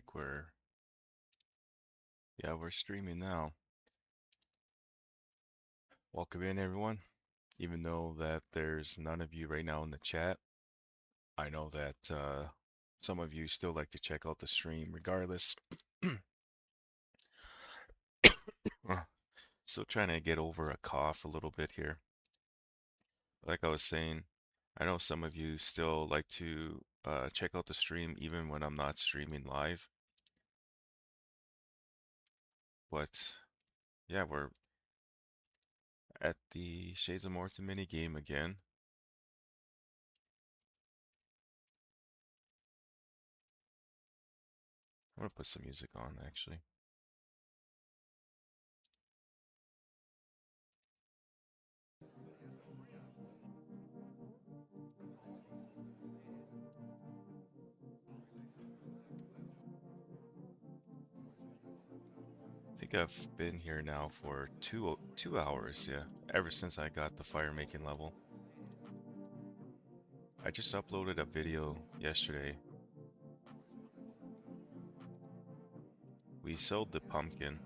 think we're streaming now. Welcome in, everyone. Even though that there's none of you right now in the chat, I know that some of you still like to check out the stream regardless. Still trying to get over a cough a little bit here. Like I was saying, I know some of you still like to check out the stream even when I'm not streaming live. But yeah, we're at the Shades of Morton mini game again. I'm gonna put some music on actually. I think I've been here now for two hours, yeah, ever since I got the fire making level. I just uploaded a video yesterday. We sold the pumpkin.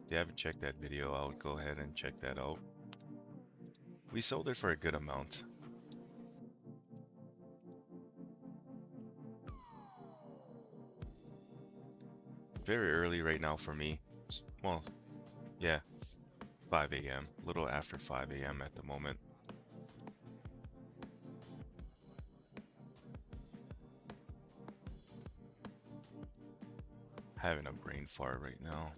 If you haven't checked that video out, go ahead and check that out. We sold it for a good amount. Very early right now for me. Well, yeah, 5 a.m. A little after 5 a.m. at the moment. Having a brain fart right now.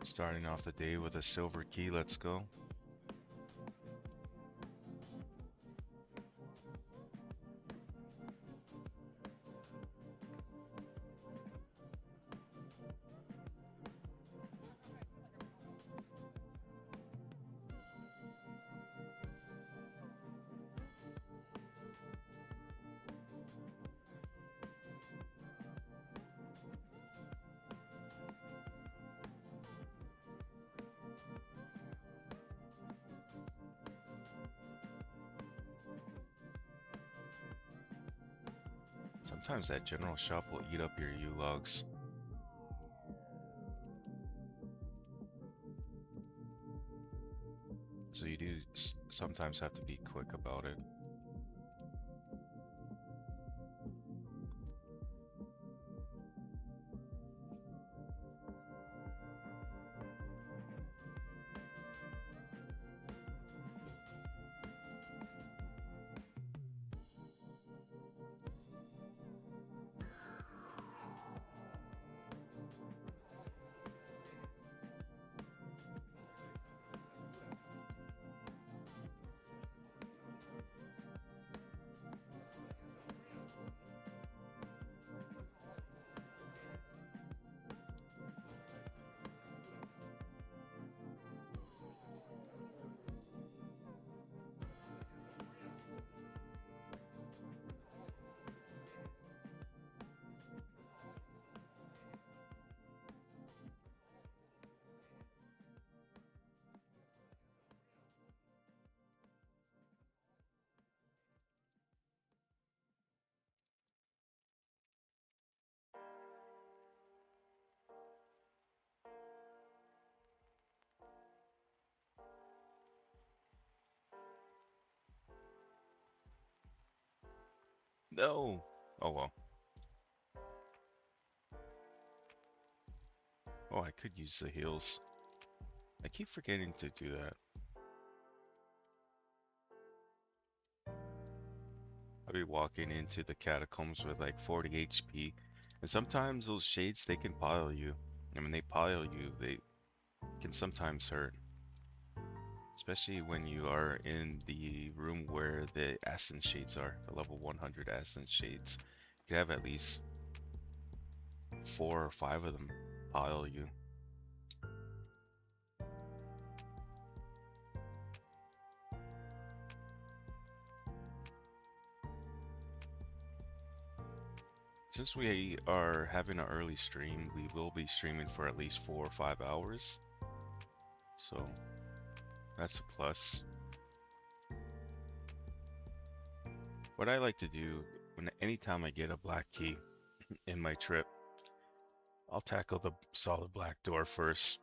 Starting off the day with a silver key, let's go. Sometimes that general shop will eat up your U-logs. So you do sometimes have to be quick about it. No! Oh well. Oh, I could use the heals. I keep forgetting to do that. I'll be walking into the catacombs with like 40 HP. And sometimes those shades, they can pile you. And when they pile you, they can sometimes hurt. especially when you are in the room where the Asyn shades are, the level 100 Asyn shades. You have at least 4 or 5 of them pile you. Since we are having an early stream, we will be streaming for at least 4 or 5 hours. So that's a plus. What I like to do anytime I get a black key in my trip, I'll tackle the solid black door first.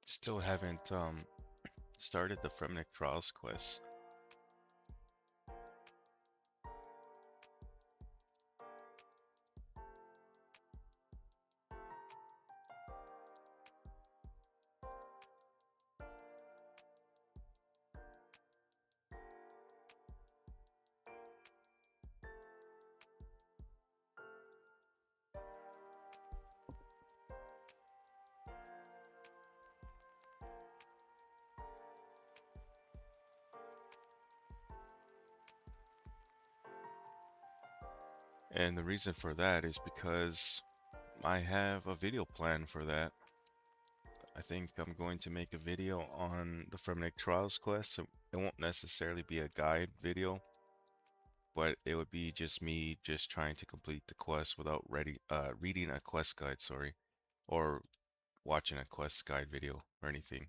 Still haven't started the Fremnik Trials quest. And the reason for that is because I have a video plan for that. I think I'm going to make a video on the Fremnik Trials quest. So it won't necessarily be a guide video, but it would be just me just trying to complete the quest without reading a quest guide, sorry, or watching a quest guide video or anything.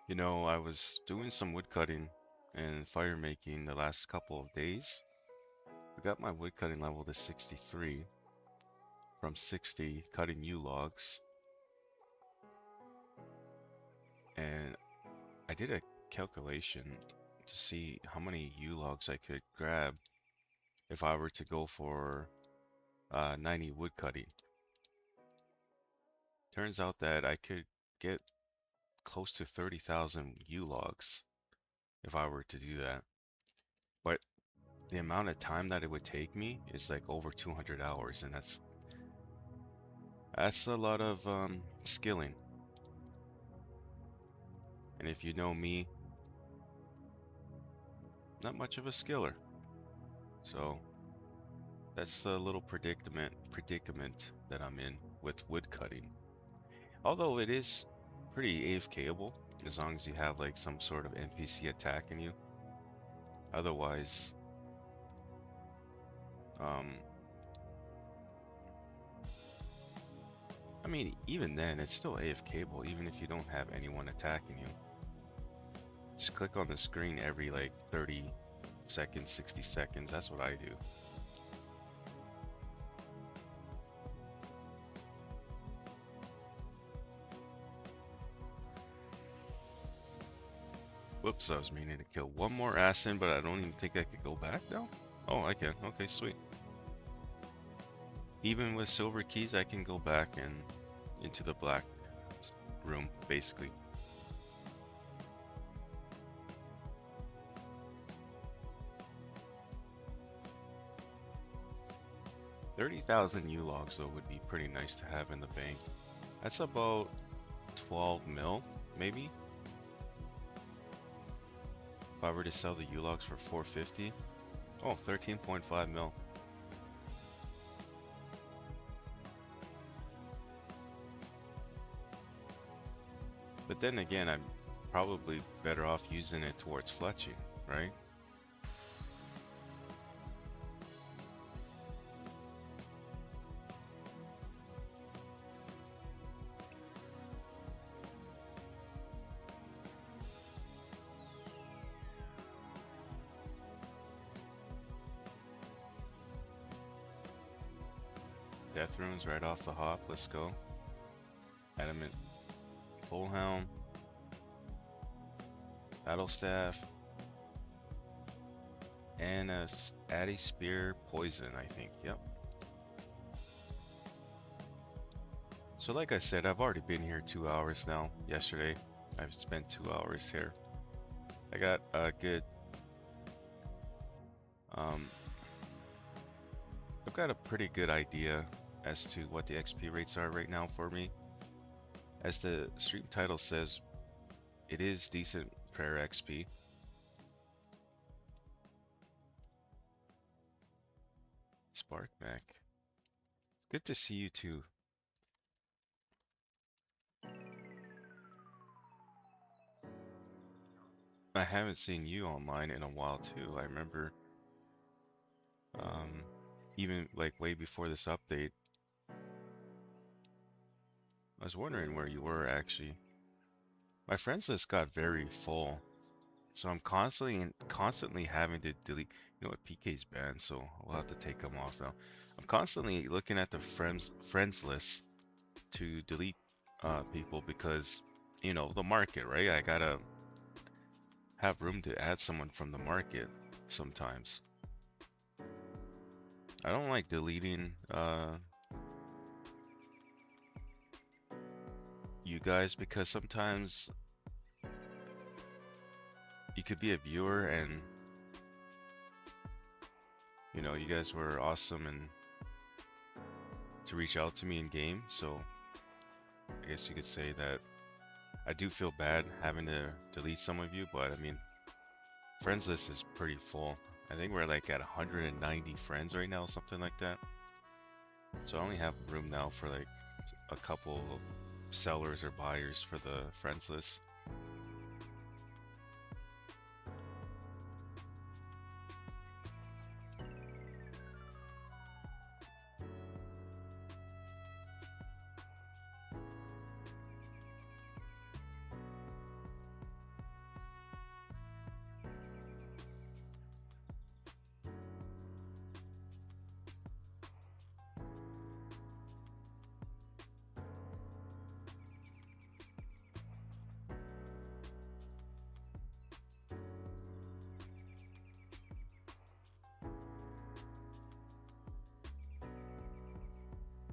You know, I was doing some wood cutting and fire making the last couple of days. I got my wood cutting level to 63 from 60 cutting yew logs, and I did a calculation to see how many yew logs I could grab if I were to go for 90 wood cutting. Turns out that I could get close to 30,000 yew logs if I were to do that. But the amount of time that it would take me is like over 200 hours, and that's a lot of skilling. And if you know me, not much of a skiller. So that's the little predicament that I'm in with wood cutting. Although it is pretty AFKable as long as you have like some sort of NPC attacking you. Otherwise, um, I mean, even then, it's still AFKable, even if you don't have anyone attacking you. Just click on the screen every like 30 seconds, 60 seconds. That's what I do. Whoops, I was meaning to kill one more Asyn, but I don't even think I could go back now. Oh, I can. Okay, sweet. Even with silver keys, I can go back and into the black room, basically. $30,000 U-logs though would be pretty nice to have in the bank. That's about 12 mil, maybe. If I were to sell the U-logs for 450, oh, 13.5 mil. But then again, I'm probably better off using it towards fletching, right? Death runes right off the hop. Let's go. Adamant full helm. Battle staff. And a Addy spear poison, I think. Yep. So like I said, I've already been here 2 hours now. Yesterday, I've spent 2 hours here. I got a good I've got a pretty good idea as to what the XP rates are right now for me. As the stream title says, it is decent prayer XP. Spark Mac. Good to see you too. I haven't seen you online in a while too. I remember even like way before this update, I was wondering where you were actually. My friends list got very full, so I'm constantly having to delete. You know what? PK's banned, so we'll have to take him off now. I'm constantly looking at the friends list to delete people because, you know, the market, right? I gotta have room to add someone from the market sometimes. I don't like deleting you guys because sometimes you could be a viewer and, you know, you guys were awesome and to reach out to me in game, so I guess you could say that I do feel bad having to delete some of you, but I mean, friends list is pretty full. I think we're like at 190 friends right now, something like that. So I only have room now for like a couple of sellers or buyers for the friends list.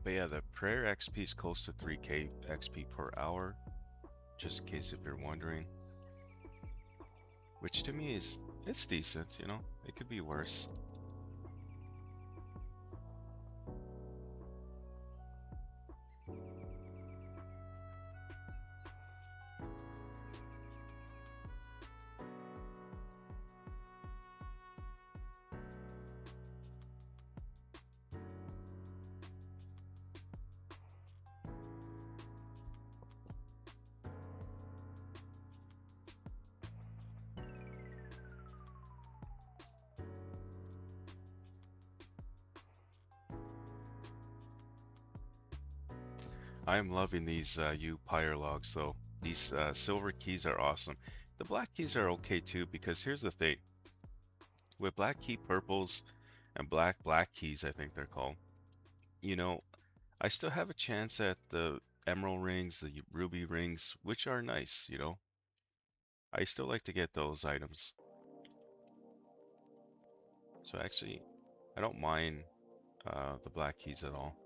But yeah, the prayer XP is close to 3k XP per hour, just in case if you're wondering. Which to me is, it's decent, you know? It could be worse. I'm loving these U Pyre logs though. These silver keys are awesome. The black keys are okay too because here's the thing. With black key purples and black keys, I think they're called. You know, I still have a chance at the emerald rings, the ruby rings, which are nice, you know. I still like to get those items. So actually, I don't mind the black keys at all.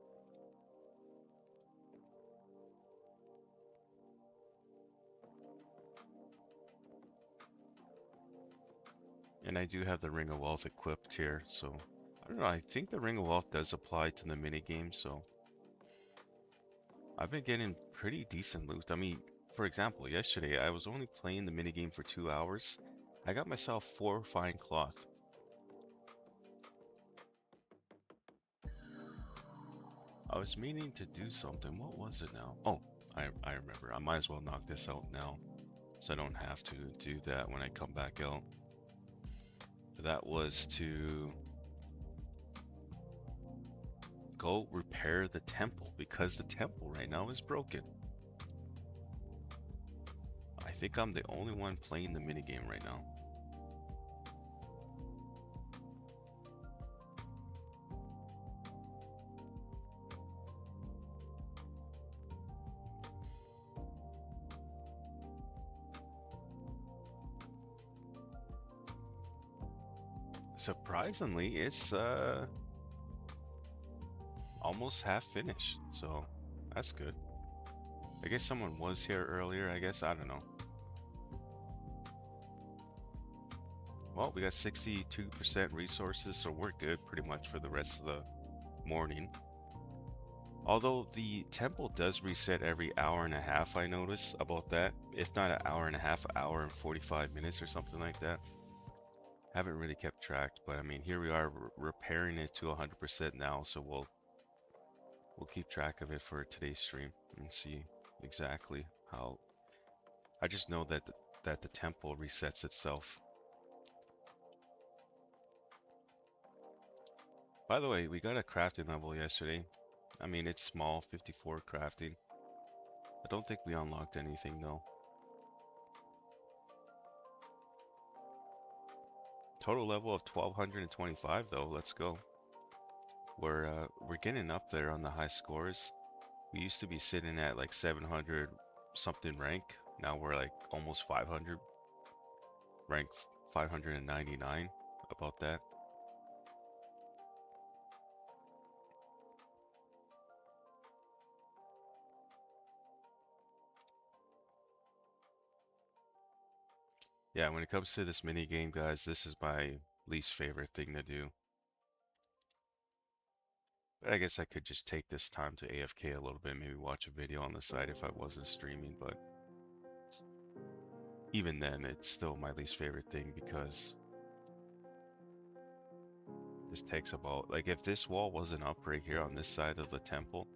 And I do have the Ring of Wealth equipped here, so I don't know, I think the Ring of Wealth does apply to the minigame, so I've been getting pretty decent loot. I mean, for example, yesterday I was only playing the minigame for 2 hours. I got myself 4 fine cloth. I was meaning to do something. What was it now? Oh, I remember. I might as well knock this out now, so I don't have to do that when I come back out. That was to go repair the temple because the temple right now is broken. I think I'm the only one playing the minigame right now. Surprisingly, it's almost half finished, so that's good. I guess someone was here earlier, I guess, I don't know. Well, we got 62% resources, so we're good pretty much for the rest of the morning. Although the temple does reset every hour and a half, I notice about that. If not an hour and a half, an hour and 45 minutes or something like that. Haven't really kept track, but I mean, here we are repairing it to 100% now, so we'll keep track of it for today's stream and see exactly how. I just know that the temple resets itself. By the way, we got a crafting level yesterday. I mean, it's small, 54 crafting. I don't think we unlocked anything though. Total level of 1225 though. Let's go. We're getting up there on the high scores. We used to be sitting at like 700 something rank. Now we're like almost 500. Rank 599. About that. Yeah, when it comes to this mini game, guys, this is my least favorite thing to do. But I guess I could just take this time to AFK a little bit, maybe watch a video on the side if I wasn't streaming, but even then, it's still my least favorite thing because this takes about, like if this wall wasn't up right here on this side of the temple,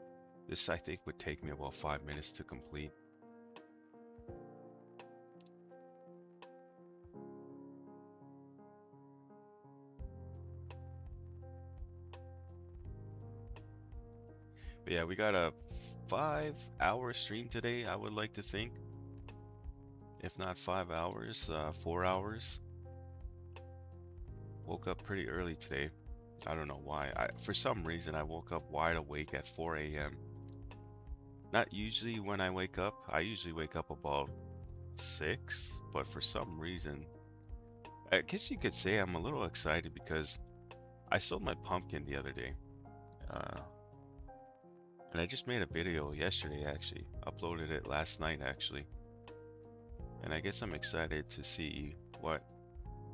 this I think would take me about 5 minutes to complete. But yeah, we got a 5-hour stream today, I would like to think. If not 5 hours, 4 hours. Woke up pretty early today. I don't know why. For some reason, I woke up wide awake at 4 a.m. Not usually when I wake up. I usually wake up about 6, but for some reason, I guess you could say I'm a little excited because I sold my pumpkin the other day. Uh, and I just made a video yesterday, actually. Uploaded it last night, actually. And I guess I'm excited to see what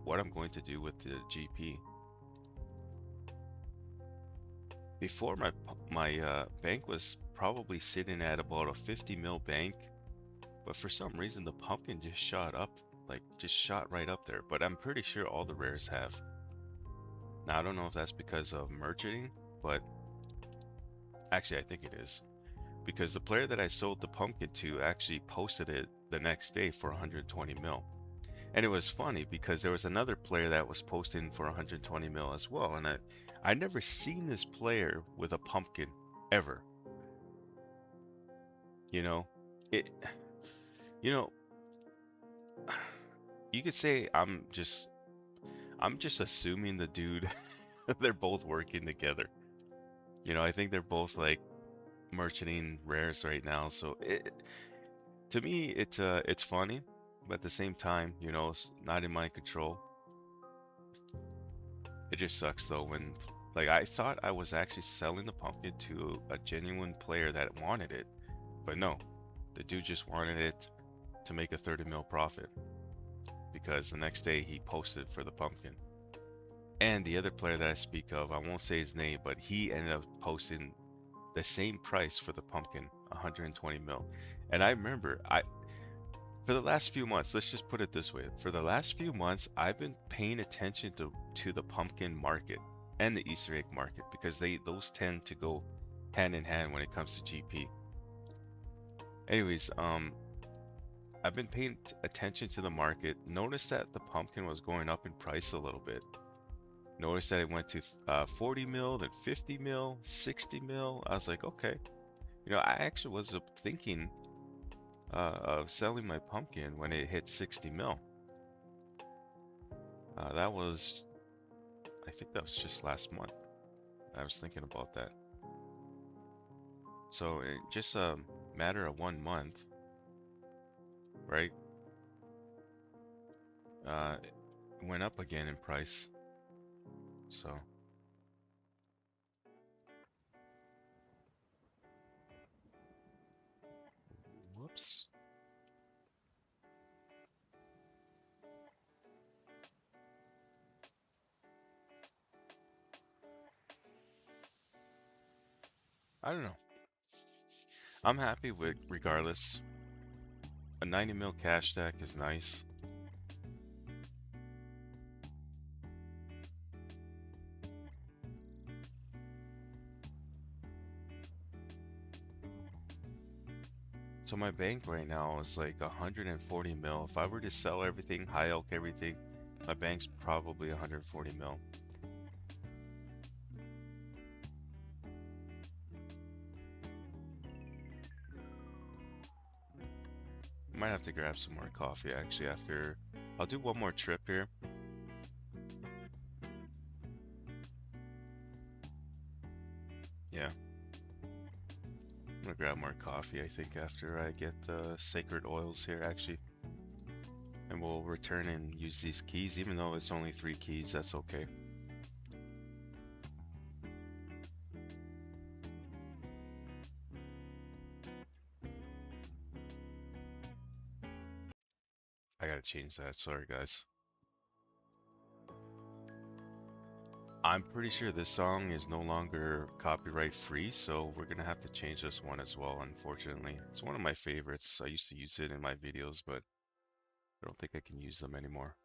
I'm going to do with the GP. Before my bank was probably sitting at about a 50 mil bank, but for some reason the pumpkin just shot up, like just shot right up there. But I'm pretty sure all the rares have. Now I don't know if that's because of merching, but actually I think it is. Because the player that I sold the pumpkin to actually posted it the next day for 120 mil. And it was funny because there was another player that was posting for 120 mil as well. And I never seen this player with a pumpkin ever. You know, it. You know, you could say I'm just assuming the dude they're both working together. I think they're both like merchanting rares right now. So to me, it's funny, but at the same time, it's not in my control. It just sucks though when like I thought I was actually selling the pumpkin to a genuine player that wanted it, but no, the dude just wanted it to make a 30 mil profit because the next day he posted for the pumpkin. And the other player that I speak of, I won't say his name, but he ended up posting the same price for the pumpkin, 120 mil. And I remember for the last few months, let's just put it this way. For the last few months, I've been paying attention to the pumpkin market and the Easter egg market because those tend to go hand in hand when it comes to GP. Anyways, I've been paying attention to the market. Noticed that the pumpkin was going up in price a little bit. Noticed that it went to 40 mil, then 50 mil, 60 mil. I was like, okay. I actually was thinking of selling my pumpkin when it hit 60 mil. I think that was just last month. I was thinking about that. So in just a matter of 1 month, right? It went up again in price. So, whoops. I don't know. I'm happy with regardless. A 90 mil cash stack is nice. So my bank right now is like 140 mil. If I were to sell everything, high elk everything, my bank's probably 140 mil. Might have to grab some more coffee actually after. I'll do one more trip here. Yeah. I'm gonna grab more coffee, I think, after I get the sacred oils here actually. And we'll return and use these keys, even though it's only 3 keys, that's okay. I gotta change that, sorry guys. I'm pretty sure this song is no longer copyright free, so we're gonna have to change this one as well, unfortunately. It's one of my favorites. I used to use it in my videos, but I don't think I can use them anymore.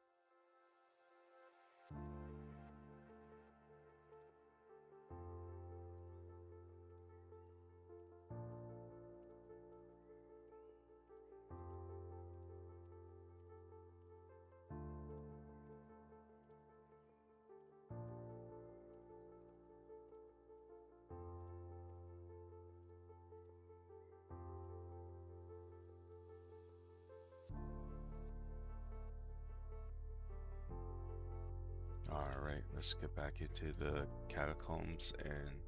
Alright, let's get back into the catacombs and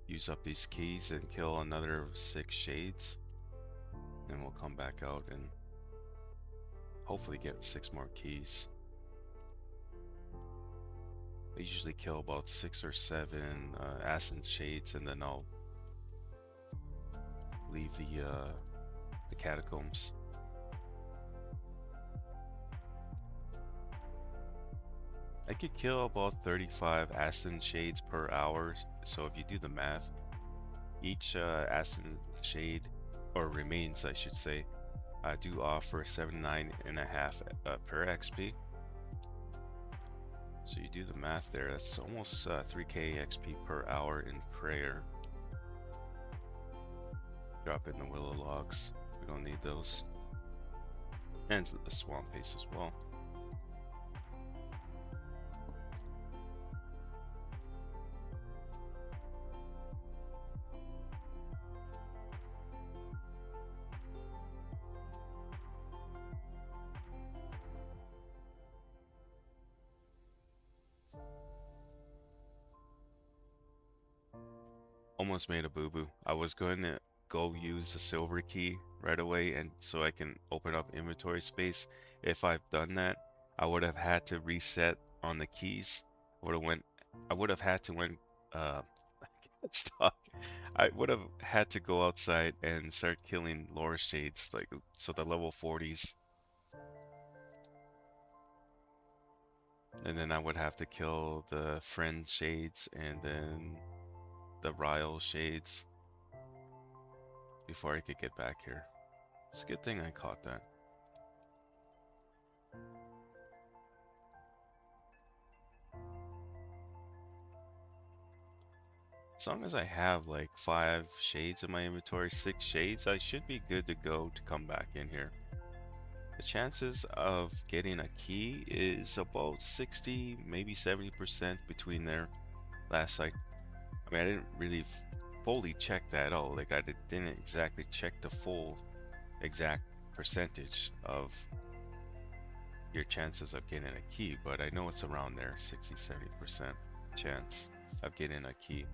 use up these keys and kill another 6 shades. And we'll come back out and hopefully get 6 more keys. I usually kill about 6 or 7 Asyn shades and then I'll leave the catacombs. I could kill about 35 Asyn shades per hour, so if you do the math, each Asyn shade, or remains I should say, do offer 79.5 per XP. So you do the math there, that's almost 3k XP per hour in prayer. Drop in the willow logs, we don't need those. And the swamp paste as well. almost made a boo-boo. I was going to go use the silver key right away and so I can open up inventory space. If I've done that, I would have had to reset on the keys. I would have had to went I get stuck. I would have had to go outside and start killing lore shades like so the level 40s, and then I would have to kill the friend shades and then the Ryle shades before I could get back here. It's a good thing I caught that. As long as I have like 5 shades in my inventory, 6 shades, I should be good to go to come back in here. The chances of getting a key is about 60, maybe 70% between there. I mean, I didn't really fully check that out. Like, didn't exactly check the full exact percentage of your chances of getting a key, but I know it's around there, 60, 70% chance of getting a key.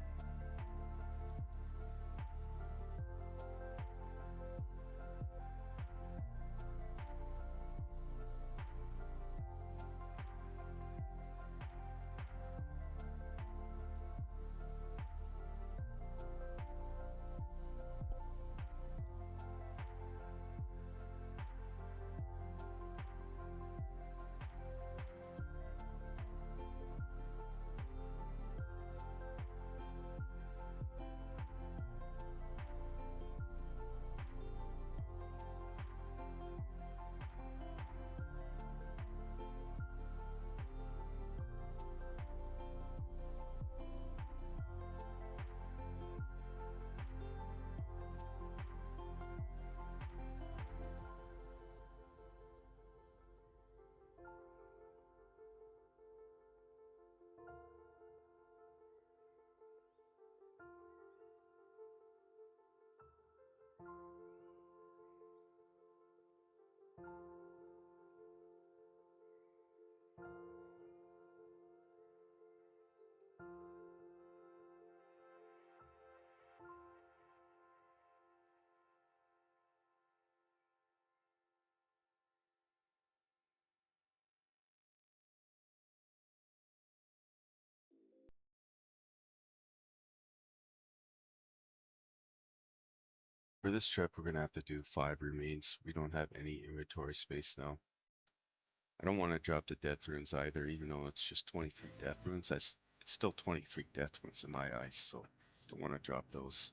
For this trip, we're gonna have to do 5 remains. We don't have any inventory space now. I don't want to drop the death runes either, even though it's just 23 death runes. It's still 23 death runes in my eyes, so don't want to drop those.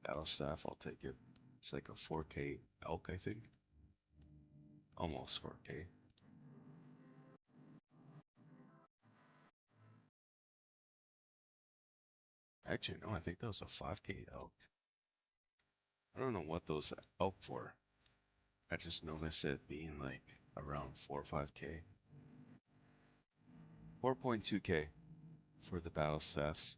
Battle staff, I'll take it. It's like a 4K elk, I think. Almost 4K. Actually, no, I think that was a 5K elk. I don't know what those elk for. I just noticed it being like around 4 or 5K. 4.2K for the battle staffs.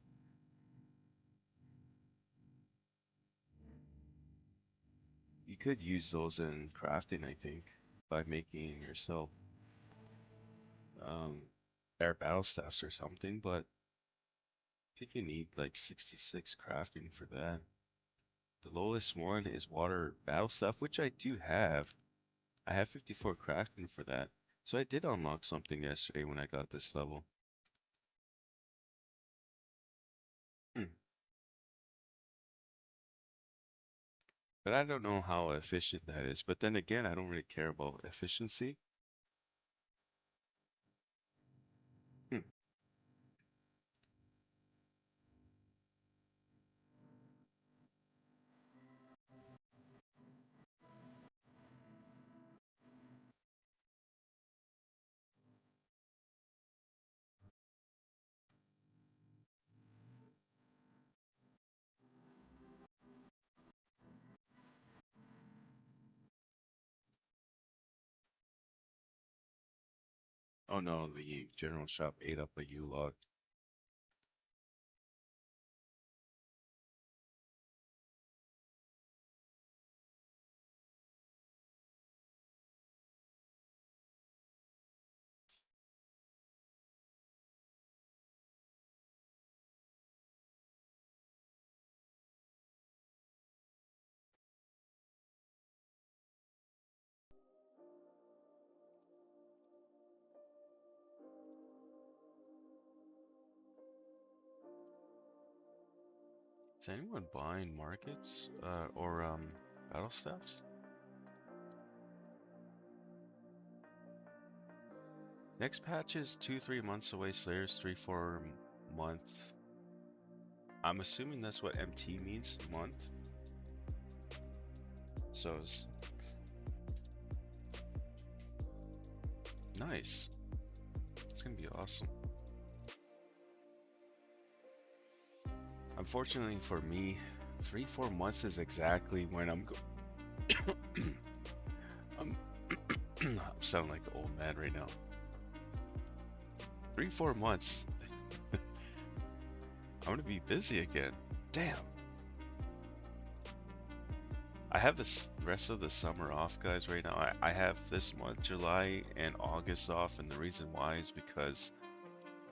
You could use those in crafting, I think, by making yourself um, air battle staffs or something, but I think you need like 66 crafting for that. The lowest one is water battle staff, which I do have. I have 54 crafting for that. So I did unlock something yesterday when I got this level. Hmm. But I don't know how efficient that is. But then again, I don't really care about efficiency. Hmm. Oh no, the general shop ate up a U-log. Is anyone buying markets or battle staffs? Next patch is 2-3 months away. Slayers 3-4 month. I'm assuming that's what MT means, month. So it's nice. It's gonna be awesome. Unfortunately for me, 3-4 months is exactly when I'm I'm I'm sounding like the old man right now. 3-4 months. I'm gonna be busy again. Damn. I have this rest of the summer off, guys, right now. I have this month, July and August off, and the reason why is because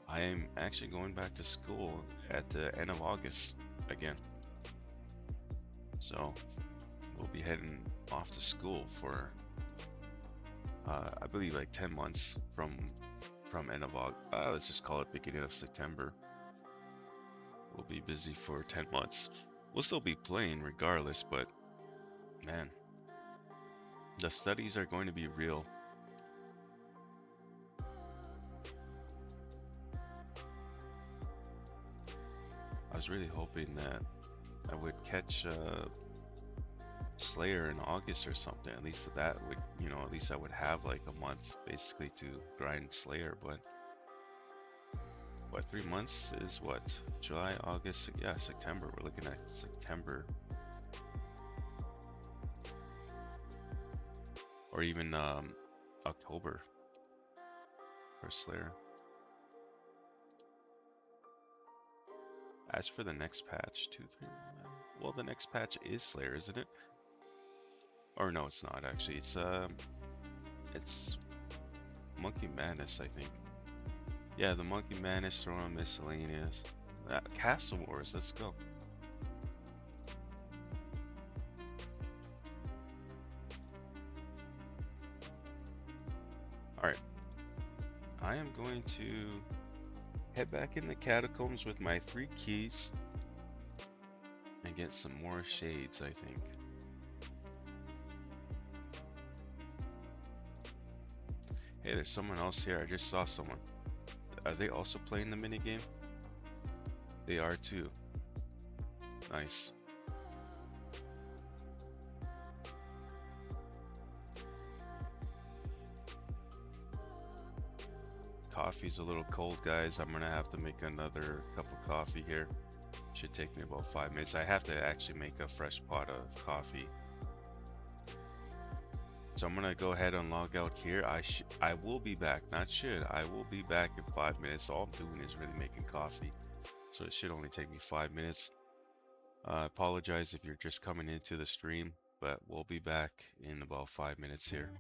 I am actually going back to school at the end of August again. So we'll be heading off to school for I believe like 10 months from end of August. Let's just call it beginning of September. We'll be busy for 10 months. We'll still be playing regardless, but man, the studies are going to be real. I was really hoping that I would catch Slayer in August or something. At least that would, you know, at least I would have like a month basically to grind Slayer. But what, 3 months is what? July, August, yeah, September. We're looking at September. Or even October for Slayer. As for the next patch, 2-3, well, the next patch is Slayer, isn't it? Or no, it's not actually. It's Monkey Madness, I think. Yeah, the Monkey Madness, Throne Miscellaneous. Castle Wars, let's go. Alright. I am going to head back in the catacombs with my 3 keys and get some more shades, I think. Hey, there's someone else here. I just saw someone. Are they also playing the minigame? They are too. Nice. Coffee's a little cold, guys. I'm gonna have to make another cup of coffee here. Should take me about 5 minutes. I have to actually make a fresh pot of coffee. So I'm gonna go ahead and log out here. I will be back. Not should. I will be back in 5 minutes. All I'm doing is really making coffee, so it should only take me 5 minutes. I apologize if you're just coming into the stream, but we'll be back in about 5 minutes here.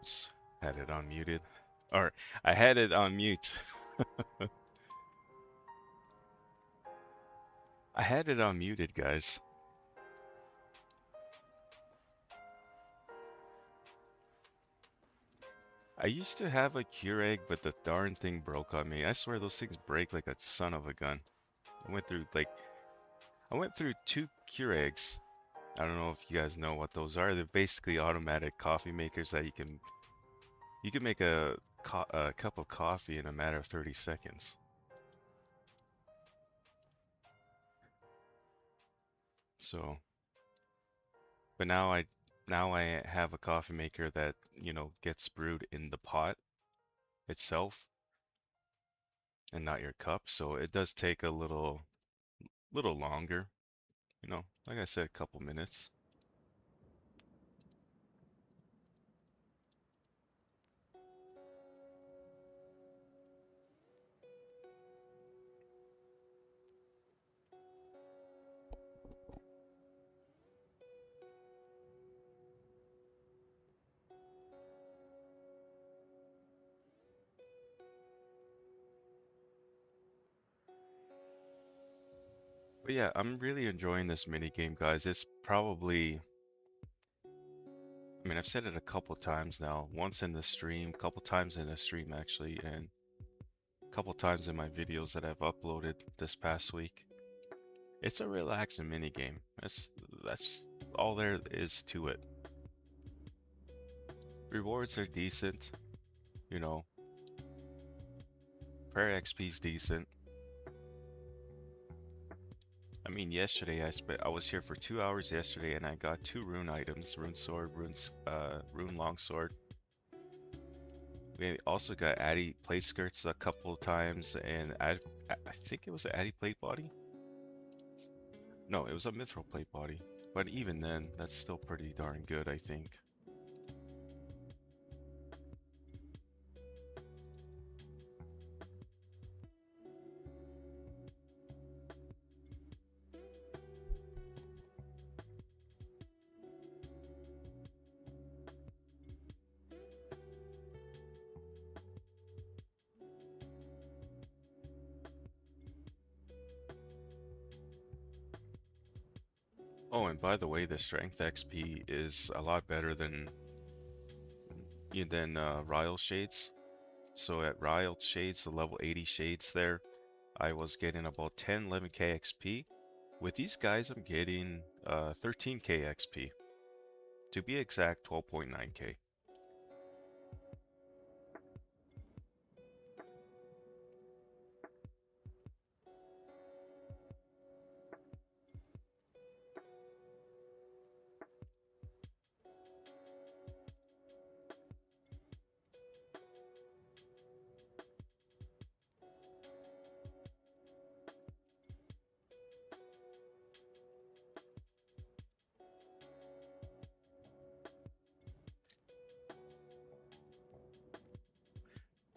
Oops, had it on muted. Or I had it on mute. I had it on muted, guys. I used to have a Keurig, but the darn thing broke on me. I swear those things break like a son of a gun. I went through like I went through two Keurigs. I don't know if you guys know what those are. They're basically automatic coffee makers that you can make a cup of coffee in a matter of 30 seconds. So, but now I have a coffee maker that, gets brewed in the pot itself and not your cup. So it does take a little longer, like I said, a couple minutes. But yeah, I'm really enjoying this mini game, guys. It's probably, I mean, I've said it a couple times now, once in the stream, couple times in the stream actually, and a couple times in my videos that I've uploaded this past week. It's a relaxing mini game. That's all there is to it. Rewards are decent, you know, prayer XP's decent. I mean, yesterday I was here for 2 hours yesterday and I got 2 rune items, rune sword, rune longsword. We also got Addy plate skirts a couple of times, and I think it was an Addy plate body. No, it was a mithril plate body. But even then, that's still pretty darn good, I think. Oh, and by the way, the strength XP is a lot better than Ryle Shades. So at Ryle Shades, the level 80 Shades there, I was getting about 10, 11k XP. With these guys, I'm getting 13k XP. To be exact, 12.9k.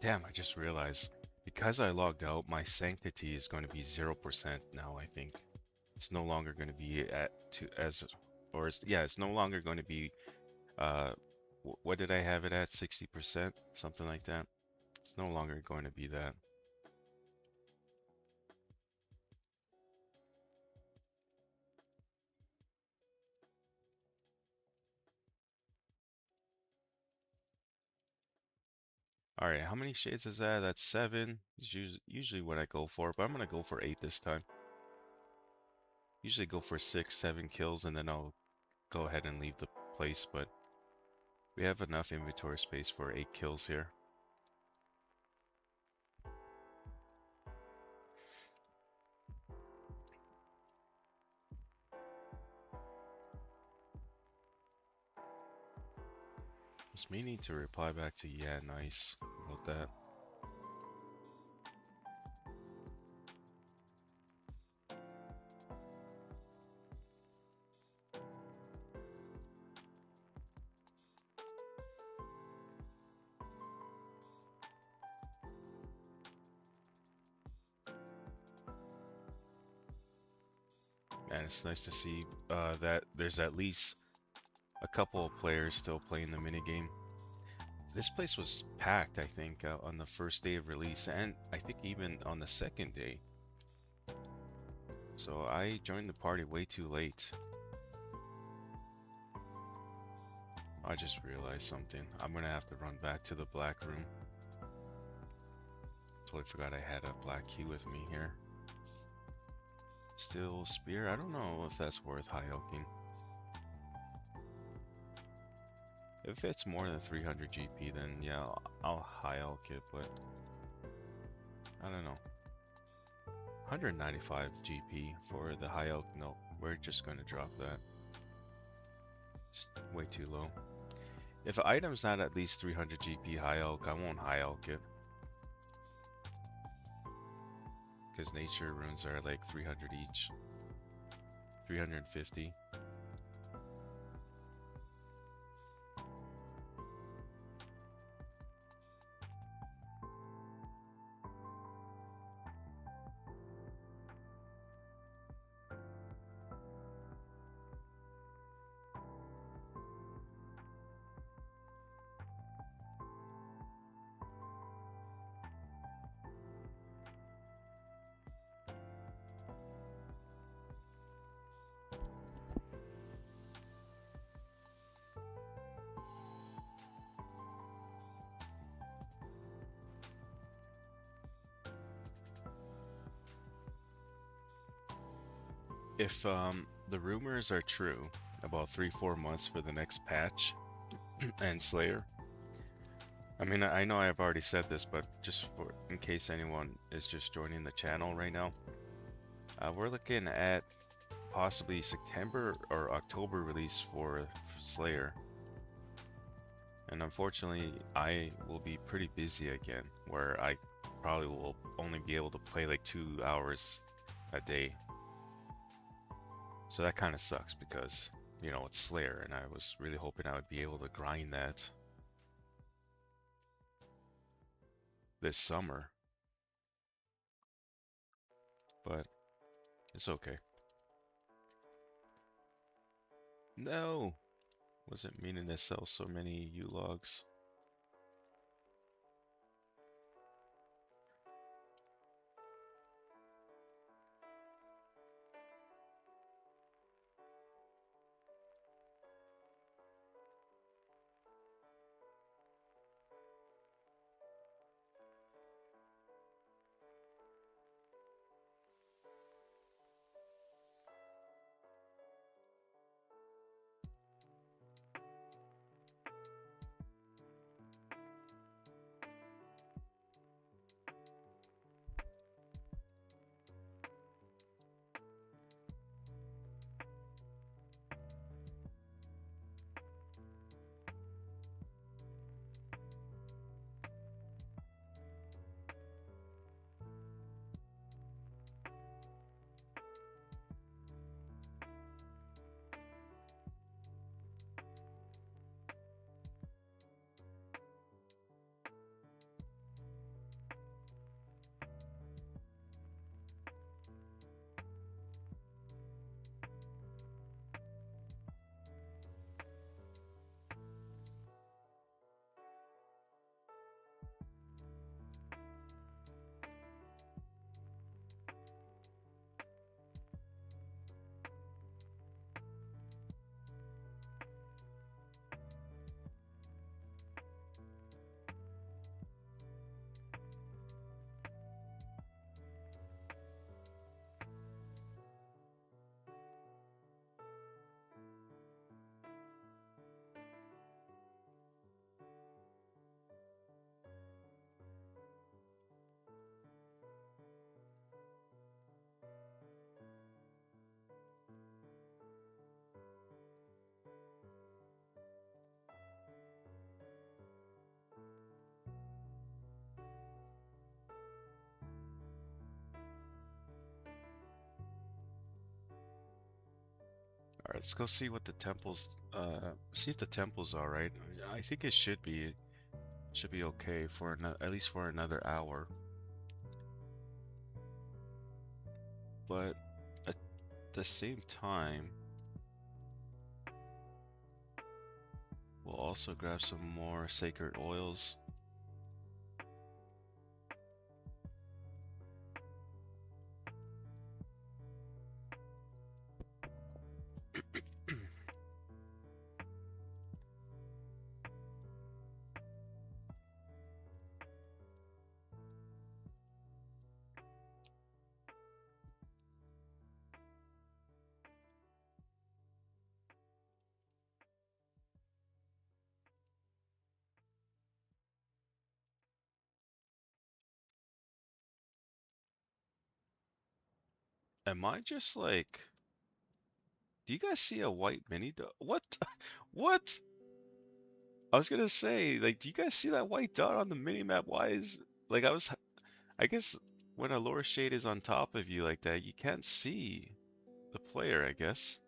Damn, I just realized, because I logged out, my sanctity is going to be 0% now, I think. It's no longer going to be it's no longer going to be, uh, what did I have it at? 60%? Something like that. It's no longer going to be that. Alright, how many shades is that? That's 7. Is usually what I go for, but I'm going to go for 8 this time. Usually go for 6, 7 kills, and then I'll go ahead and leave the place, but we have enough inventory space for 8 kills here. Just me need to reply back to yeah, nice about that. And it's nice to see that there's at least a couple of players still playing the minigame. This place was packed, I think, on the first day of release, and I think even on the second day. So I joined the party way too late. I just realized something. I'm gonna have to run back to the black room. Totally forgot I had a black key with me here. Still spear? I don't know if that's worth high elking. If it's more than 300 GP, then yeah, I'll high elk it, but I don't know. 195 GP for the high elk? No, we're just gonna drop that. It's way too low. If an item's not at least 300 GP high elk, I won't high elk it. Because nature runes are like 300 each. 350. If the rumors are true about 3-4 months for the next patch and Slayer, I mean, I know I've already said this, but just for in case anyone is just joining the channel right now, we're looking at possibly September or October release for Slayer. And unfortunately, I will be pretty busy again, where I probably will only be able to play like 2 hours a day. So that kind of sucks because, you know, it's Slayer, and I was really hoping I would be able to grind that this summer. But it's okay. No! Wasn't meaning to sell so many U-logs. Alright, let's go see what the temples, see if the temple's alright. I think it should be okay for at least for another hour. But at the same time, We'll also grab some more sacred oils. Am I just like, do you guys see a white mini dot? What? What? I was gonna say, like, do you guys see that white dot on the mini map? Why is, like, I guess when a lower shade is on top of you like that, you can't see the player, I guess.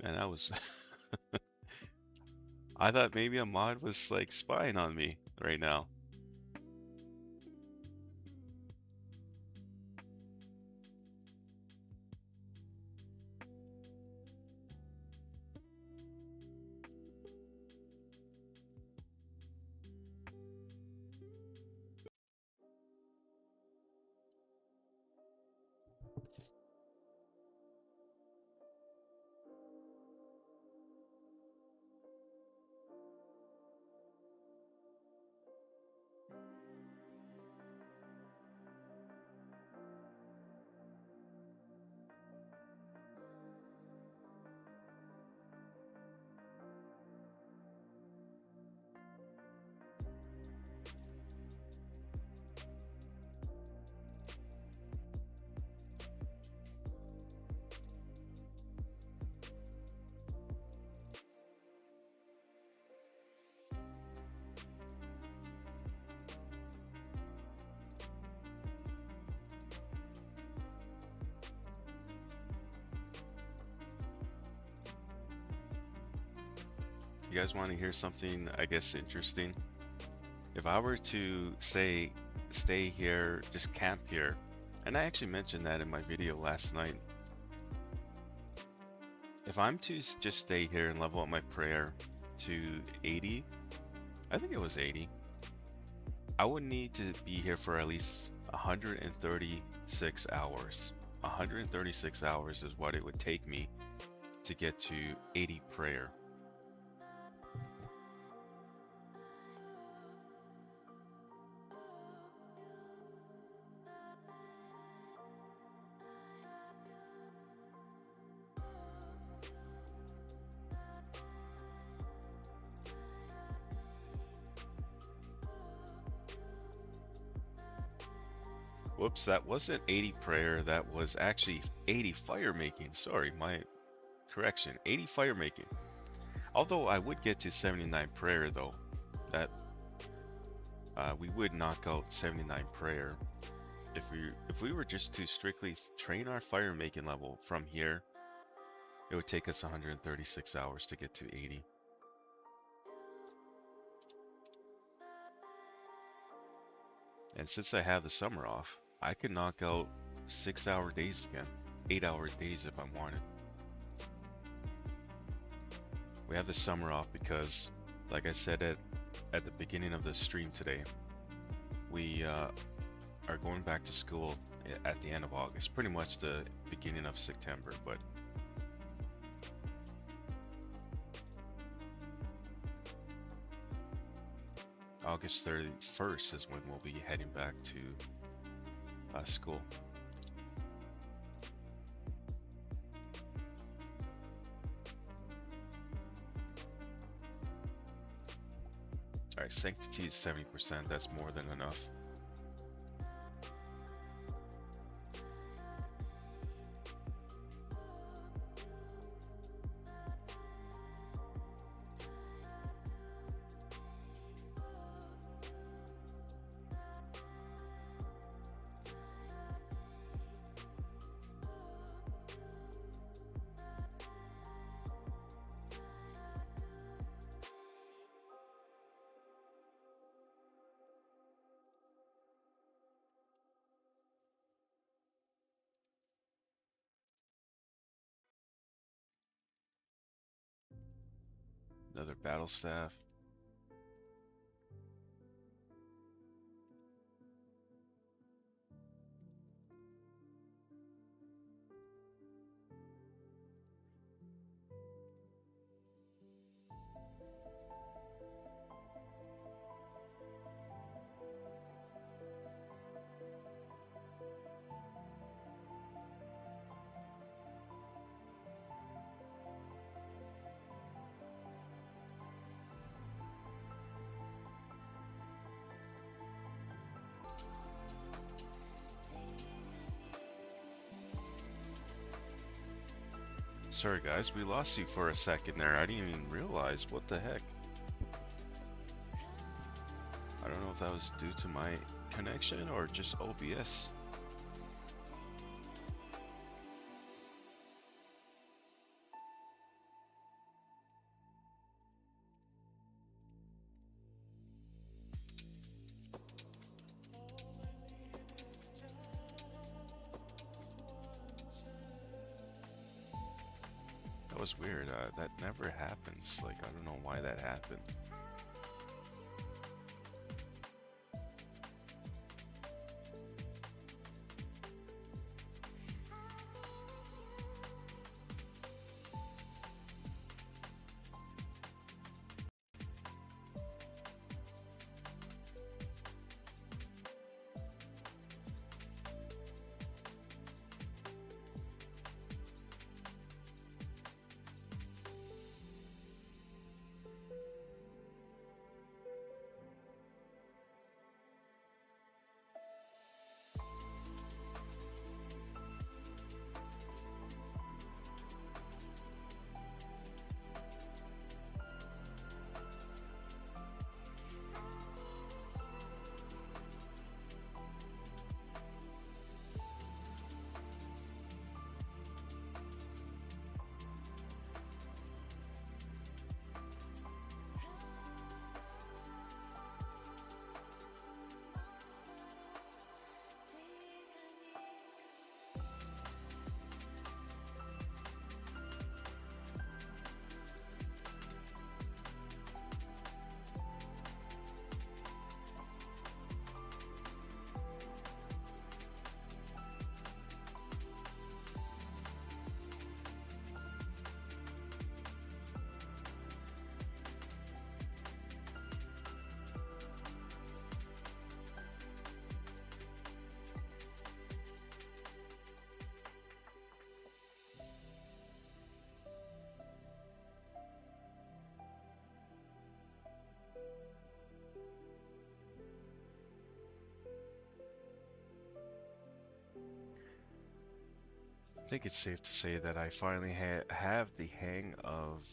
And that was, I thought maybe a mod was like spying on me right now. You guys want to hear something, I guess, interesting? If I were to say, stay here, just camp here, and I actually mentioned that in my video last night. If I'm to just stay here and level up my prayer to 80, I think it was 80, I would need to be here for at least 136 hours. 136 hours is what it would take me to get to 80 prayer. Whoops, that wasn't 80 prayer, that was actually 80 fire making. Sorry, my correction, 80 fire making. Although I would get to 79 prayer though. That we would knock out 79 prayer. If we were just to strictly train our fire making level from here, it would take us 136 hours to get to 80. And since I have the summer off, I could knock out 6-hour days again, 8-hour days if I wanted. We have the summer off because, like I said at the beginning of the stream today, we are going back to school at the end of August, pretty much the beginning of September, but August 31st is when we'll be heading back to school. Alright, sanctity is 70%, that's more than enough. Another battle staff. Sorry guys, we lost you for a second there. I didn't even realize. What the heck? I don't know if that was due to my connection or just OBS. That was weird. That never happens. Like, I don't know why that happened. I think it's safe to say that I finally have the hang of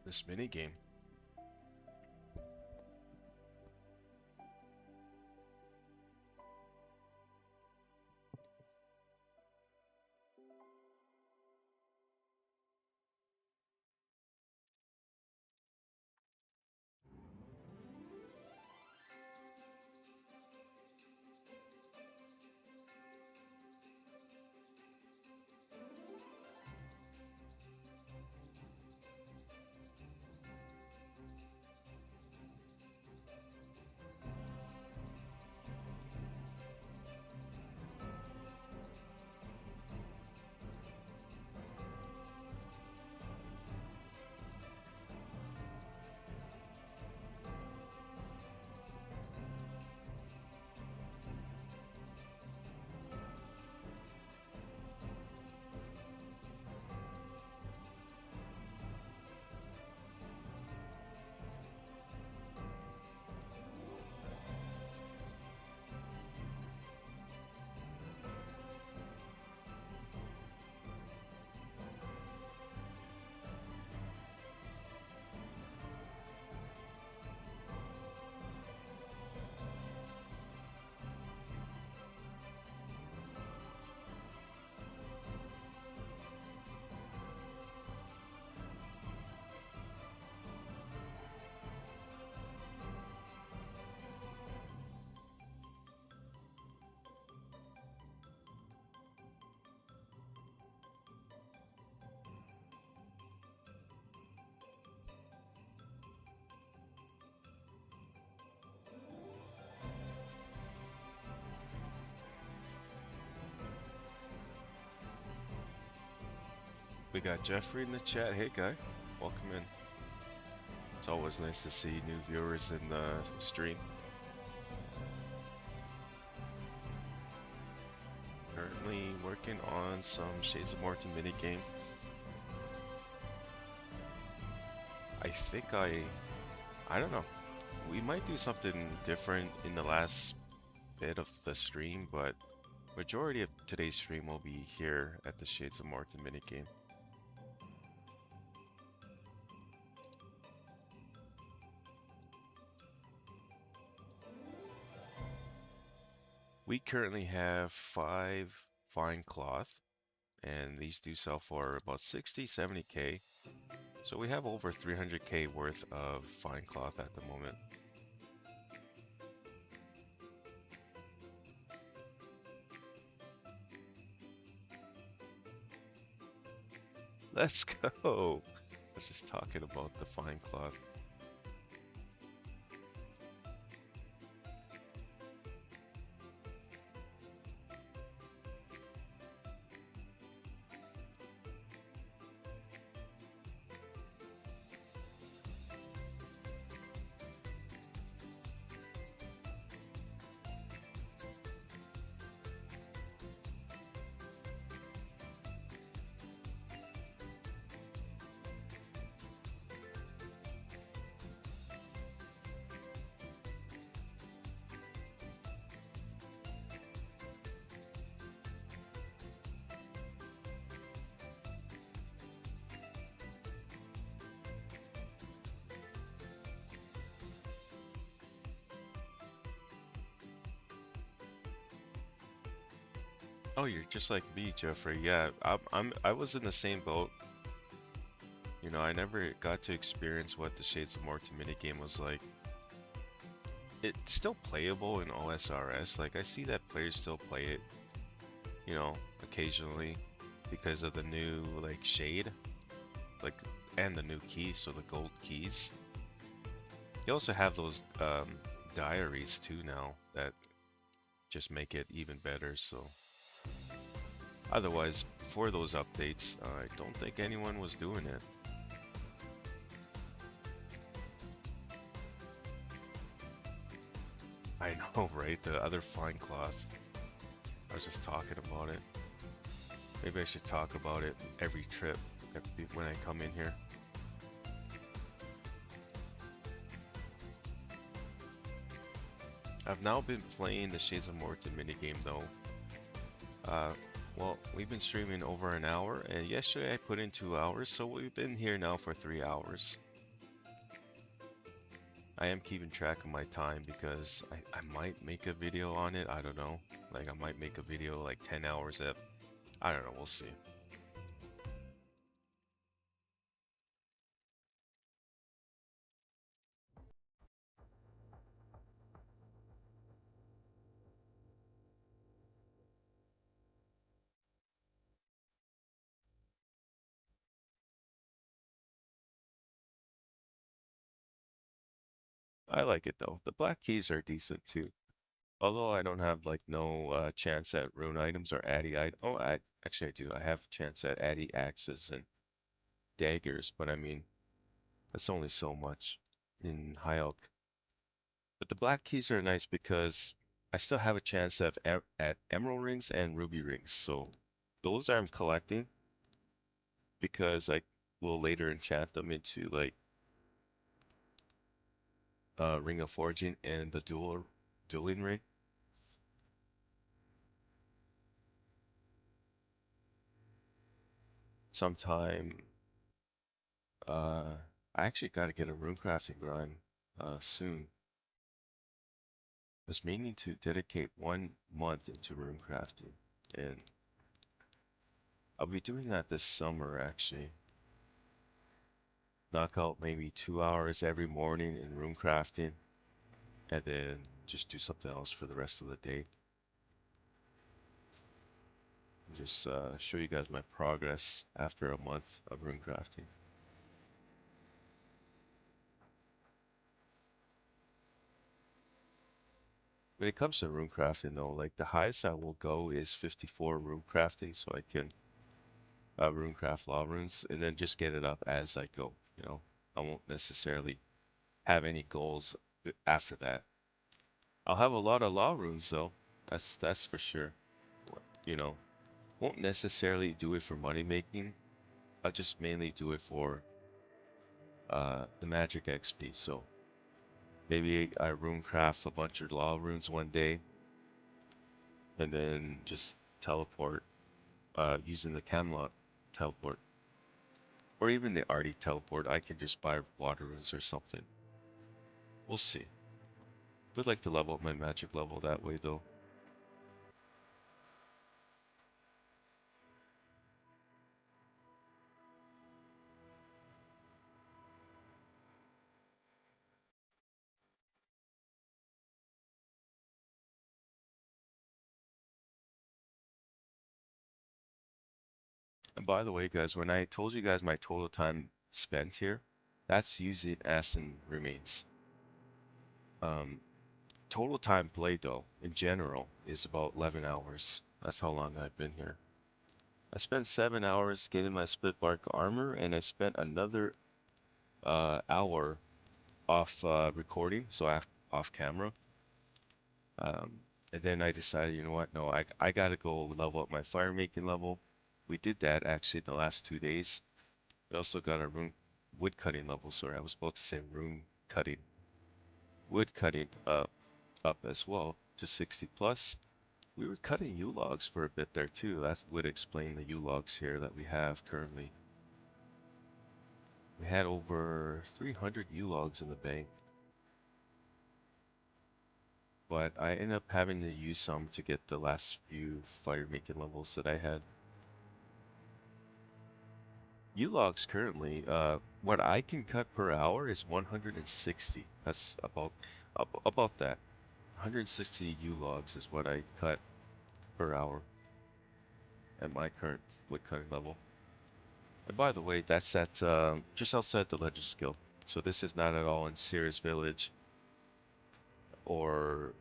this mini game. We got Jeffrey in the chat. Hey, guy. Welcome in. It's always nice to see new viewers in the stream. Currently working on some Shades of Morton minigame. I think I don't know. We might do something different in the last bit of the stream, but majority of today's stream will be here at the Shades of Morton minigame. We currently have 5 fine cloth, and these do sell for about 60, 70k. So we have over 300k worth of fine cloth at the moment. Let's go! I was just talking about the fine cloth. Oh, you're just like me, Jeffrey. Yeah, I was in the same boat. You know, I never got to experience what the Shades of Morton minigame was like. It's still playable in OSRS. Like, I see that players still play it, you know, occasionally because of the new, like, shade, like, and the new keys, so the gold keys. You also have those diaries too now that just make it even better, so. Otherwise, for those updates, I don't think anyone was doing it. I know, right? The other fine cloth. I was just talking about it. Maybe I should talk about it every trip when I come in here. I've now been playing the Shades of Morton minigame though. Well, we've been streaming over an hour, and yesterday I put in 2 hours, so we've been here now for 3 hours. I am keeping track of my time because I might make a video on it, I don't know. Like, I might make a video like 10 hours up. I don't know, we'll see. I like it though. The black keys are decent too. Although I don't have like no chance at rune items or addy items. Oh, actually I do. I have chance at addy axes and daggers, but I mean, that's only so much in high elk. But the black keys are nice because I still have a chance at emerald rings and ruby rings. So those I'm collecting because I will later enchant them into like Ring of Forging and the dueling ring. Sometime I actually got to get a rune crafting grind soon. I was meaning to dedicate 1 month into rune crafting, and I'll be doing that this summer actually. Knock out maybe 2 hours every morning in rune crafting, and then just do something else for the rest of the day. Just show you guys my progress after a month of rune crafting. When it comes to rune crafting though, like the highest I will go is 54 rune crafting, so I can runecraft law runes, and then just get it up as I go. You know, I won't necessarily have any goals after that. I'll have a lot of law runes though. That's for sure. You know, won't necessarily do it for money making. I'll just mainly do it for the magic XP. So maybe I runecraft a bunch of law runes one day, and then just teleport using the Camelot teleport, or even the Artie teleport. I can just buy water runes or something. We'll see. Would like to level up my magic level that way though. And by the way, guys, when I told you guys my total time spent here, that's using Asyn remains. Um, Total time played though, in general, is about 11 hours. That's how long I've been here. I spent 7 hours getting my split bark armor, and I spent another hour off recording, so off camera. Um, and then I decided, you know what? No, I gotta go level up my fire making level. We did that actually the last 2 days. We also got our wood cutting level. Sorry, I was about to say rune cutting. Wood cutting up as well to 60 plus. We were cutting U logs for a bit there too. That would explain the U logs here that we have currently. We had over 300 U logs in the bank, but I ended up having to use some to get the last few fire making levels that I had. U logs currently, what I can cut per hour is 160. That's about that. 160 U logs is what I cut per hour at my current wood cutting level. And by the way, that's at just outside the Legends Guild. So this is not at all in Sears Village or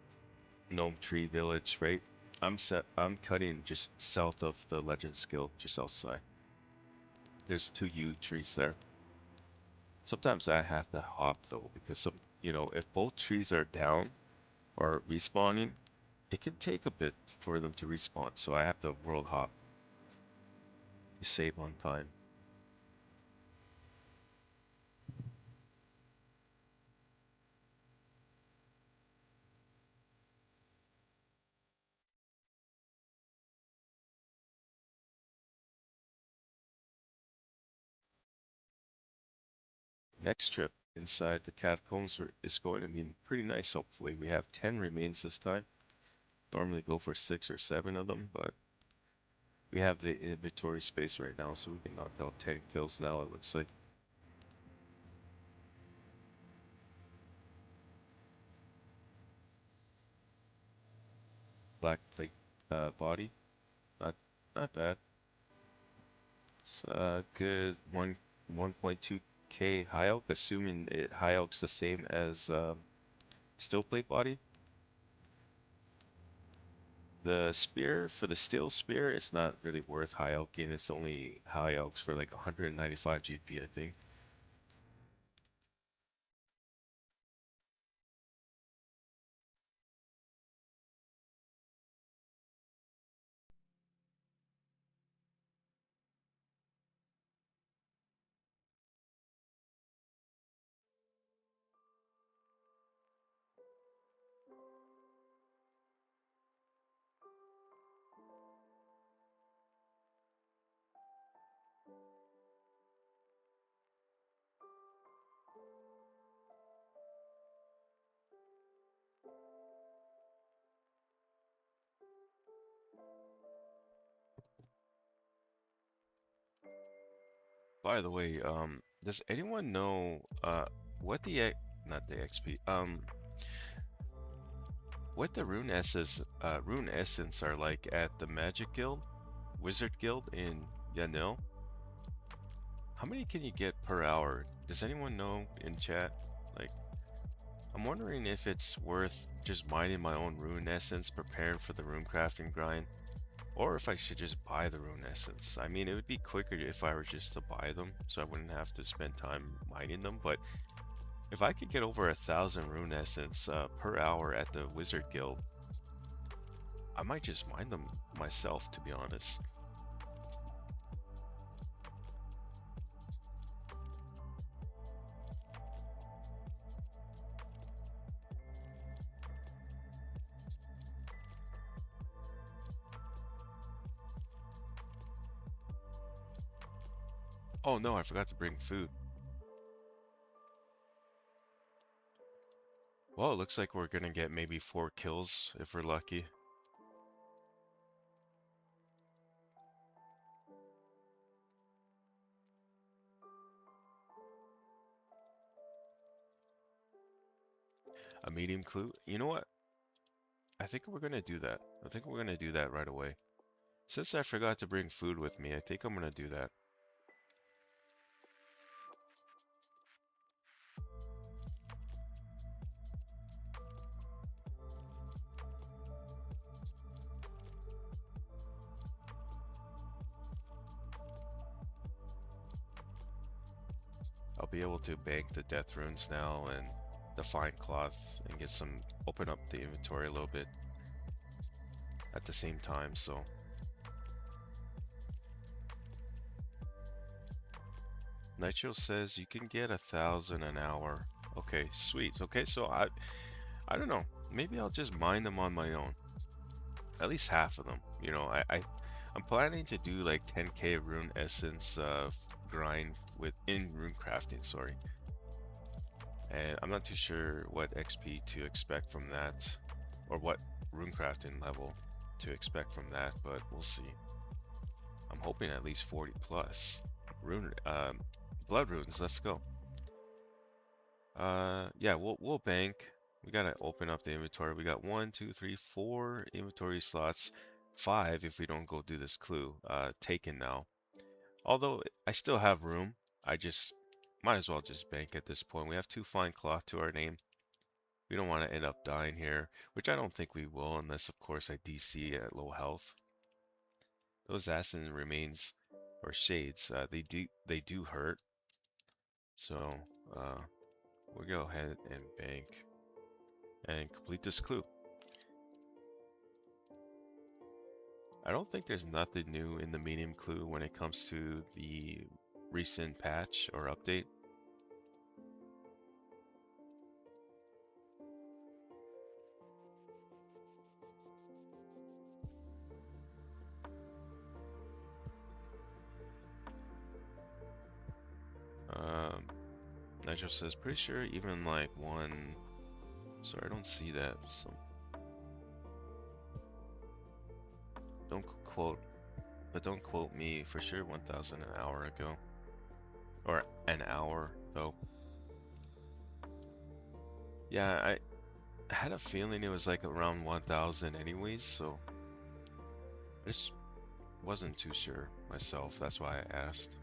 Gnome Tree Village, right? I'm cutting just south of the Legends Guild, just outside. There's two yew trees there. Sometimes I have to hop though, because if both trees are down or respawning, it can take a bit for them to respawn. So I have to world hop to save on time. Next trip inside the catacombs is going to be pretty nice, hopefully. We have 10 remains this time. Normally go for 6 or 7 of them, but we have the inventory space right now, so we can knock out 10 kills now, it looks like. Black plate body, not not bad. It's good 1.2k high elk, assuming high elk's the same as steel plate body. The spear, for the steel spear, it's not really worth high elking. It's only high elks for like 195 GP, I think. By the way, does anyone know what not the XP, what the rune essence are like at the Magic Guild, Wizard Guild in Yanil? How many can you get per hour? Does anyone know in chat? Like, I'm wondering if it's worth just mining my own rune essence, preparing for the rune crafting grind. Or if I should just buy the rune essence. I mean, it would be quicker if I were just to buy them, so I wouldn't have to spend time mining them. But if I could get over 1,000 rune essence per hour at the Wizard Guild, I might just mine them myself, to be honest. Oh no, I forgot to bring food. Well, it looks like we're gonna get maybe 4 kills if we're lucky. A medium clue? You know what? I think we're gonna do that. I think we're gonna do that right away. Since I forgot to bring food with me, I think I'm gonna do that. I'll be able to bank the death runes now and the fine cloth and get some, open up the inventory a little bit at the same time, so. Nitro says you can get 1,000 an hour. Okay, sweet. Okay, so I don't know. Maybe I'll just mine them on my own. At least half of them. You know, I'm planning to do like 10k rune essence grind in rune crafting, sorry. And I'm not too sure what XP to expect from that, or what rune crafting level to expect from that, but we'll see. I'm hoping at least 40 plus. Rune, blood runes, let's go. Yeah, we'll bank. We gotta open up the inventory. We got 1, 2, 3, 4 inventory slots. 5 if we don't go do this clue. Taken now. Although I still have room, I just might as well just bank at this point. We have 2 fine cloth to our name. We don't want to end up dying here, which I don't think we will, unless of course I DC at low health. Those Asyn remains or shades, they do hurt. So we'll go ahead and bank and complete this clue. I don't think there's nothing new in the medium clue when it comes to the recent patch or update. Nigel says, pretty sure even like one. Sorry, I don't see that. So don't quote, but don't quote me. For sure, 1,000 an hour ago, or an hour though. Yeah, I had a feeling it was like around 1,000 anyways, so I just wasn't too sure myself. That's why I asked.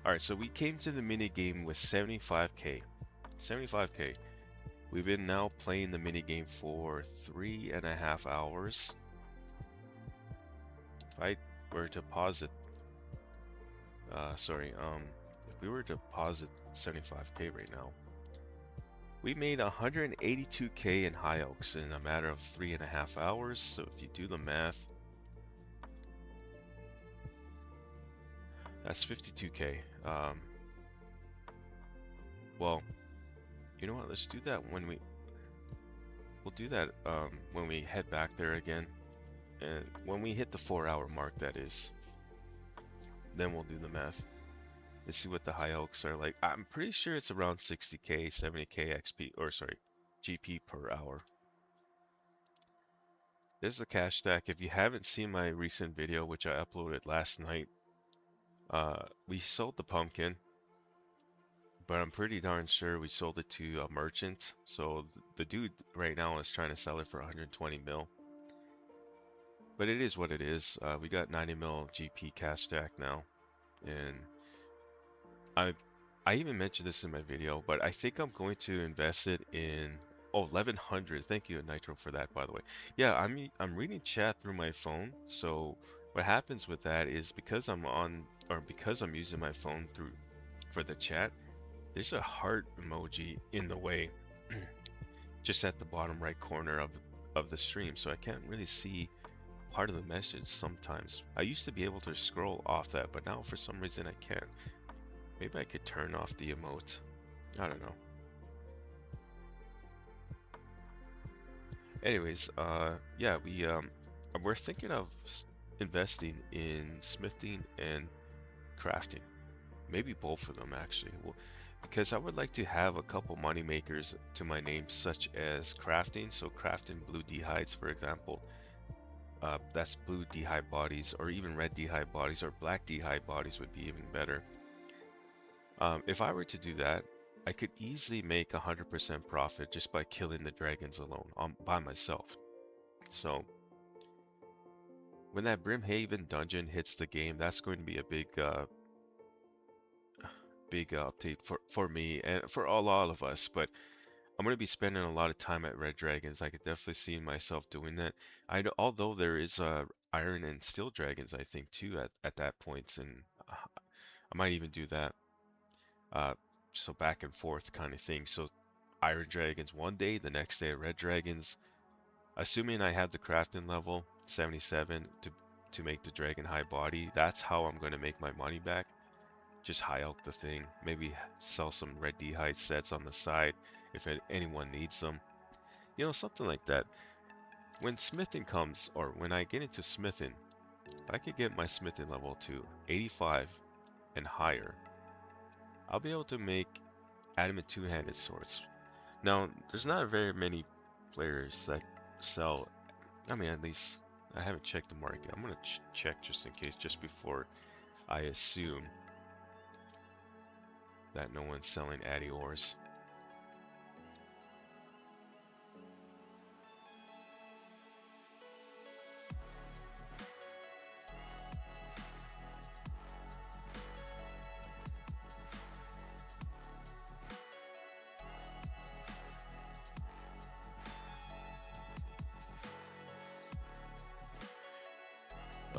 Alright, so we came to the mini game with 75k. 75k. We've been now playing the mini game for 3.5 hours. If I were to pause it, if we were to pause it 75k right now, we made 182k in High Oaks in a matter of 3.5 hours. So if you do the math, that's 52k. Well, you know what? Let's do that when we'll do that when we head back there again, and when we hit the 4-hour mark, that is. Then we'll do the math. Let's see what the High Oaks are like. I'm pretty sure it's around 60k, 70k XP, or sorry, GP per hour. This is the cash stack. If you haven't seen my recent video, which I uploaded last night, we sold the pumpkin, but I'm pretty darn sure we sold it to a merchant. So the dude right now is trying to sell it for 120 mil. But it is what it is. We got 90 mil GP cash stack now, and I I even mentioned this in my video, but I think I'm going to invest it in 1100. Thank you, Nitro, for that, by the way. Yeah, I'm reading chat through my phone. So what happens with that is because I'm on or because I'm using my phone through for the chat, there's a heart emoji in the way, just at the bottom right corner of the stream, so I can't really see part of the message sometimes. I used to be able to scroll off that, but now for some reason I can't. Maybe I could turn off the emote. I don't know. Anyways, yeah, we're thinking of investing in smithing and crafting. Maybe both of them actually. Well, because I would like to have a couple money makers to my name, such as crafting. So crafting blue dehides, for example. That's blue d'hide bodies, or even red d'hide bodies, or black d'hide bodies would be even better. If I were to do that, I could easily make 100% profit just by killing the dragons alone by myself. So when that Brimhaven dungeon hits the game, that's going to be a big update for me and for all of us. But I'm going to be spending a lot of time at Red Dragons. I could definitely see myself doing that. I know, although there is Iron and Steel Dragons, I think too at that point, and I might even do that. Uh, so back and forth kind of thing. So Iron Dragons one day, the next day Red Dragons. Assuming I have the crafting level 77 to make the Dragon High body, that's how I'm going to make my money back. Just high elk the thing, maybe sell some red d'hide sets on the side if anyone needs them. You know, something like that. When smithing comes, or when I get into smithing, if I could get my smithing level to 85 and higher, I'll be able to make adamant two-handed swords. Now, there's not very many players that sell, I mean, at least I haven't checked the market. I'm gonna check just in case, just before I assume that no one's selling addy ores.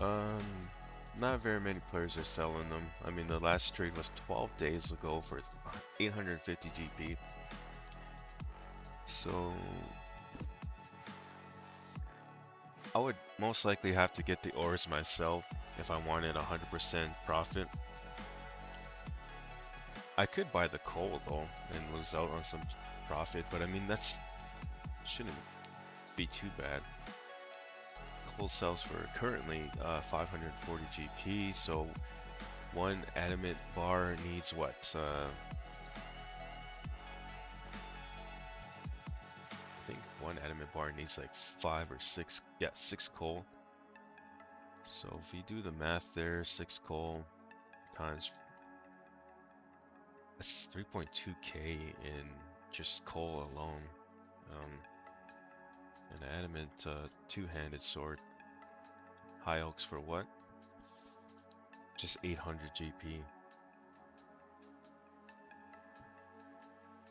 Um, Not very many players are selling them. I mean, the last trade was 12 days ago for 850 GP. So I would most likely have to get the ores myself if I wanted 100% profit. I could buy the coal though and lose out on some profit, but I mean shouldn't be too bad. Coal sells for currently 540 GP, so one adamant bar needs what? I think one adamant bar needs like 5 or 6, yeah, 6 coal. So if we do the math there, 6 coal times, that's 3.2k in just coal alone. An adamant two-handed sword. High elks for what? Just 800 GP.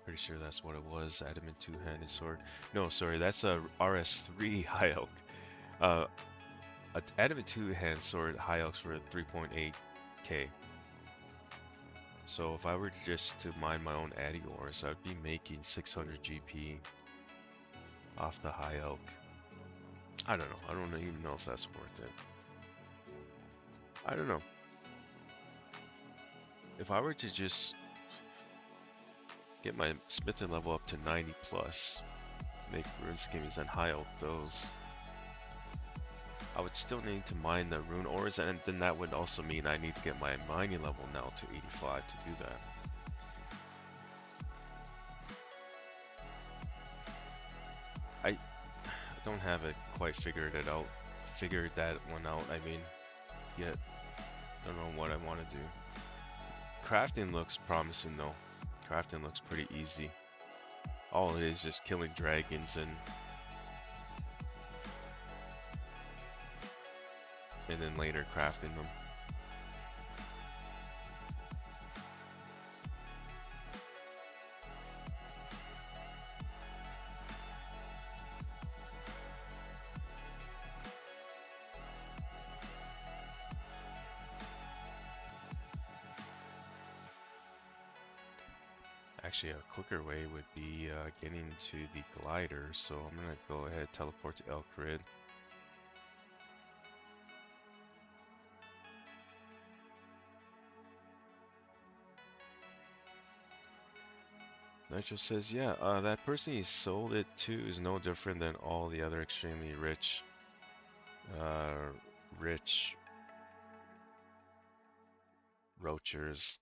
Pretty sure that's what it was. Adamant two-handed sword. No, sorry, that's a RS3 high elk. Adamant two-hand sword high elks for 3.8k. So if I were just to mine my own addy ores, I'd be making 600 GP off the high elk. I don't know. I don't even know if that's worth it. I don't know. If I were to just get my smithing level up to 90 plus, make rune skimmies and high elk those, I would still need to mine the rune ores, and then that would also mean I need to get my mining level now to 85 to do that. I don't have it quite figured that one out, I mean, yet. Don't know what I want to do. Crafting looks promising though. Crafting looks pretty easy. All it is just killing dragons and then later crafting them. Actually, a quicker way would be getting to the glider. So I'm gonna go ahead teleport to Elkrid. Nitro says, yeah, that person he sold it to is no different than all the other extremely uh, rich roachers.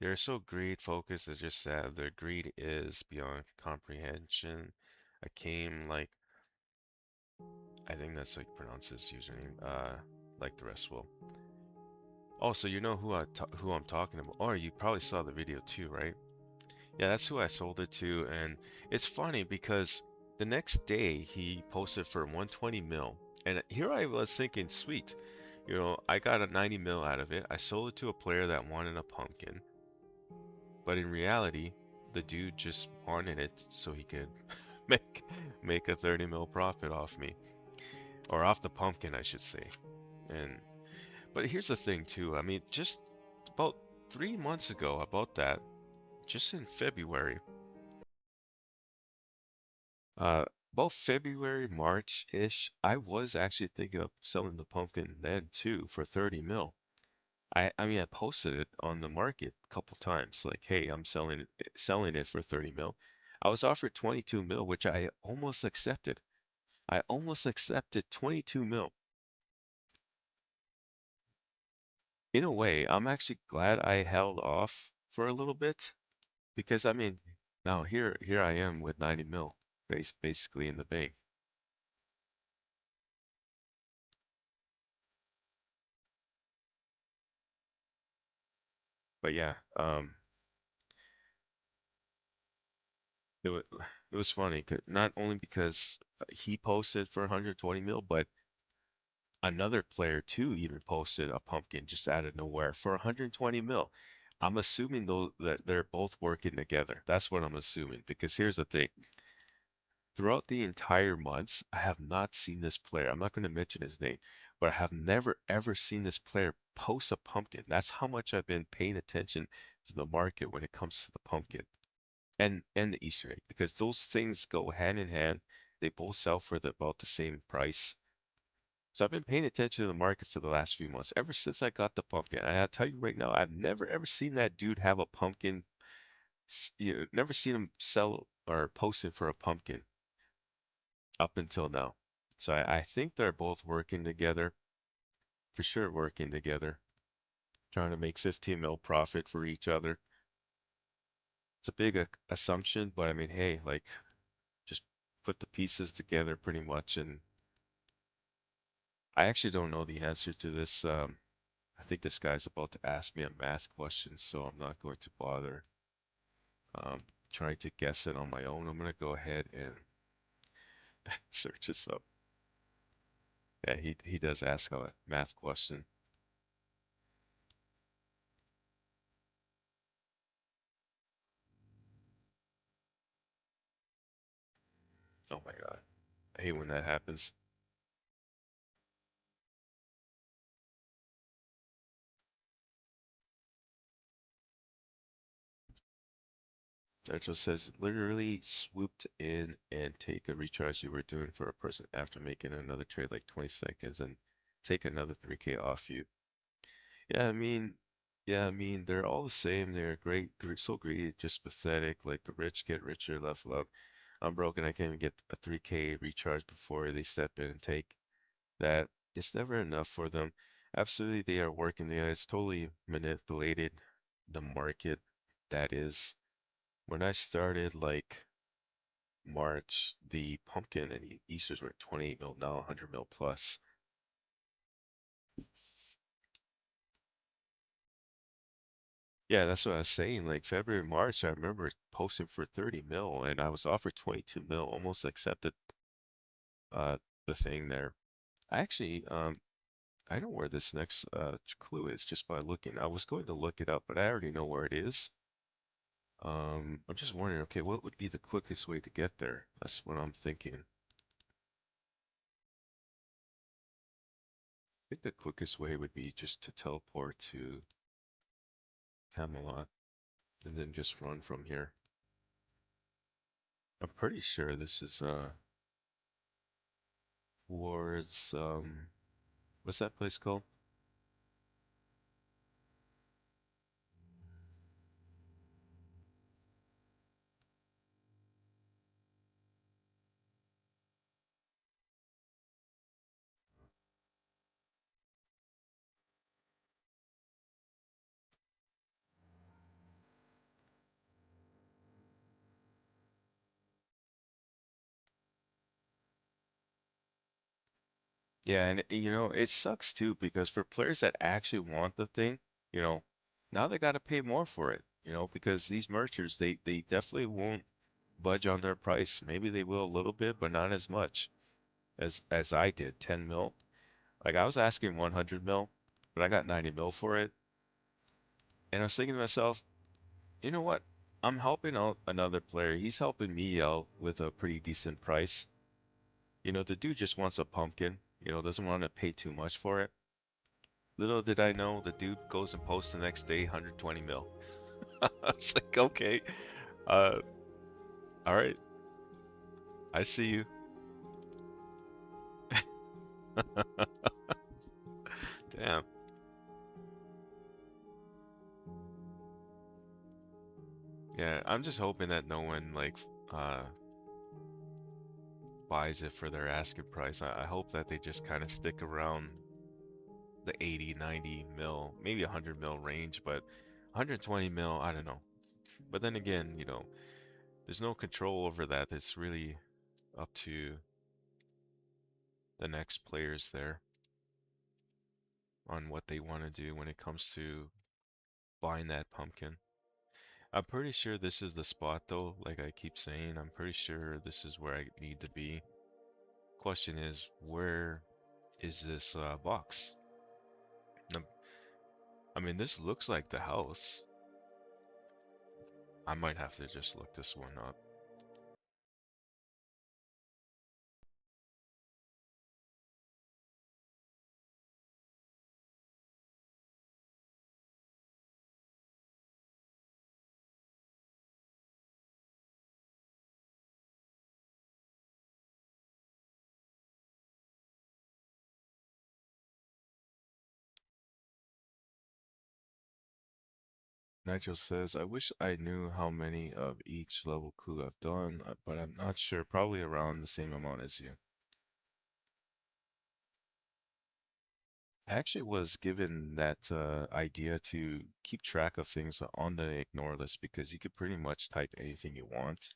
They're so greed focused, it's just sad. Their greed is beyond comprehension. I came like, I think that's how you pronounce his username, like the rest will. Oh, so you know who I'm talking about. Oh, you probably saw the video too, right? Yeah, that's who I sold it to, and it's funny because the next day he posted for 120 mil, and here I was thinking, sweet, you know, I got a 90 mil out of it. I sold it to a player that wanted a pumpkin, but in reality, the dude just wanted it so he could make make a 30 mil profit off me, or off the pumpkin, I should say. And but here's the thing too. I mean, just about 3 months ago, about that, just in February. Uh, about February, March-ish, I was actually thinking of selling the pumpkin then too for 30 mil. I mean, I posted it on the market a couple times, like, hey, I'm selling it for 30 mil. I was offered 22 mil, which I almost accepted. I almost accepted 22 mil. In a way, I'm actually glad I held off for a little bit because I mean, now here I am with 90 mil basically in the bank. But yeah, it was it was funny, not only because he posted for 120 mil, but another player too even posted a pumpkin just out of nowhere for 120 mil. I'm assuming though that they're both working together. That's what I'm assuming because here's the thing. Throughout the entire months, I have not seen this player. I'm not going to mention his name, but I have never ever seen this player post a pumpkin. That's how much I've been paying attention to the market when it comes to the pumpkin and the Easter egg because those things go hand in hand. They both sell for about the same price. So I've been paying attention to the market for the last few months, ever since I got the pumpkin. And I'll tell you right now, I've never ever seen that dude have a pumpkin. You know, never seen him sell or post it for a pumpkin up until now. So I think they're both working together, for sure working together, trying to make 15 mil profit for each other. It's a big assumption, but I mean, hey, like just put the pieces together pretty much. And I actually don't know the answer to this. I think this guy's about to ask me a math question, so I'm not going to bother um, trying to guess it on my own. I'm going to go ahead and search this up. Yeah, he does ask a math question. Oh my God. I hate when that happens. That just says literally swooped in and take a recharge you were doing for a person after making another trade like 20 seconds and take another 3K off you. Yeah, I mean, yeah, I mean, they're all the same. They're so greedy, just pathetic. Like the rich get richer, level up. I'm broken. I can't even get a 3K recharge before they step in and take that. It's never enough for them. Absolutely, they are working. It's totally manipulated the market. That is, when I started like March, the pumpkin and Easters were 28 mil, now 100 mil plus. Yeah, that's what I was saying. Like February, March, I remember posting for 30 mil and I was offered 22 mil, almost accepted uh the thing there. I actually I know where this next clue is just by looking. I was going to look it up, but I already know where it is. I'm just wondering, okay, what would be the quickest way to get there? That's what I'm thinking. I think the quickest way would be just to teleport to Camelot and then just run from here. I'm pretty sure this is towards what's that place called? Yeah, and it sucks too because for players that actually want the thing, you know, now they got to pay more for it, because these merchants they definitely won't budge on their price. Maybe they will a little bit, but not as much as I did, 10 mil. Like I was asking 100 mil, but I got 90 mil for it. And I was thinking to myself, you know what? I'm helping out another player. He's helping me out with a pretty decent price. The dude just wants a pumpkin, doesn't want to pay too much for it. Little did I know, the dude goes and posts the next day 120 mil. I was like, okay, uh, all right, I see you. Damn. Yeah, I'm just hoping that no one like buys it for their asking price. I hope that they just kind of stick around the 80, 90 mil, maybe 100 mil range, but 120 mil, I don't know. But then again, there's no control over that. It's really up to the next players there on what they want to do when it comes to buying that pumpkin. I'm pretty sure this is the spot though, like I keep saying, I'm pretty sure this is where I need to be. Question is, where is this box? Num- I mean, this looks like the house. I might have to just look this one up. Nigel says, I wish I knew how many of each level clue I've done, but I'm not sure. Probably around the same amount as you. I actually was given that idea to keep track of things on the ignore list because you could pretty much type anything you want.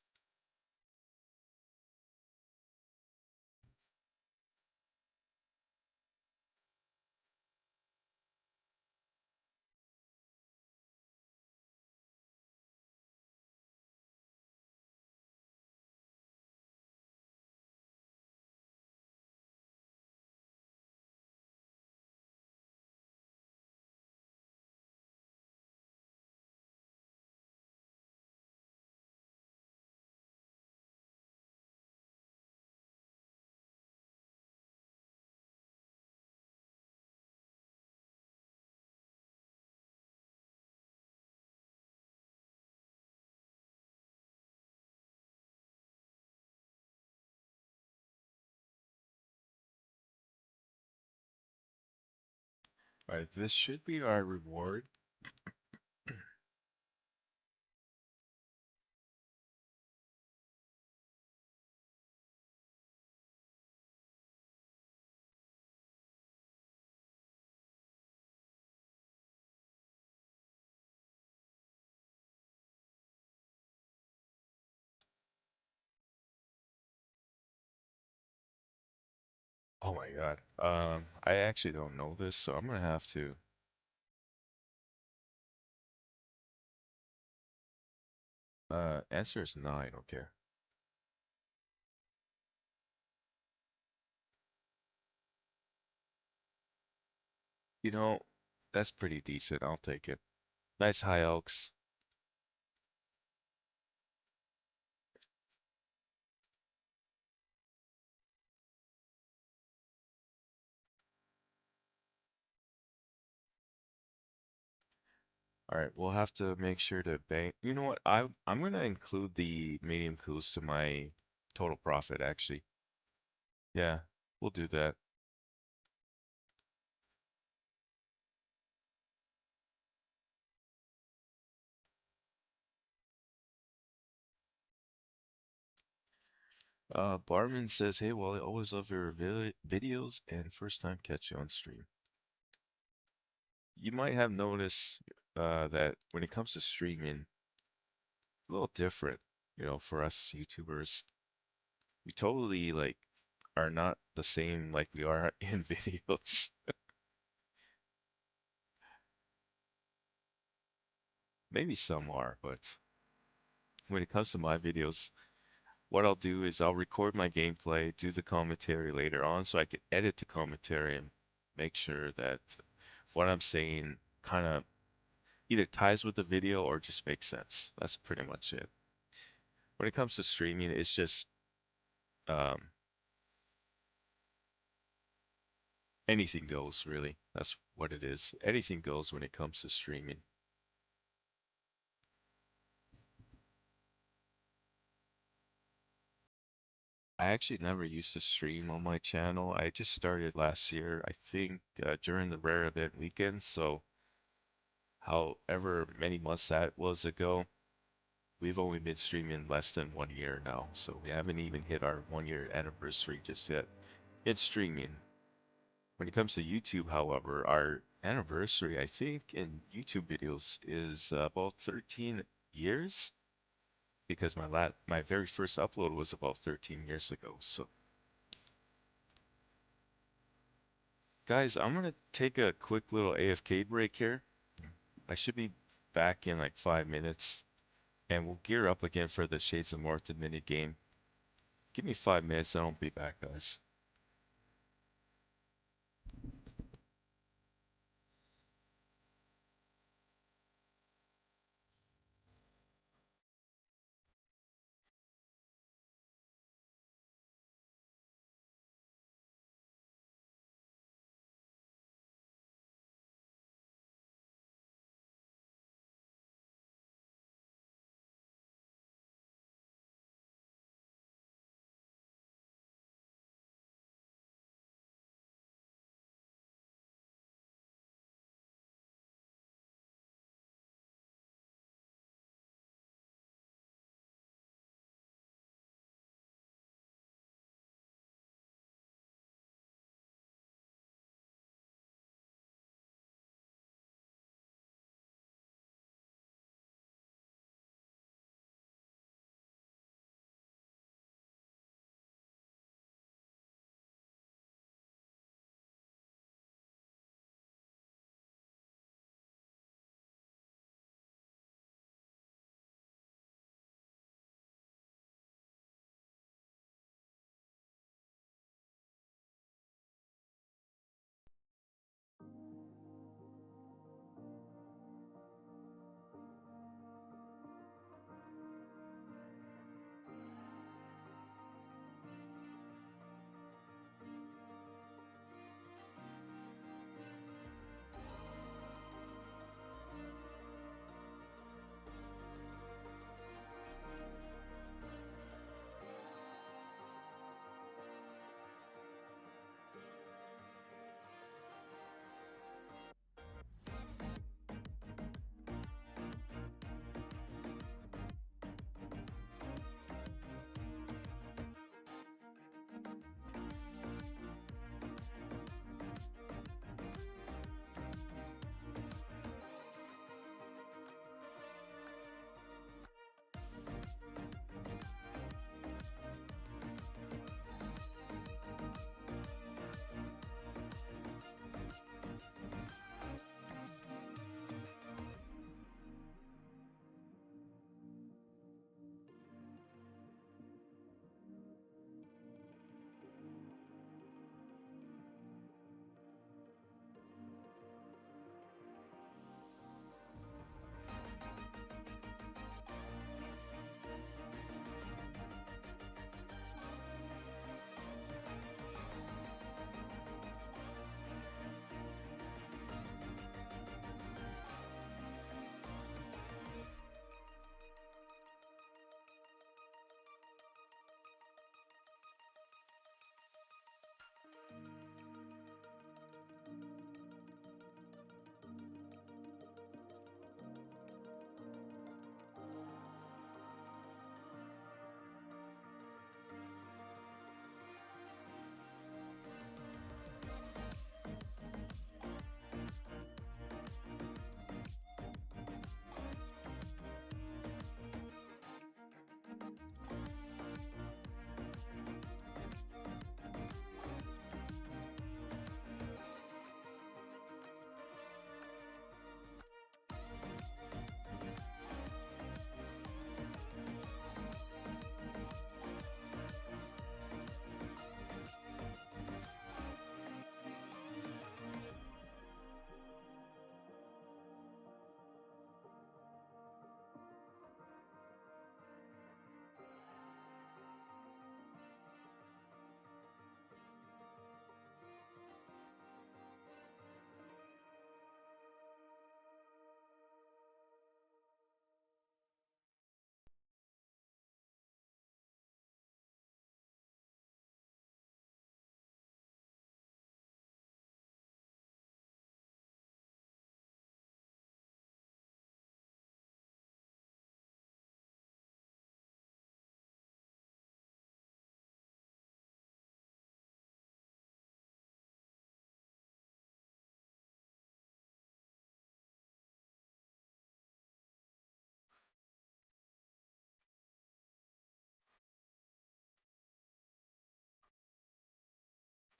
Right, this should be our reward. Oh my God. I actually don't know this, so I'm gonna have to. Answer is nine. Okay. You know, that's pretty decent. I'll take it. Nice high elks. All right, we'll have to make sure to bank. You know what? I'm gonna include the medium coolers to my total profit actually. Yeah, we'll do that. Barman says, "Hey, well, I always love your videos and first time catch you on stream." You might have noticed that when it comes to streaming, a little different, for us YouTubers. We totally like are not the same like we are in videos. Maybe some are, but when it comes to my videos, what I'll do is I'll record my gameplay, do the commentary later on so I can edit the commentary and make sure that what I'm saying kind of either ties with the video or just makes sense. That's pretty much it. When it comes to streaming, it's just um, anything goes, really. That's what it is. Anything goes when it comes to streaming. I actually never used to stream on my channel. I just started last year, I think, during the rare event weekend. So, however many months that was ago, we've only been streaming less than 1 year now. So, we haven't even hit our 1 year anniversary just yet. It's streaming. When it comes to YouTube, however, our anniversary, I think, in YouTube videos is about 13 years because my very first upload was about 13 years ago. So, guys, I'm gonna take a quick little AFK break here. I should be back in like 5 minutes, and we'll gear up again for the Shades of Morton mini game. Give me 5 minutes, and I'll be back, guys.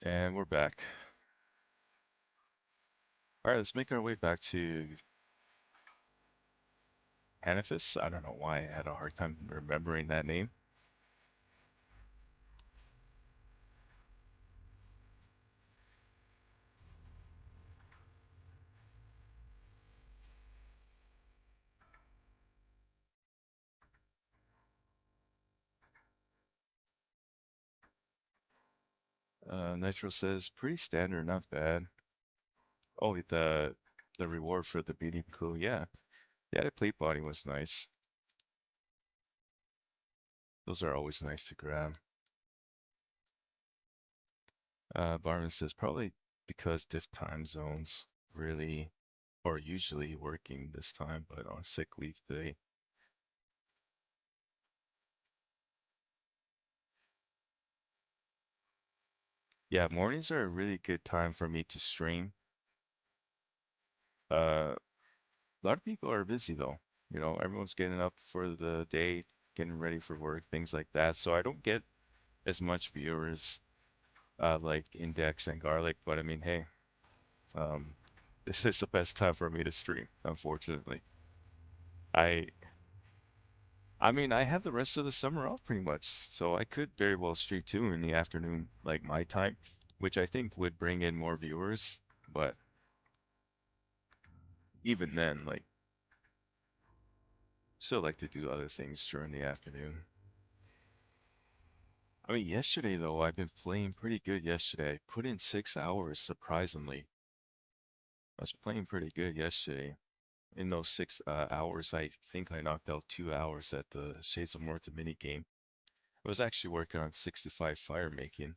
And we're back. All right, let's make our way back to Hanathis. I don't know why I had a hard time remembering that name. Nitro says pretty standard, not bad. Oh, the reward for the beating clue, yeah. Yeah, the plate body was nice. Those are always nice to grab. Barman says probably because diff time zones really or usually working this time, but on sick leave today. Yeah, mornings are a really good time for me to stream. A lot of people are busy though. You know, everyone's getting up for the day, getting ready for work, things like that. So I don't get as much viewers like Index and Garlic, but I mean, hey, um, this is the best time for me to stream, unfortunately. I I mean, I have the rest of the summer off pretty much, so I could very well stream too in the afternoon, like my time, which I think would bring in more viewers. But even then, like, still like to do other things during the afternoon. I mean, yesterday though, I've been playing pretty good yesterday. I put in 6 hours, surprisingly. I was playing pretty good yesterday. In those 6 hours, I think I knocked out 2 hours at the Shades of Morta mini game. I was actually working on 65 fire making.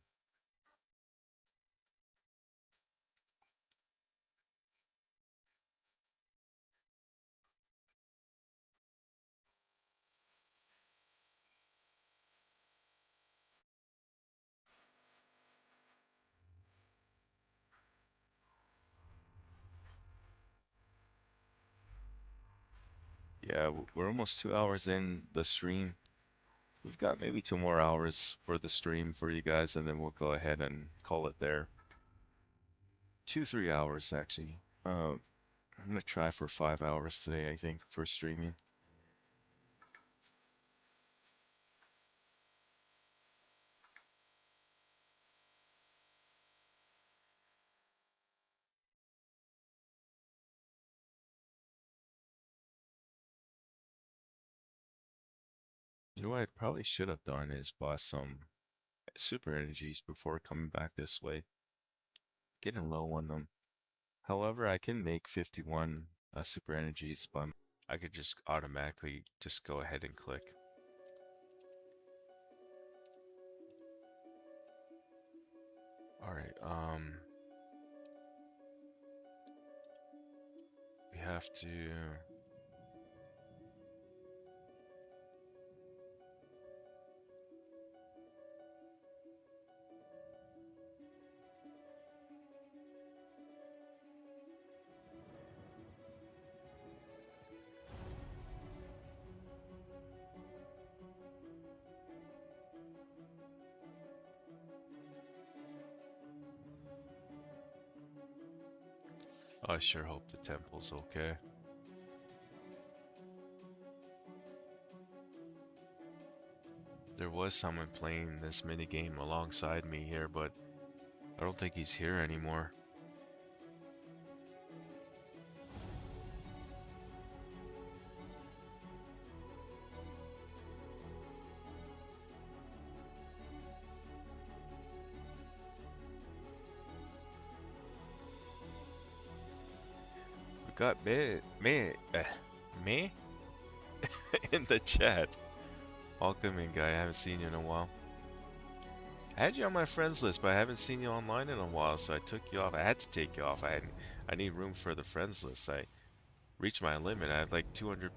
Yeah, we're almost 2 hours in the stream. We've got maybe 2 more hours for the stream for you guys, and then we'll go ahead and call it there. 3 hours actually. I'm gonna try for 5 hours today, I think, for streaming. You know what I probably should have done is bought some super energies before coming back this way. Getting low on them. However, I can make 51 super energies, but I could just automatically just go ahead and click. All right, we have to. I sure hope the temple's okay. There was someone playing this mini game alongside me here, but I don't think he's here anymore. We got me in the chat. Welcome in, guy. I haven't seen you in a while. I had you on my friends list, but I haven't seen you online in a while, so I took you off. I had to take you off. I need room for the friends list. I reached my limit. I had like 200,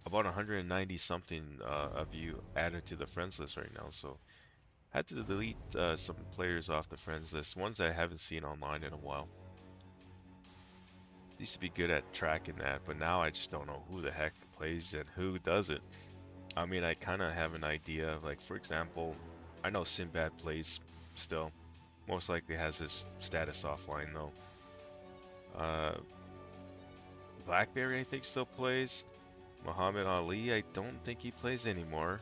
about 190 something of you added to the friends list right now, so I had to delete some players off the friends list, ones I haven't seen online in a while. Used to be good at tracking that, but now I just don't know who the heck plays and who doesn't. I mean, I kind of have an idea. Like, for example, I know Sinbad plays still. Most likely has his status offline though. Uh, Blackberry, I think, still plays. Muhammad Ali, I don't think he plays anymore.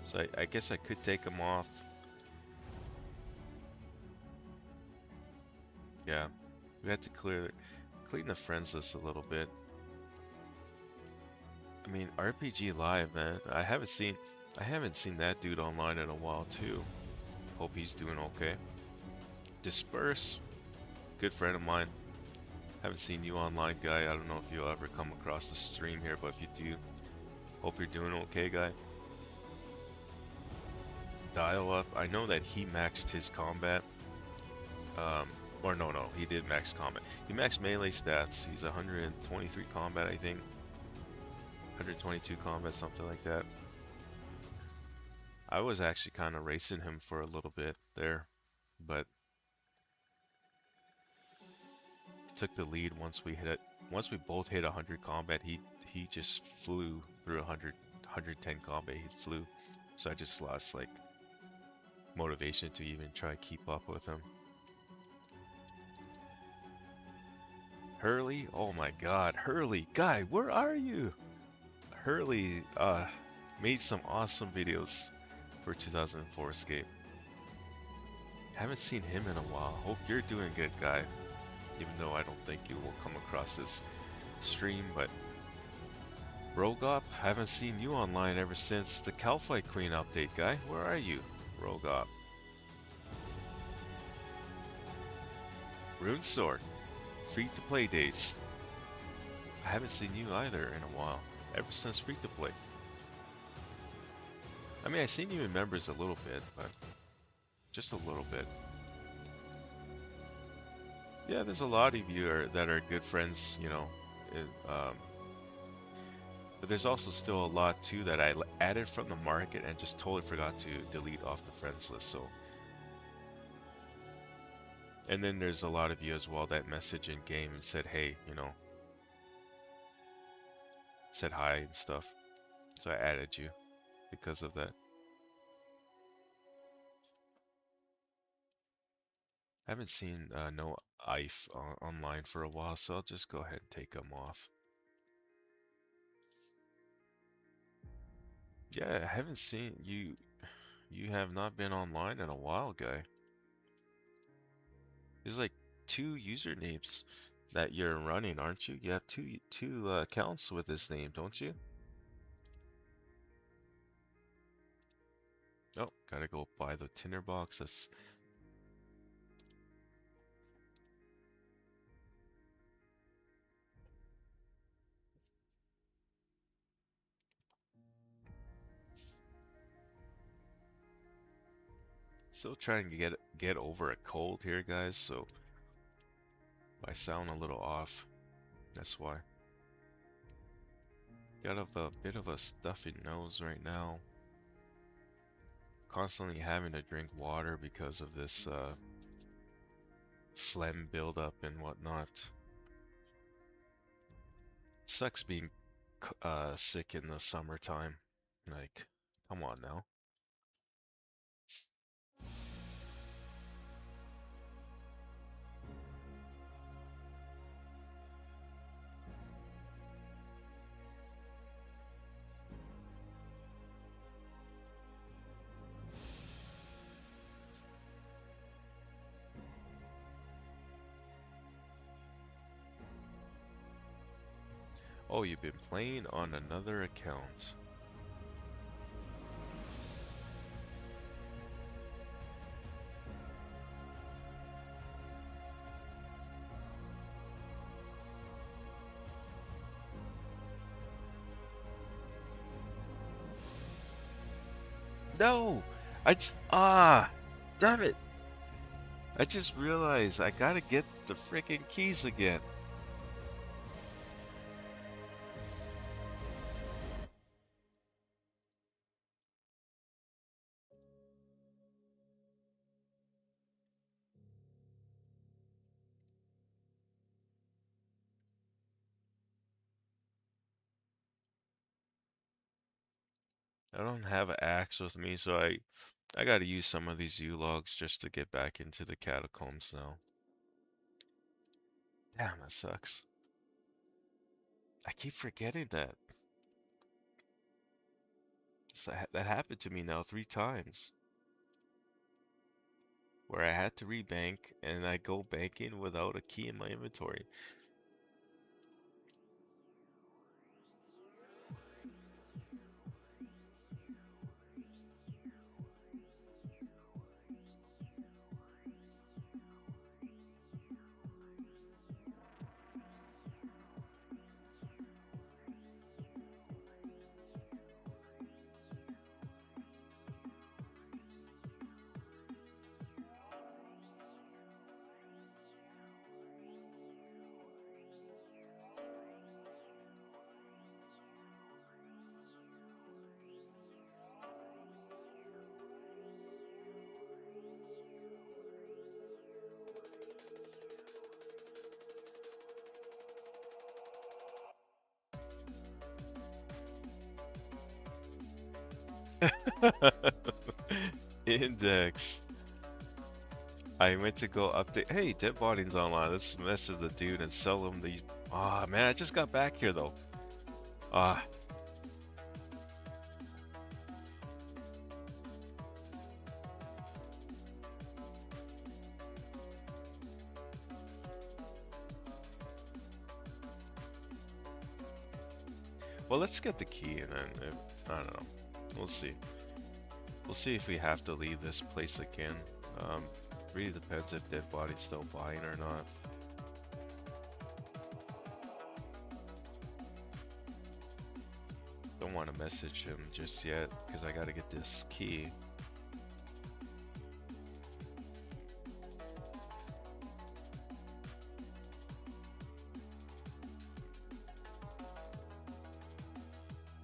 So I guess I could take him off. Yeah, we had to clean the friends list a little bit. I mean, RPG Live, man. I haven't seen that dude online in a while too. Hope he's doing okay. Disperse, good friend of mine. Haven't seen you online, guy. I don't know if you'll ever come across the stream here, but if you do, hope you're doing okay, guy. Dial up. I know that he maxed his combat. Um, or no, he did max combat. He maxed melee stats. He's 123 combat, I think. 122 combat, something like that. I was actually kind of racing him for a little bit there, but took the lead once we hit it. Once we both hit 100 combat, he just flew through 110 combat. He flew, so I just lost like motivation to even try to keep up with him. Hurley, oh my God, Hurley, guy, where are you? Hurley made some awesome videos for 2004Scape. Haven't seen him in a while. Hope you're doing good, guy. Even though I don't think you will come across this stream, but Rogop, haven't seen you online ever since the Calphite Queen update, guy. Where are you, Rogop? Rune Sword, free-to-play days. I haven't seen you either in a while, ever since free-to-play. I mean, I've seen you in members a little bit, but just a little bit. Yeah, there's a lot of you that are good friends, you know. But there's also still a lot too that I added from the market and just totally forgot to delete off the friends list. So, and then there's a lot of you as well that message in game and said, hey, you know, said hi and stuff. So I added you because of that. I haven't seen no IF online for a while, so I'll just go ahead and take them off. Yeah, I haven't seen you. You have not been online in a while, guy. There's like 2 usernames that you're running, aren't you? You have two accounts with this name, don't you? Oh, gotta go buy the tinderbox. That's still trying to get over a cold here, guys. So if I sound a little off, that's why. Got a bit of a stuffy nose right now. Constantly having to drink water because of this phlegm buildup and whatnot. Sucks being sick in the summertime. Like, come on now. Oh, you've been playing on another account. No! Damn it! I just realized I gotta get the freaking keys again. I don't have an axe with me, so I gotta use some of these U logs just to get back into the catacombs now. Damn, that sucks. I keep forgetting that. That happened to me now 3 times. Where I had to rebank and I go banking without a key in my inventory. Index. I went to go update. Hey, Dead Body's online. Let's message the dude and sell him these. Ah, man, I just got back here though. Ah, well, let's get the key and then I don't know. We'll see. We'll see if we have to leave this place again. Um, really depends if Dead Body's still buying or not. Don't want to message him just yet because I gotta get this key.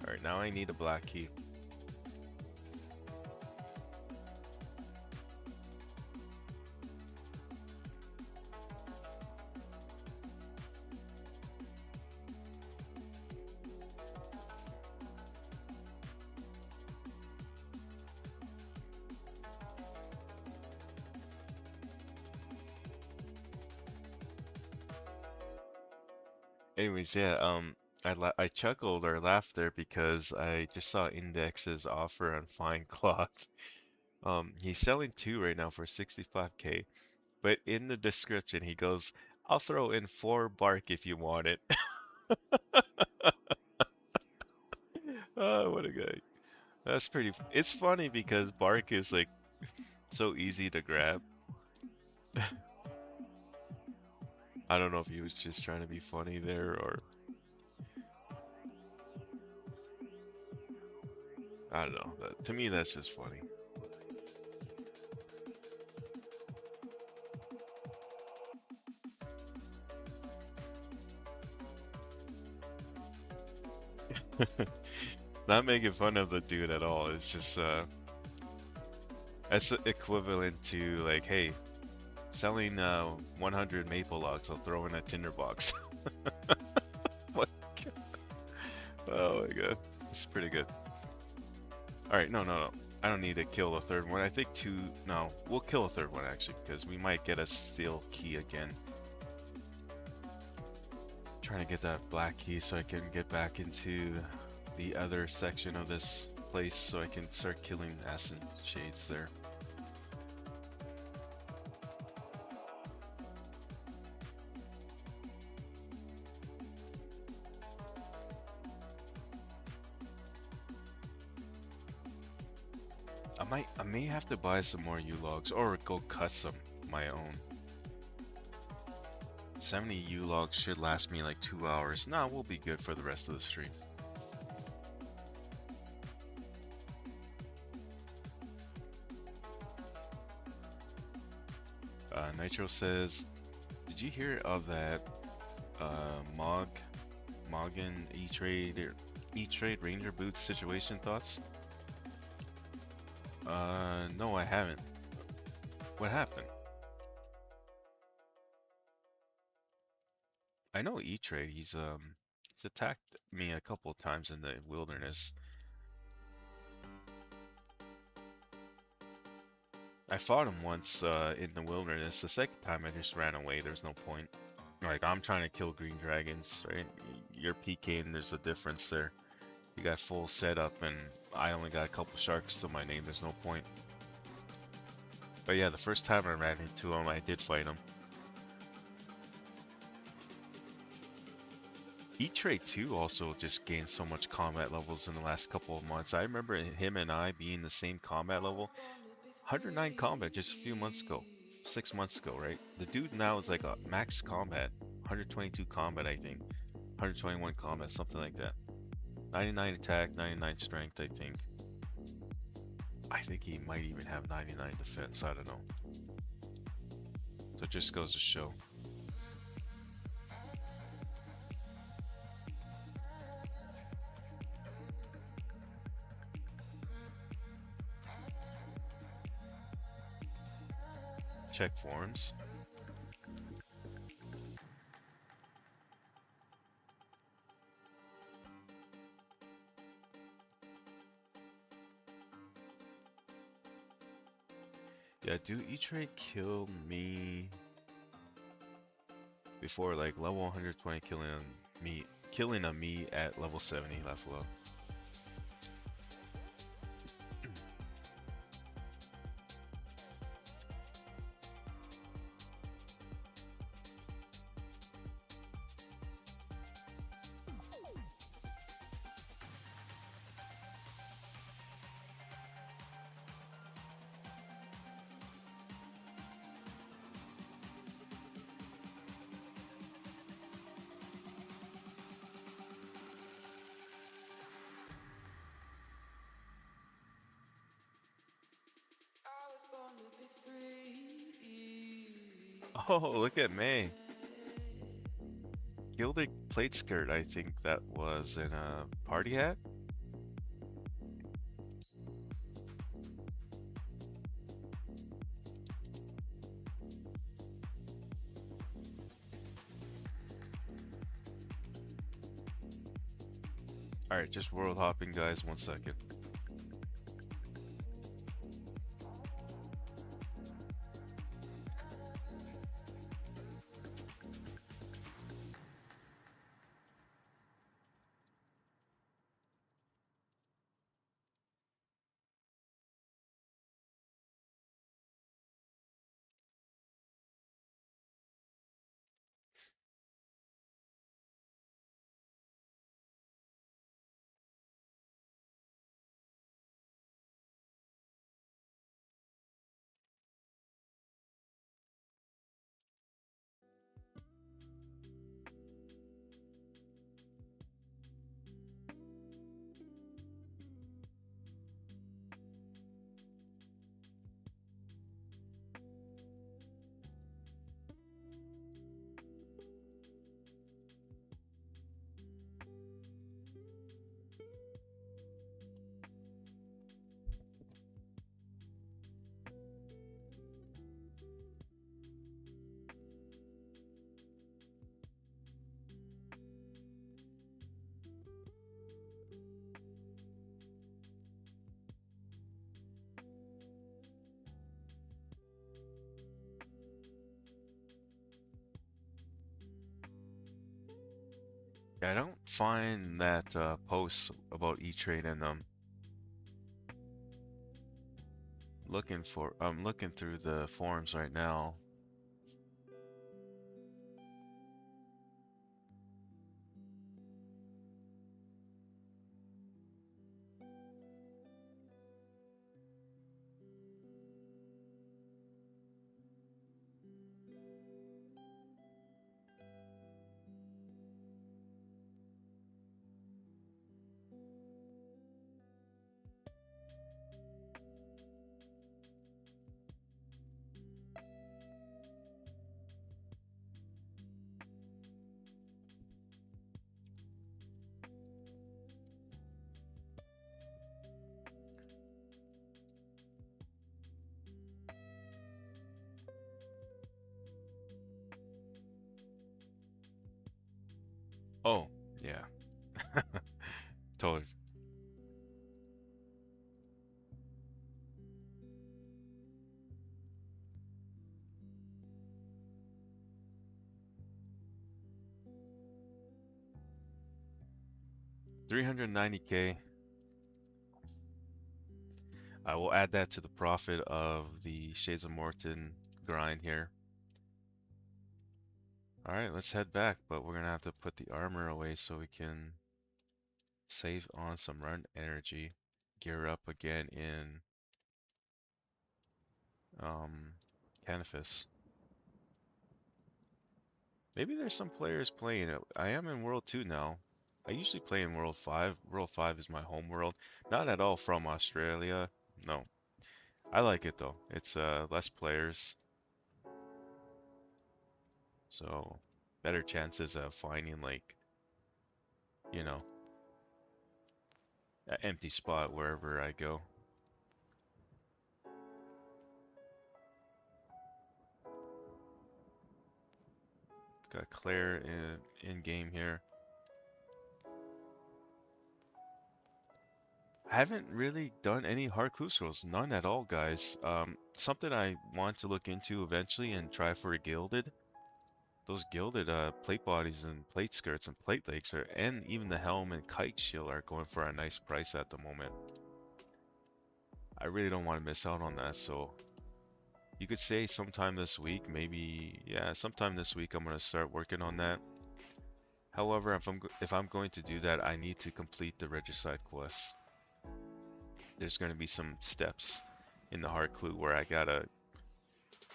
Alright, now I need a black key. Anyways, yeah, I chuckled or laughed there because I just saw Index's offer on Fine Cloth. He's selling two right now for 65K, but in the description he goes, "I'll throw in 4 bark if you want it." Oh, what a guy. That's pretty. It's funny because bark is like so easy to grab. I don't know if he was just trying to be funny there or I don't know. To me, that's just funny. Not making fun of the dude at all. It's just that's equivalent to like, hey, selling 100 maple logs. I'll throw in a tinderbox. What? Oh my god, it's pretty good. All right, no. I don't need to kill a third one. I think two. No, we'll kill a third one actually because we might get a steel key again. Trying to get that black key so I can get back into the other section of this place so I can start killing Asyn shades there. I may have to buy some more U-logs or go custom my own. 70 U-logs should last me like 2 hours. Nah, we'll be good for the rest of the stream. Nitro says, did you hear of that Mogin E-Trade Ranger Boots situation thoughts? No, I haven't. What happened? I know E-Trade, he's attacked me a couple times in the wilderness. I fought him once in the wilderness. The second time I just ran away. There's no point. Like, I'm trying to kill green dragons, right? You're PKing, there's a difference there. You got full setup, and I only got a couple sharks to my name. There's no point. But yeah, the first time I ran into him, I did fight him. E-Trade 2 also just gained so much combat levels in the last couple of months. I remember him and I being the same combat level. 109 combat just a few months ago. 6 months ago, right? The dude now is like a max combat. 122 combat, I think. 121 combat, something like that. 99 attack, 99 strength, I think. I think he might even have 99 defense, I don't know. So it just goes to show. Check forums. Yeah, do E-Trade kill me before like level 120 killing a me at level 70 left low? Oh, look at me. Gilded plate skirt, I think that was in a party hat? Alright, just world hopping, guys, 1 second. Yeah, I don't find that post about E-Trade in them. I'm looking through the forums right now. 390K. I will add that to the profit of the Shades of Morton grind here. Alright, let's head back, but we're gonna have to put the armor away so we can save on some run energy. Gear up again in Canifis. Maybe there's some players playing it. I am in World 2 now. I usually play in World 5. World 5 is my home world. Not at all from Australia. No. I like it though. It's less players, so better chances of finding like, you know, an empty spot wherever I go. Got Claire in game here. I haven't really done any hard crucials, none at all, guys. Something I want to look into eventually and try for a gilded. Those gilded plate bodies and plate skirts and plate legs are, and even the helm and kite shield are going for a nice price at the moment. I really don't want to miss out on that, so you could say sometime this week, maybe, yeah, sometime this week I'm going to start working on that. However, if I'm going to do that, I need to complete the Regicide quests. There's going to be some steps in the hard clue where I gotta,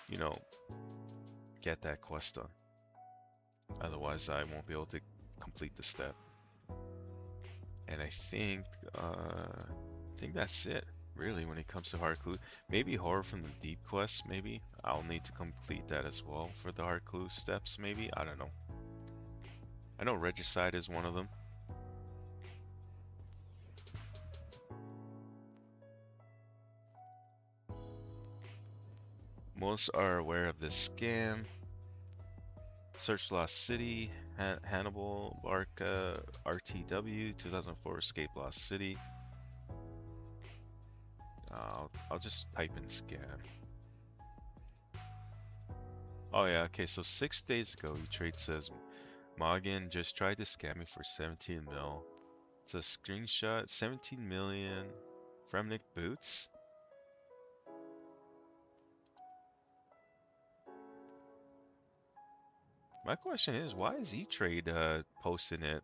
you know, get that quest done. Otherwise, I won't be able to complete the step. And I think that's it, really, when it comes to hard clue. Maybe horror from the deep quest, maybe. I'll need to complete that as well for the hard clue steps, maybe. I don't know. I know Regicide is one of them. Most are aware of this scam. Search Lost City, Hannibal, Barca, RTW, 2004Scape Lost City. I'll just type in scam. Oh yeah, okay, so 6 days ago, E-Trade says, Morgan just tried to scam me for 17 mil. It's a screenshot, 17 million. Fremnik boots? My question is, why is E-Trade posting it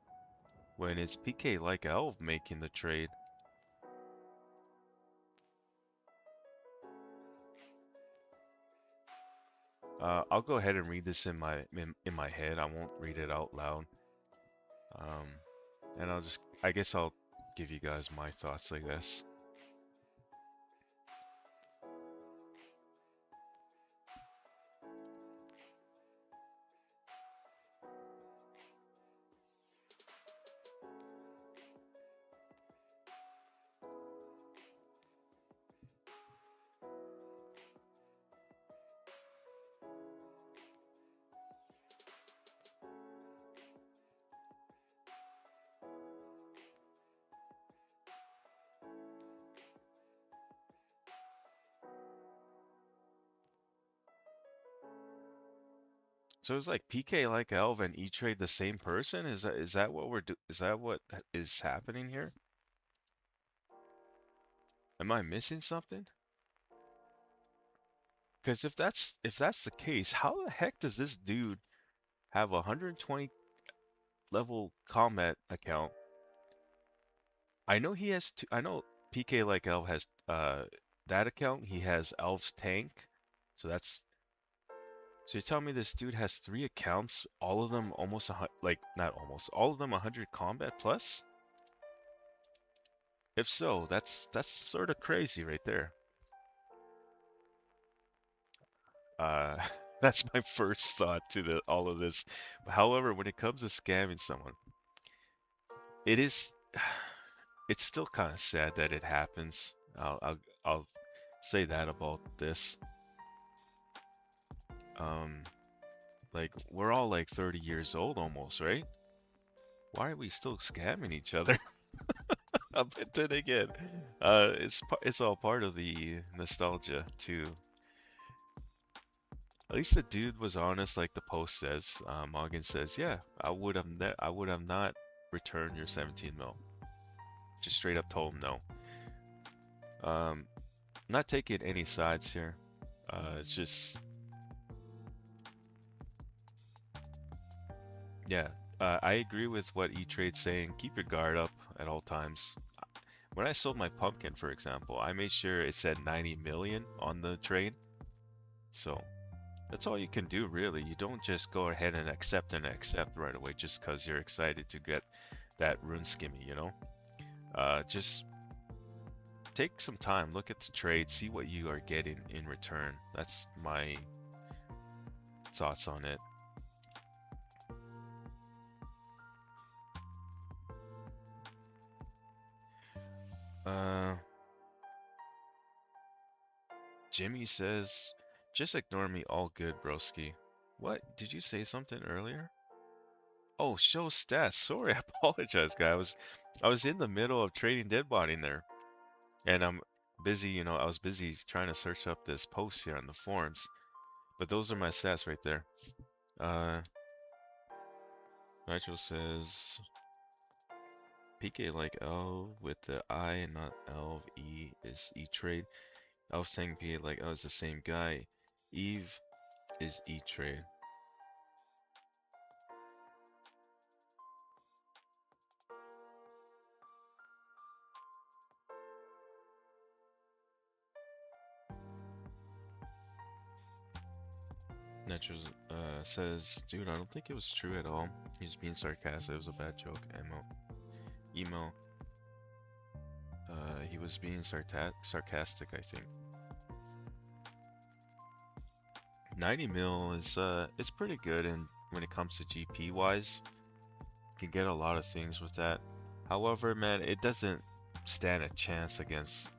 when it's PK like Elf making the trade? I'll go ahead and read this in my head. I won't read it out loud. And I guess I'll give you guys my thoughts, I guess. So it's like PK like Elf and E-Trade the same person? Is that what is that what is happening here? Am I missing something? Because if that's the case, how the heck does this dude have a 120 level combat account? I know he has two. I know PK like Elf has that account. He has Elf's tank, so that's. So you're telling me this dude has 3 accounts, all of them almost like not almost, all of them 100 combat plus? If so, that's sort of crazy right there. Uh, that's my first thought to all of this. However, when it comes to scamming someone, it is, it's still kind of sad that it happens. I'll say that about this. Um, like we're all like 30 years old almost, right? Why are we still scamming each other? But then again, it's all part of the nostalgia too. At least the dude was honest, like the post says. Morgan says, "Yeah, I would have not returned your 17 mil." just straight up told him no. Um, not taking any sides here. It's just, yeah. I agree with what E-Trade's saying. Keep your guard up at all times. When I sold my pumpkin, for example, I made sure it said 90 million on the trade. So that's all you can do, really. You don't just go ahead and accept right away just because you're excited to get that rune skimmy, you know? Just take some time, look at the trade, see what you are getting in return. That's my thoughts on it. Uh, Jimmy says, just ignore me, all good, broski. What? Did you say something earlier? Oh, show stats. Sorry, I apologize, guy. I was in the middle of trading dead botting there. And I'm busy, I was busy trying to search up this post here on the forums. But those are my stats right there. Uh, Nitro says PK like L with the I and not L. E is E trade. I was saying PK like L is the same guy. Eve is E trade. Nitro says, dude, I don't think it was true at all. He's being sarcastic. It was a bad joke. Emo. He was being sarcastic, I think. 90 mil is it's pretty good, and when it comes to GP wise, you can get a lot of things with that. However, man, it doesn't stand a chance against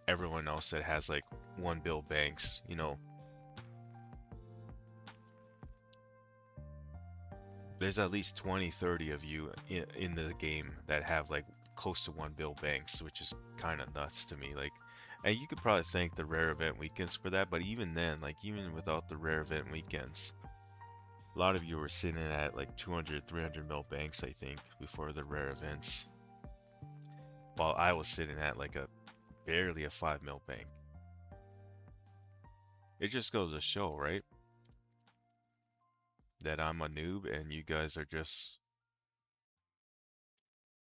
everyone else that has like 1 bill banks. There's at least 20, 30 of you in the game that have like close to 1 bill banks, which is kind of nuts to me. Like, and you could probably thank the rare event weekends for that, but even then, like even without the rare event weekends, a lot of you were sitting at like 200, 300 mil banks, I think, before the rare events. While I was sitting at like barely a 5 mil bank. It just goes to show, right? That I'm a noob and you guys are just,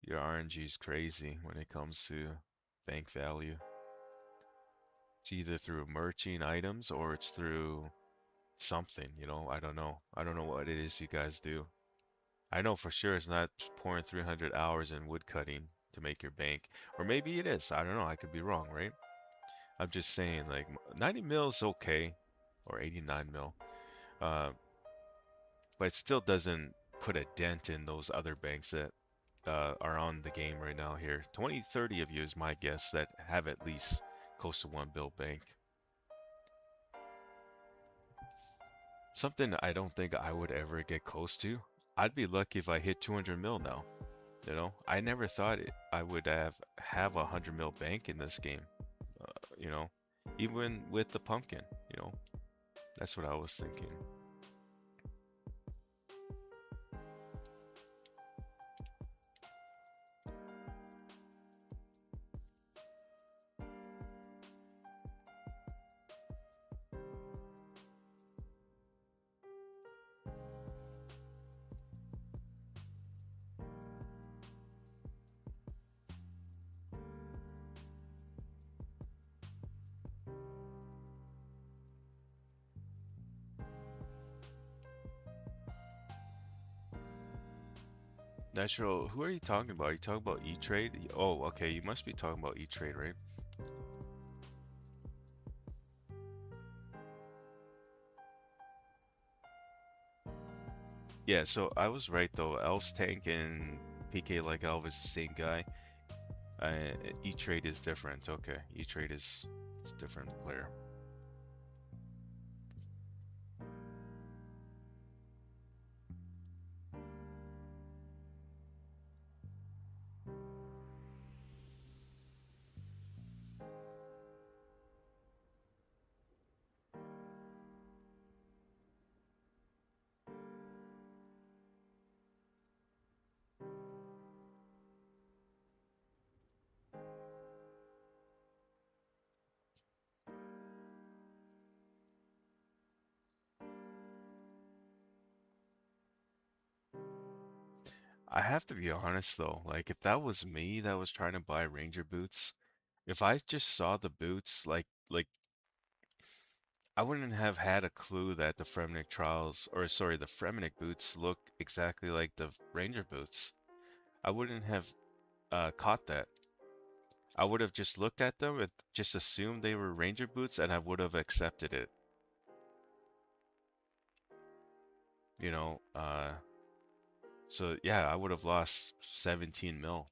your RNG's crazy when it comes to bank value. It's either through merching items or it's through something, I don't know. I don't know what it is you guys do. I know for sure it's not pouring 300 hours in wood cutting to make your bank. Or maybe it is. I don't know. I could be wrong, right? I'm just saying, like, 90 mil is okay. Or 89 mil. Uh, but it still doesn't put a dent in those other banks that are on the game right now here. 20, 30 of you is my guess that have at least close to 1 bill bank. Something I don't think I would ever get close to. I'd be lucky if I hit 200 mil now. I never thought I would have a 100 mil bank in this game. Uh, you know, even with the pumpkin. That's what I was thinking. Natural, who are you talking about? Are you talking about E-Trade? Oh, okay, you must be talking about E-Trade, right? Yeah, so I was right though. Elf's Tank and PK like Elf is the same guy. E-Trade is different. Okay, E-Trade is a different player. I have to be honest though, like if that was me that was trying to buy Ranger boots, if I just saw the boots, like I wouldn't have had a clue that the Fremnik trials, or sorry, the Fremnik boots look exactly like the Ranger boots. I wouldn't have caught that. I would have just looked at them and just assumed they were Ranger boots, and I would have accepted it. You know, so yeah, I would have lost 17 mil.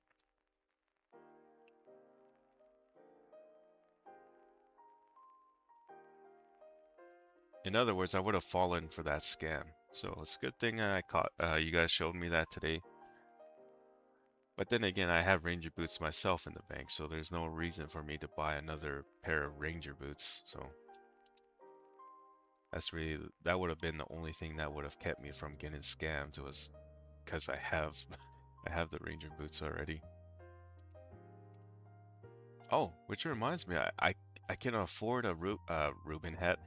In other words, I would have fallen for that scam. So it's a good thing I caught. You guys showed me that today. But then again, I have Ranger boots myself in the bank, so there's no reason for me to buy another pair of Ranger boots. So that would have been the only thing that would have kept me from getting scammed was because I have I have the Ranger boots already. Oh, which reminds me, I can afford a Robin hat.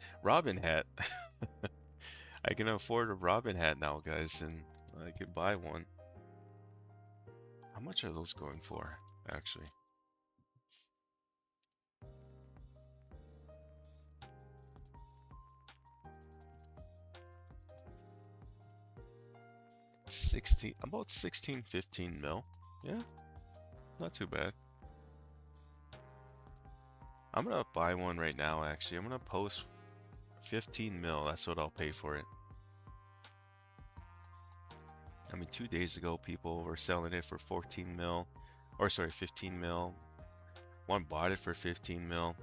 I can afford a Robin hat now, guys, and I can buy one. How much are those going for, actually? 16, about 16, 15 mil. Yeah, not too bad. I'm gonna buy one right now, actually. I'm gonna post 15 mil. That's what I'll pay for it. I mean, 2 days ago, people were selling it for 14 mil. Or sorry, 15 mil. One bought it for 15 mil.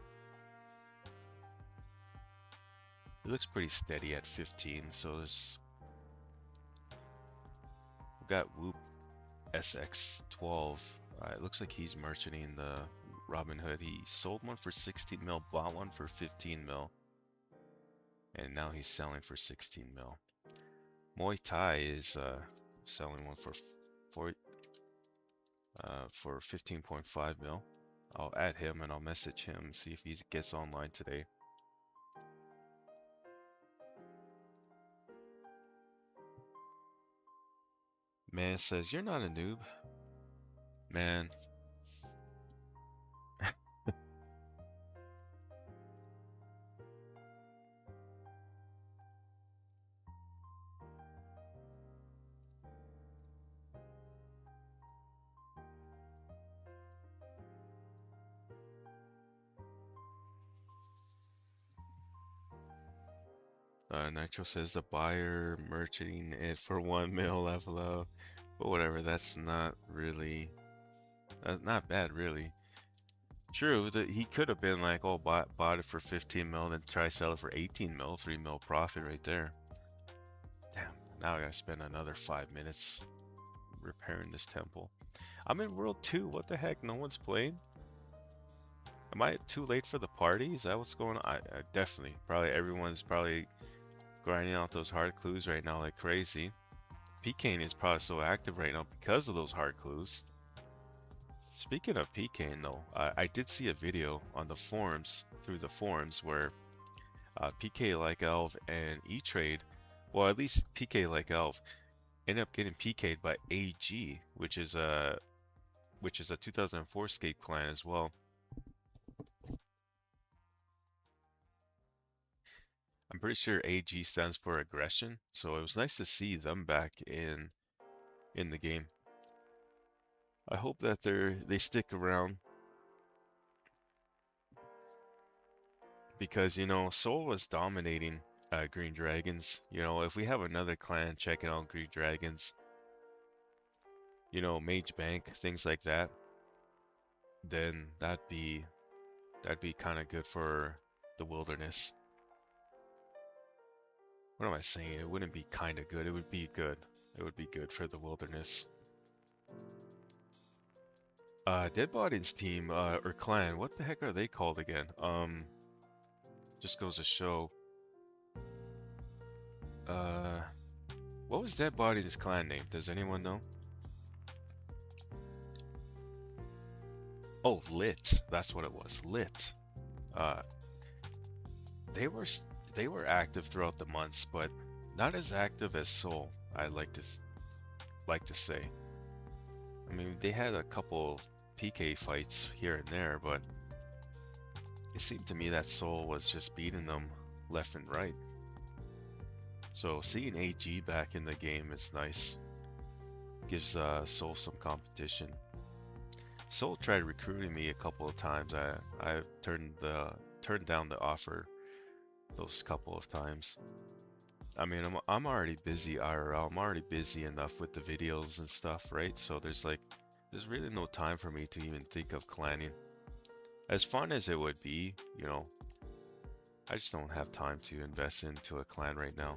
It looks pretty steady at 15, so there's... We got Whoop SX12. It looks like he's merchanting the Robinhood. He sold one for 16 mil, bought one for 15 mil. And now he's selling for 16 mil. Muay Thai is selling one for 15.5 mil. I'll add him and I'll message him, see if he gets online today. Man says, you're not a noob. Man. Nitro says the buyer merchanting it for 1 mil level up. But whatever, that's not really... not bad, really. True, that he could have been like, oh, bought it for 15 mil, then try sell it for 18 mil, 3 mil profit right there. Damn, now I gotta spend another 5 minutes repairing this temple. I'm in World 2, what the heck, no one's playing? Am I too late for the party? Is that what's going on? I definitely, probably everyone's probably grinding out those hard clues right now like crazy. PKing is probably so active right now because of those hard clues. Speaking of PKing though, I did see a video on the forums, through the forums, where PK Like Elf and E-Trade, well at least PK Like Elf, ended up getting PK'd by AG, which is a 2004Scape clan as well. I'm pretty sure AG stands for aggression, so it was nice to see them back in the game. I hope that they stick around because you know Soul was dominating Green Dragons. You know, if we have another clan checking out Green Dragons, you know, Mage Bank, things like that, then that'd be kind of good for the wilderness. What am I saying? It wouldn't be kind of good. It would be good. It would be good for the wilderness. Dead Body's team, or clan, what the heck are they called again? Just goes to show. Uh, what was Dead Body's clan name? Does anyone know? Oh, Lit. That's what it was. Lit. Uh, they were active throughout the months, but not as active as Soul. I'd like to say. I mean, they had a couple PK fights here and there, but it seemed to me that Soul was just beating them left and right. So seeing AG back in the game is nice. Gives Soul some competition. Soul tried recruiting me a couple of times. I turned down the offer those couple of times. I mean, I'm already busy IRL. I'm already busy enough with the videos and stuff, right? So there's really no time for me to even think of clanning. As fun as it would be, you know, I just don't have time to invest into a clan right now.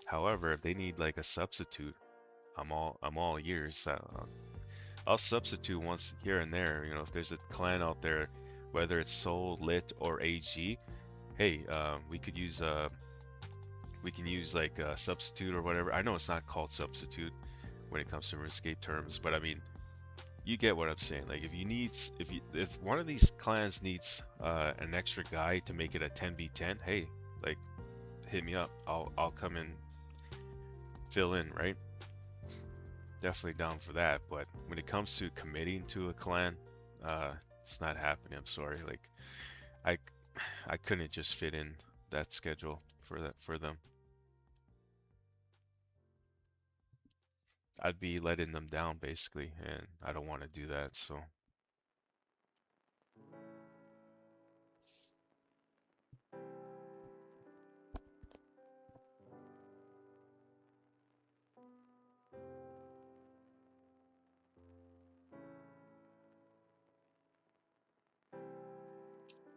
However, if they need like a substitute, I'm all ears. I'll substitute once here and there. You know, if there's a clan out there, whether it's Soul, Lit, or AG, hey, we can use like a substitute or whatever. I know it's not called substitute when it comes to RuneScape terms, but I mean, you get what I'm saying. Like if one of these clans needs an extra guy to make it a 10v10, hey, like hit me up. I'll come and fill in, right? Definitely down for that. But when it comes to committing to a clan, it's not happening. I'm sorry. Like I I couldn't just fit in that schedule for them. I'd be letting them down basically, and I don't want to do that. So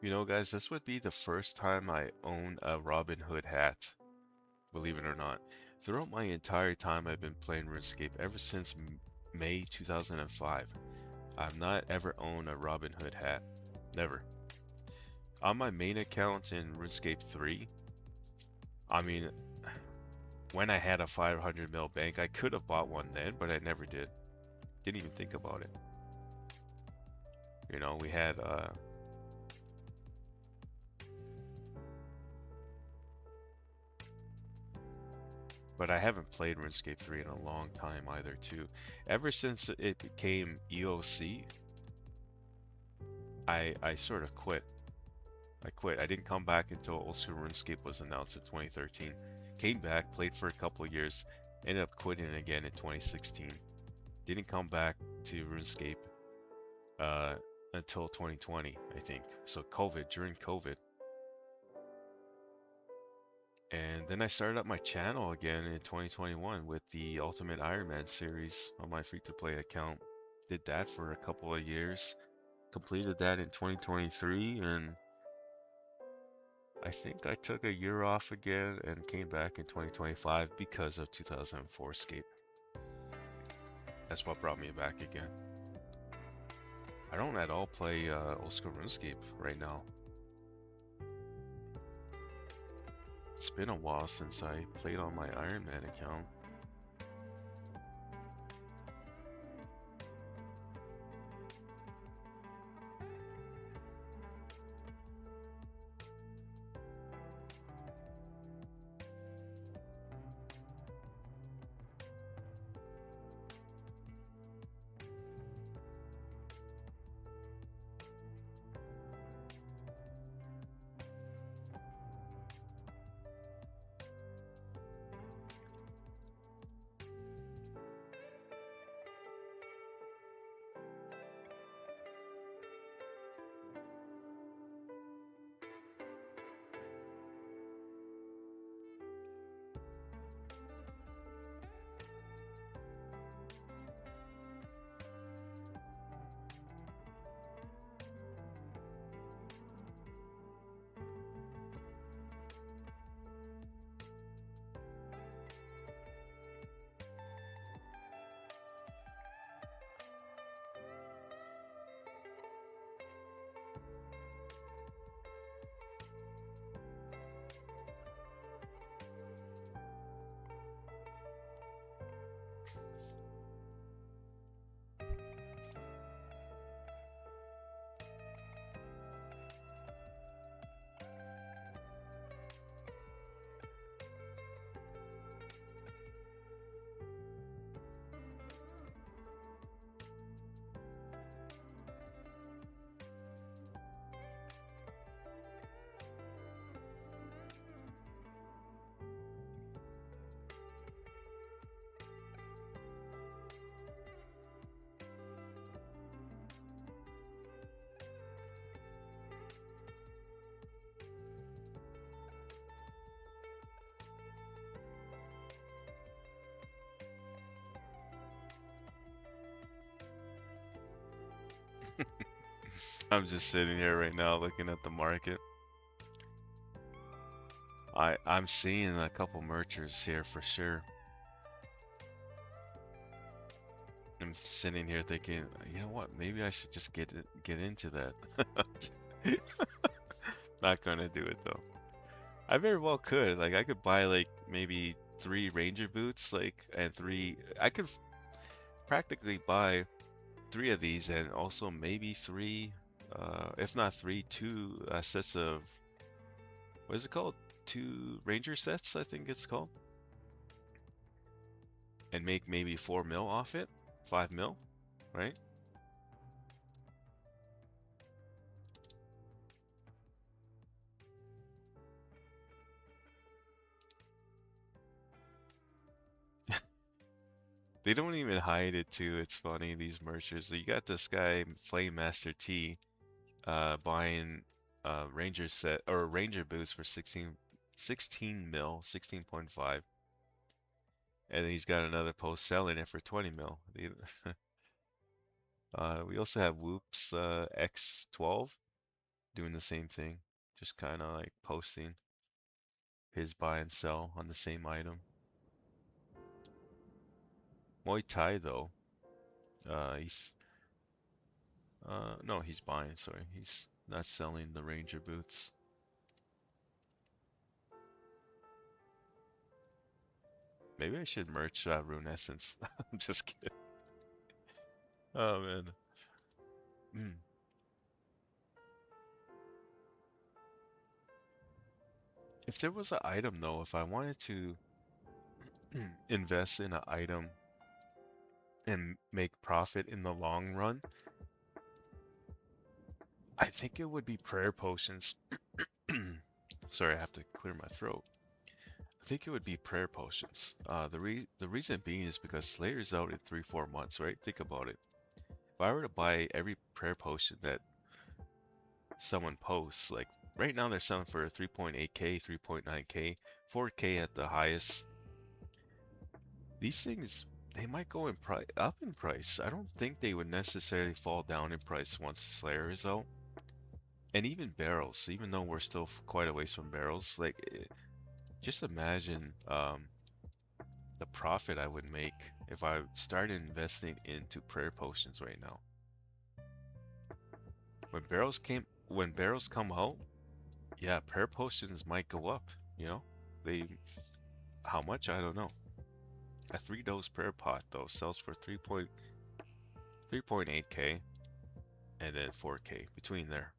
you know, guys, this would be the first time I own a Robin Hood hat, believe it or not. Throughout my entire time I've been playing RuneScape, ever since May 2005, I've not ever owned a Robin Hood hat. Never. On my main account in RuneScape 3, I mean, when I had a 500 mil bank, I could have bought one then, but I never did. Didn't even think about it. You know, we had but I haven't played RuneScape 3 in a long time either too. Ever since it became EOC, I sort of quit. I quit. I didn't come back until Old School RuneScape was announced in 2013. Came back, played for a couple of years, ended up quitting again in 2016. Didn't come back to RuneScape uh, until 2020, I think. So during COVID. And then I started up my channel again in 2021 with the Ultimate Iron Man series on my free-to-play account. Did that for a couple of years. Completed that in 2023, and I think I took a year off again and came back in 2025 because of 2004Scape. That's what brought me back again. I don't at all play Old School RuneScape right now. It's been a while since I played on my Iron Man account. I'm just sitting here right now looking at the market. I'm seeing a couple merchers here for sure. I'm sitting here thinking, you know what? Maybe I should just get into that. Not gonna do it though. I very well could. Like I could buy like maybe 3 Ranger boots, like and three. I could practically buy 3 of these, and also maybe three, if not three, two sets of what is it called? 2 Ranger sets, I think it's called, and make maybe 4 mil off it, 5 mil, right? They don't even hide it too. It's funny, these merchants. So you got this guy, Flame Master T, buying Ranger set or Ranger boots for 16 mil, 16.5, and he's got another post selling it for 20 mil. We also have Whoops X12 doing the same thing, just kind of like posting his buy and sell on the same item. Muay Thai though, he's no, he's buying. Sorry, he's not selling the Ranger boots. Maybe I should merch Rune Essence. I'm just kidding. Oh man. Mm. If there was an item though, if I wanted to invest in an item and make profit in the long run, I think it would be prayer potions. Sorry, I have to clear my throat. I think it would be prayer potions. The reason being is because Slayer's out in 3-4 months, right? Think about it. If I were to buy every prayer potion that someone posts, like right now they're selling for 3.8k, 3.9k, 4k at the highest. These things, they might go in price up in price. I don't think they would necessarily fall down in price once Slayer is out. And even barrels, even though we're still quite a ways from barrels, like just imagine the profit I would make if I started investing into prayer potions right now. When barrels come out, yeah, prayer potions might go up, you know? They How much? I don't know. A 3 dose prayer pot though sells for 3.8k and then 4k between there.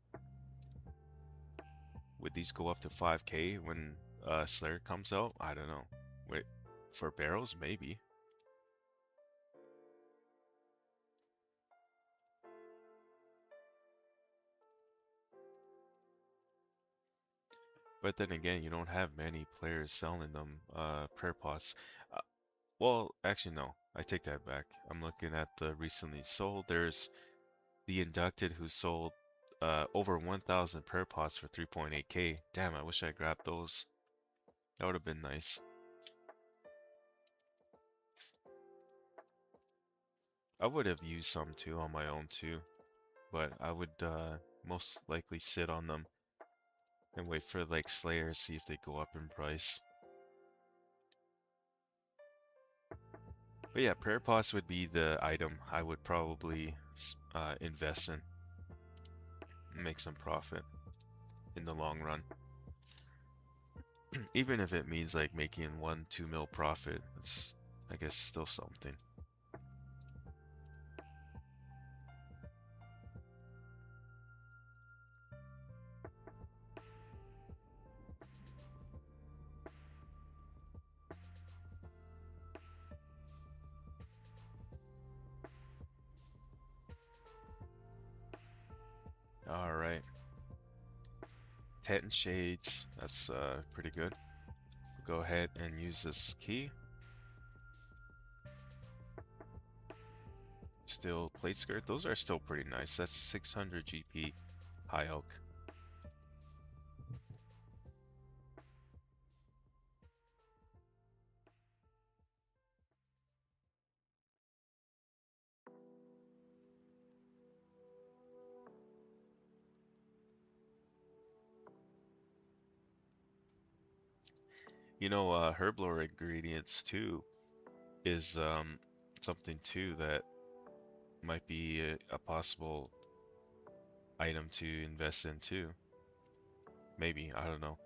Would these go up to 5k when Slayer comes out? I don't know. Wait, for barrels maybe. But then again, you don't have many players selling them prayer pots. Uh, well, actually no, I take that back. I'm looking at the recently sold. There's the Inducted who sold over 1,000 prayer pots for 3.8k. Damn, I wish I grabbed those. That would have been nice. I would have used some too on my own too, but I would most likely sit on them and wait for like Slayer, see if they go up in price. But yeah, prayer pots would be the item I would probably invest in and make some profit in the long run. Even if it means like making 1-2 mil profit, it's I guess still something. All right, Titan Shades, that's pretty good. Go ahead and use this key. Still plate skirt, those are still pretty nice. That's 600 GP high oak. You know, herbal ingredients too is something too that might be a possible item to invest in too. Maybe, I don't know.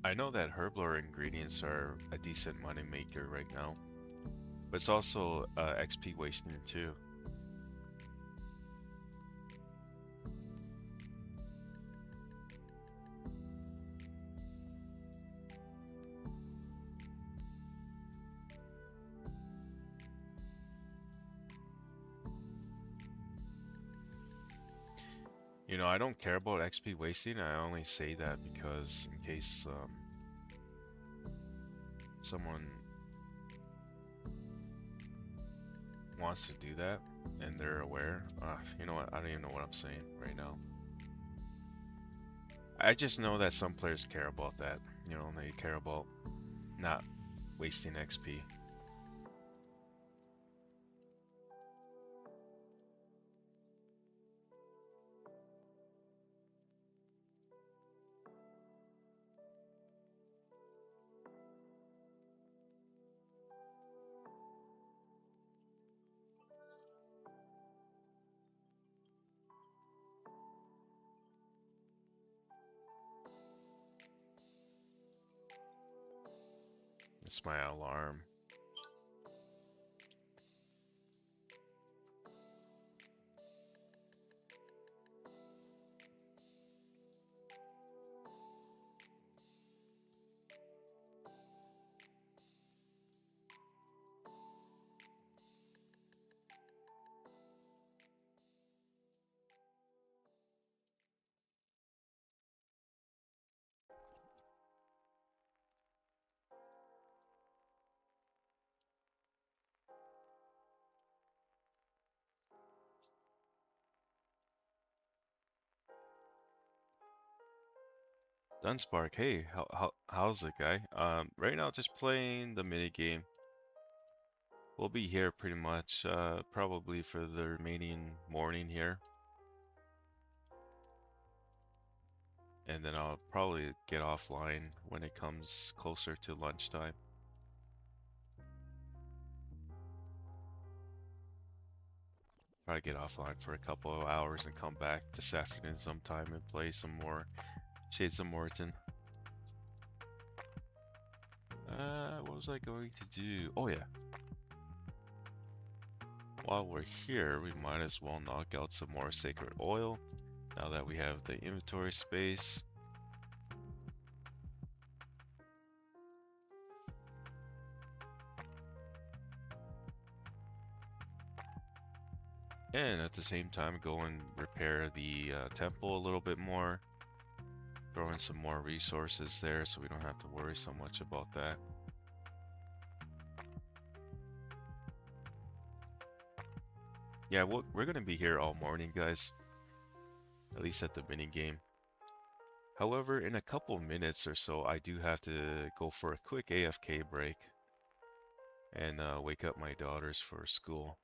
I know that herbal ingredients are a decent money maker right now, but it's also XP wasting too. You know, I don't care about XP wasting. I only say that because in case someone wants to do that and they're aware. You know what? I don't even know what I'm saying right now. I just know that some players care about that. You know, they care about not wasting XP. It's my alarm. Dunspark, hey, how's it, guy? Right now, just playing the mini game. We'll be here pretty much, probably for the remaining morning here, and then I'll probably get offline when it comes closer to lunchtime. Probably get offline for a couple of hours and come back this afternoon sometime and play some more Shades of Morton. What was I going to do? Oh yeah, while we're here, we might as well knock out some more Sacred Oil, now that we have the inventory space. And at the same time, go and repair the temple a little bit more. Throw in some more resources there so we don't have to worry so much about that. Yeah, we're gonna be here all morning, guys. At least at the mini game. However, in a couple minutes or so, I do have to go for a quick AFK break and wake up my daughters for school.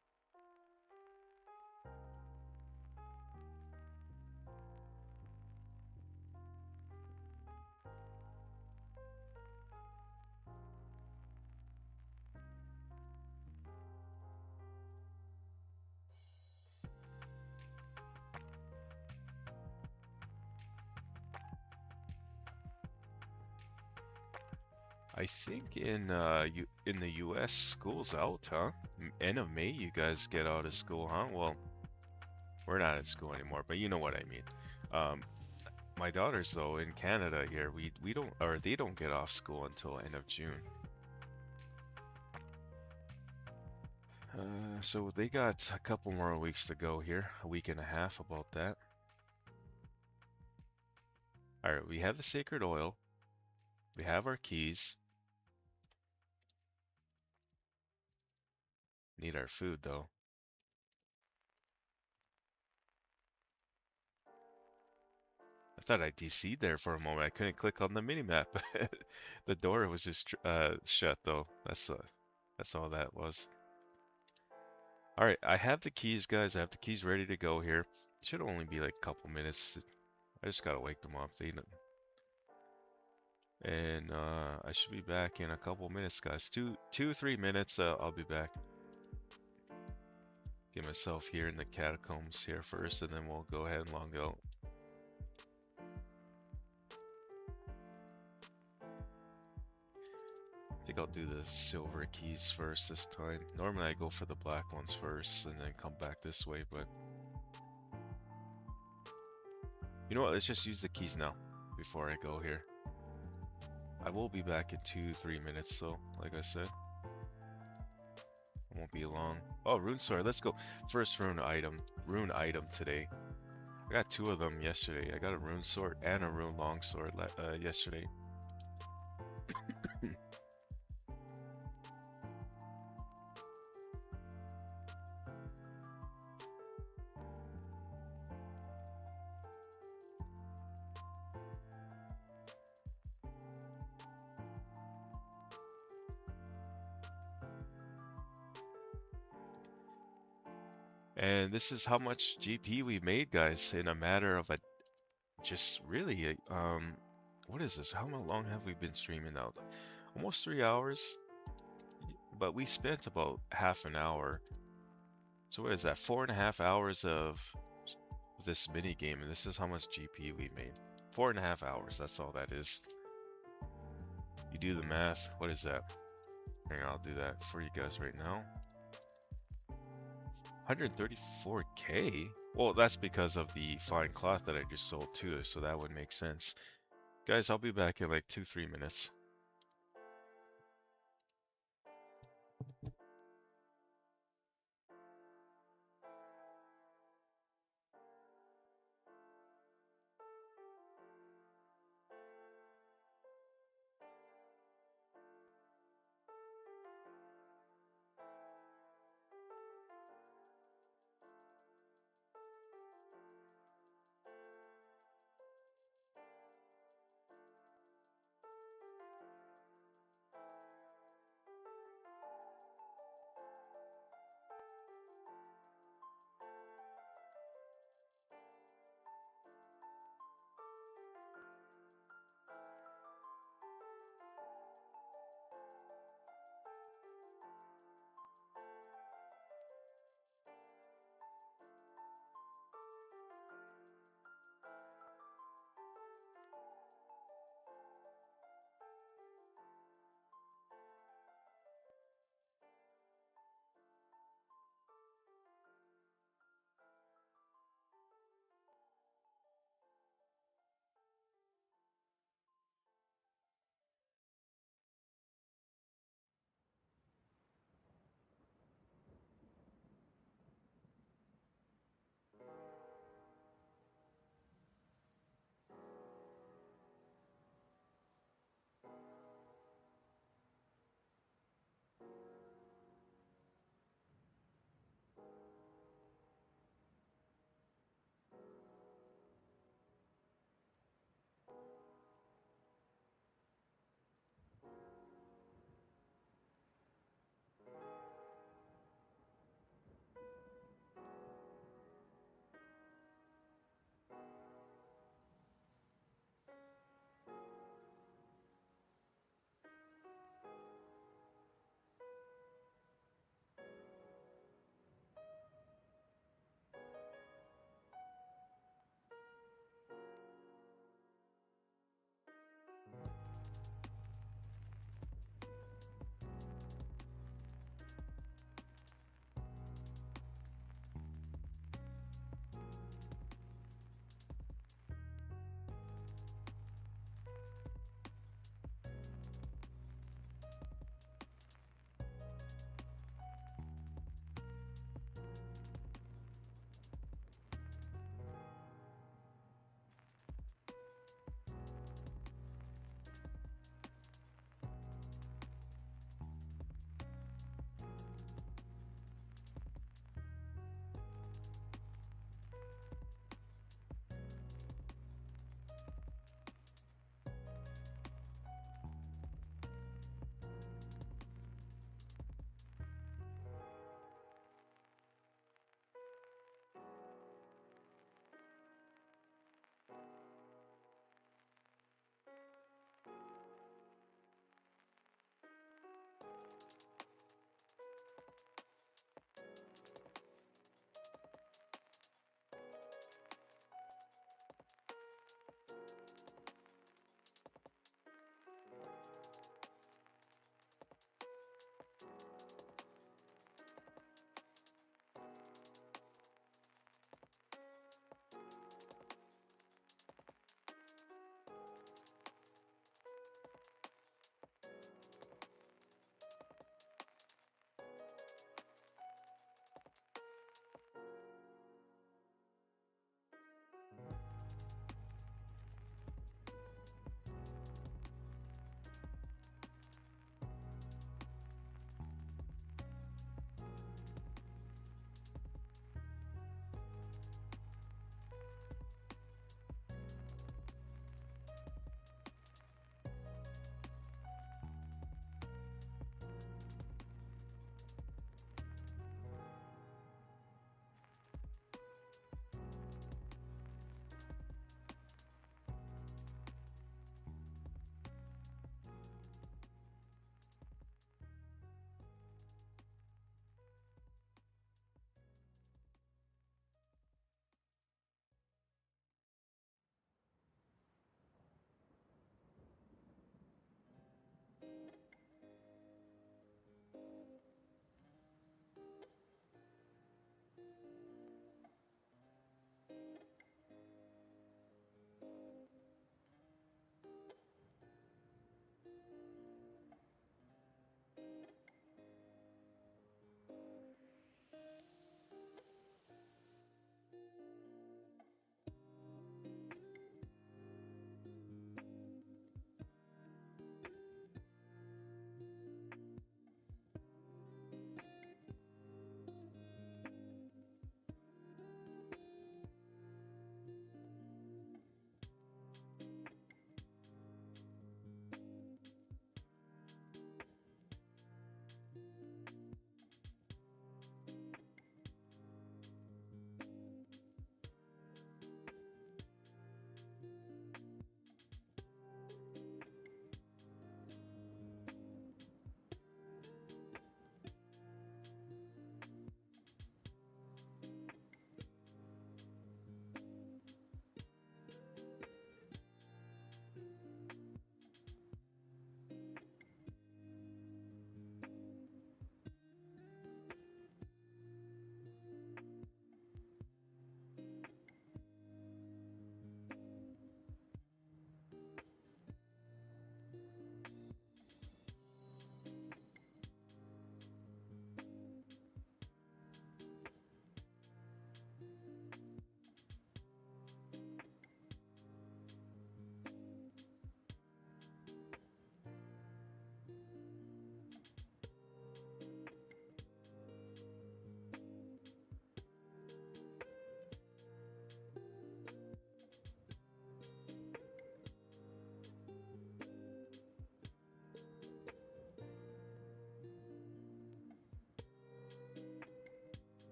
I think in the US, school's out, huh? End of May, you guys get out of school, huh? Well, we're not in school anymore, but you know what I mean. Um, my daughters though in Canada here, we don't or they don't get off school until end of June. So they got a couple more weeks to go here, a week and a half about that. All right, we have the sacred oil, we have our keys. Need our food though. I thought I DC'd there for a moment. I couldn't click on the minimap. The door was just shut though. That's all that was. All right, I have the keys, guys. I have the keys ready to go here. It should only be like a couple minutes. I just gotta wake them up. And I should be back in a couple minutes, guys. 3 minutes. I'll be back. Get myself here in the catacombs here first, and then we'll go ahead and log out. I think I'll do the silver keys first this time. Normally I go for the black ones first and then come back this way, but you know what? Let's just use the keys now before I go here. I will be back in 3 minutes though, like I said. It won't be long. Oh, rune sword. Let's go. First rune item. Rune item today. I got two of them yesterday. I got a rune sword and a rune longsword yesterday. And this is how much GP we made, guys, in a matter of just really, what is this? How long have we been streaming now? Almost 3 hours, but we spent about half an hour. So what is that? 4.5 hours of this mini game, and this is how much GP we made. 4.5 hours, that's all that is. You do the math, what is that? Hang on, I'll do that for you guys right now. 134K? Well, that's because of the fine cloth that I just sold too, so that would make sense. Guys, I'll be back in like 3 minutes.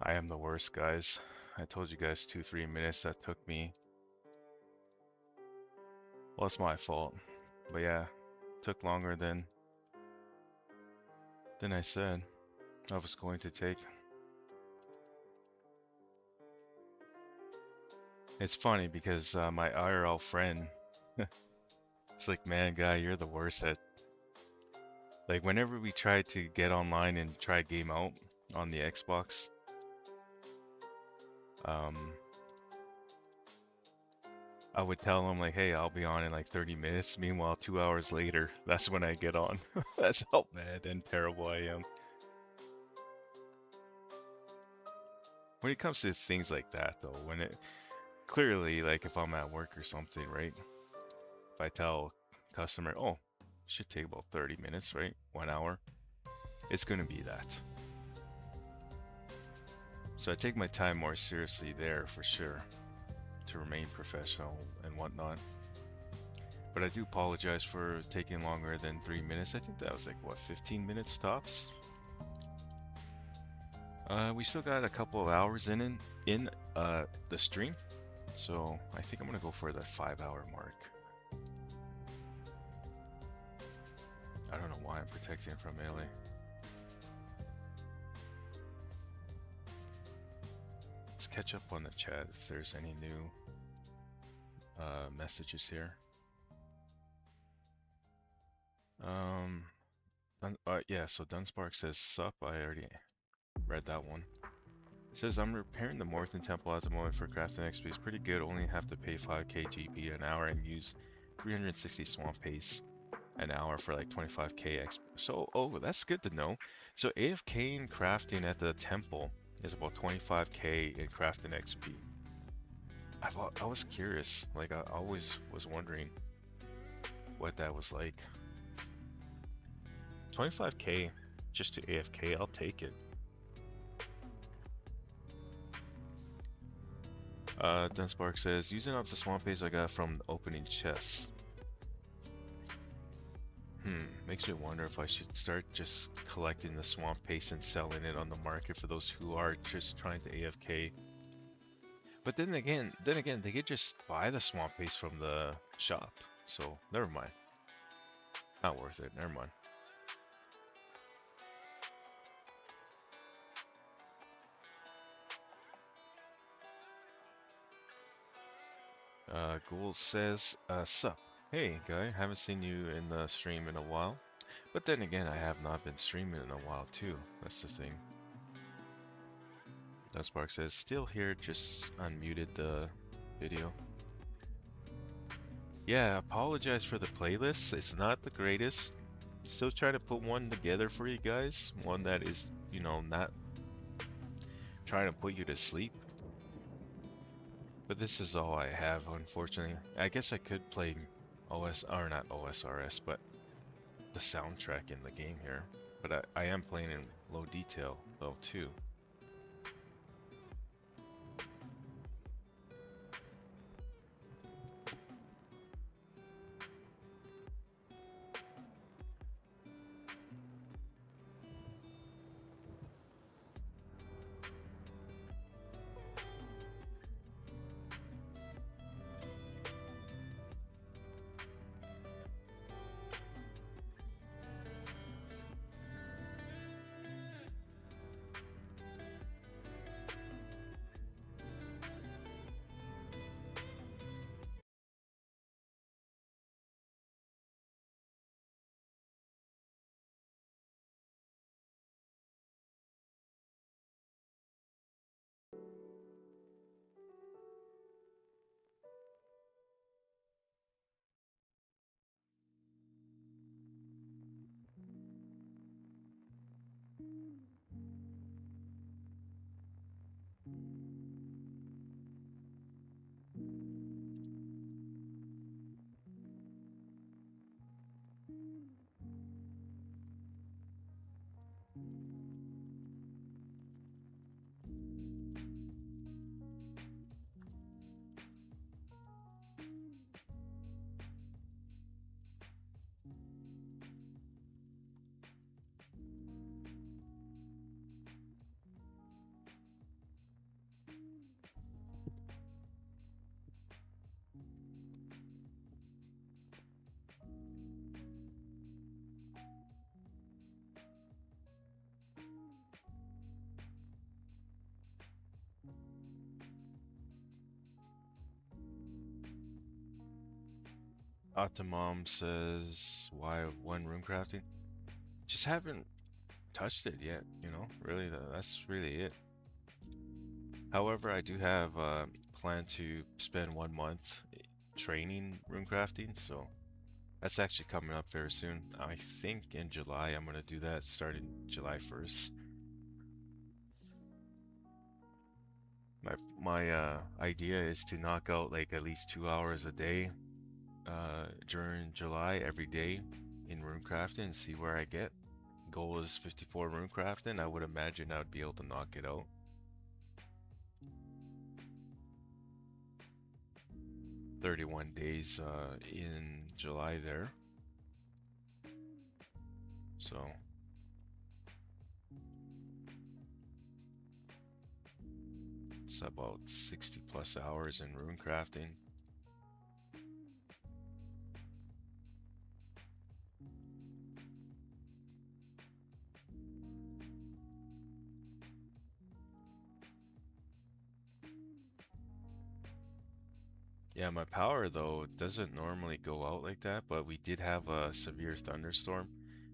I am the worst, guys. I told you guys 2-3 minutes that took me. Well, it's my fault. But yeah, took longer than I said I was going to take. It's funny because my IRL friend, it's like, man, guy, you're the worst at. Like, whenever we try to get online and try game out on the Xbox, um, I would tell him like, hey, I'll be on in like 30 minutes. Meanwhile, 2 hours later, that's when I get on. That's how bad and terrible I am. When it comes to things like that, though, when it clearly, like if I'm at work or something, right? If I tell customer, oh, should take about 30 minutes, right? 1 hour, it's gonna be that. So I take my time more seriously there for sure to remain professional and whatnot. But I do apologize for taking longer than 3 minutes. I think that was like, what, 15 minutes tops? We still got a couple of hours in the stream, so I think I'm gonna go for that 5-hour mark. I don't know why I'm protecting from melee. Let's catch up on the chat if there's any new messages here. Yeah, so Dunspark says sup. I already read that one. It says I'm repairing the Morton Temple at the moment for crafting XP. It's pretty good. Only have to pay 5k GP an hour and use 360 swamp paste an hour for like 25k XP. So, oh, that's good to know. So AFK in crafting at the temple is about 25k in crafting XP. I was curious. Like I always was wondering what that was like. 25k just to AFK, I'll take it. Dunspark says, using up the swamp paste I got from the opening chests. Makes me wonder if I should start just collecting the swamp paste and selling it on the market for those who are just trying to AFK. But then again, they could just buy the swamp paste from the shop. So, never mind. Not worth it, never mind. Ghoul says, sup. Hey, guy, haven't seen you in the stream in a while. But then again, I have not been streaming in a while too. That's the thing. Dunspark says, still here, just unmuted the video. Yeah, apologize for the playlist. It's not the greatest. Still trying to put one together for you guys. One that is, you know, not trying to put you to sleep. But this is all I have, unfortunately. I guess I could play or not OSRS, but the soundtrack in the game here. But I am playing in low detail, though, too. Optimum says, why one room crafting? Just haven't touched it yet, you know? Really, that's really it. However, I do have plan to spend 1 month training room crafting, so that's actually coming up very soon. I think in July I'm gonna do that starting July 1st. My idea is to knock out like at least 2 hours a day during July every day in room crafting and see where I get. Goal is 54 room crafting. I would imagine I would be able to knock it out. 31 days in July there. So it's about 60 plus hours in rune crafting. Yeah, my power though doesn't normally go out like that, but we did have a severe thunderstorm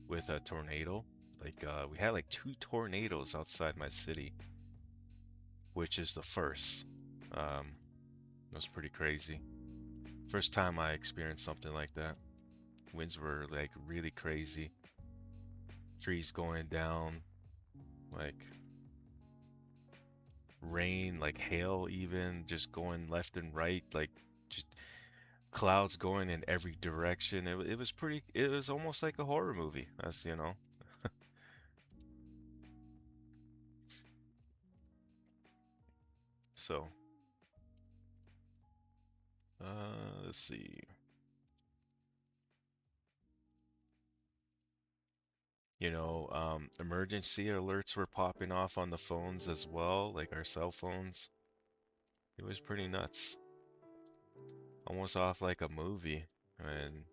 with a tornado. Like we had like 2 tornadoes outside my city, which is the first. It was pretty crazy. First time I experienced something like that. Winds were like really crazy. Trees going down, like rain, like hail even, just going left and right, like just clouds going in every direction. It was pretty, it was almost like a horror movie. That's, you know. So, let's see. Emergency alerts were popping off on the phones as well, like our cell phones. It was pretty nuts. Almost off like a movie. And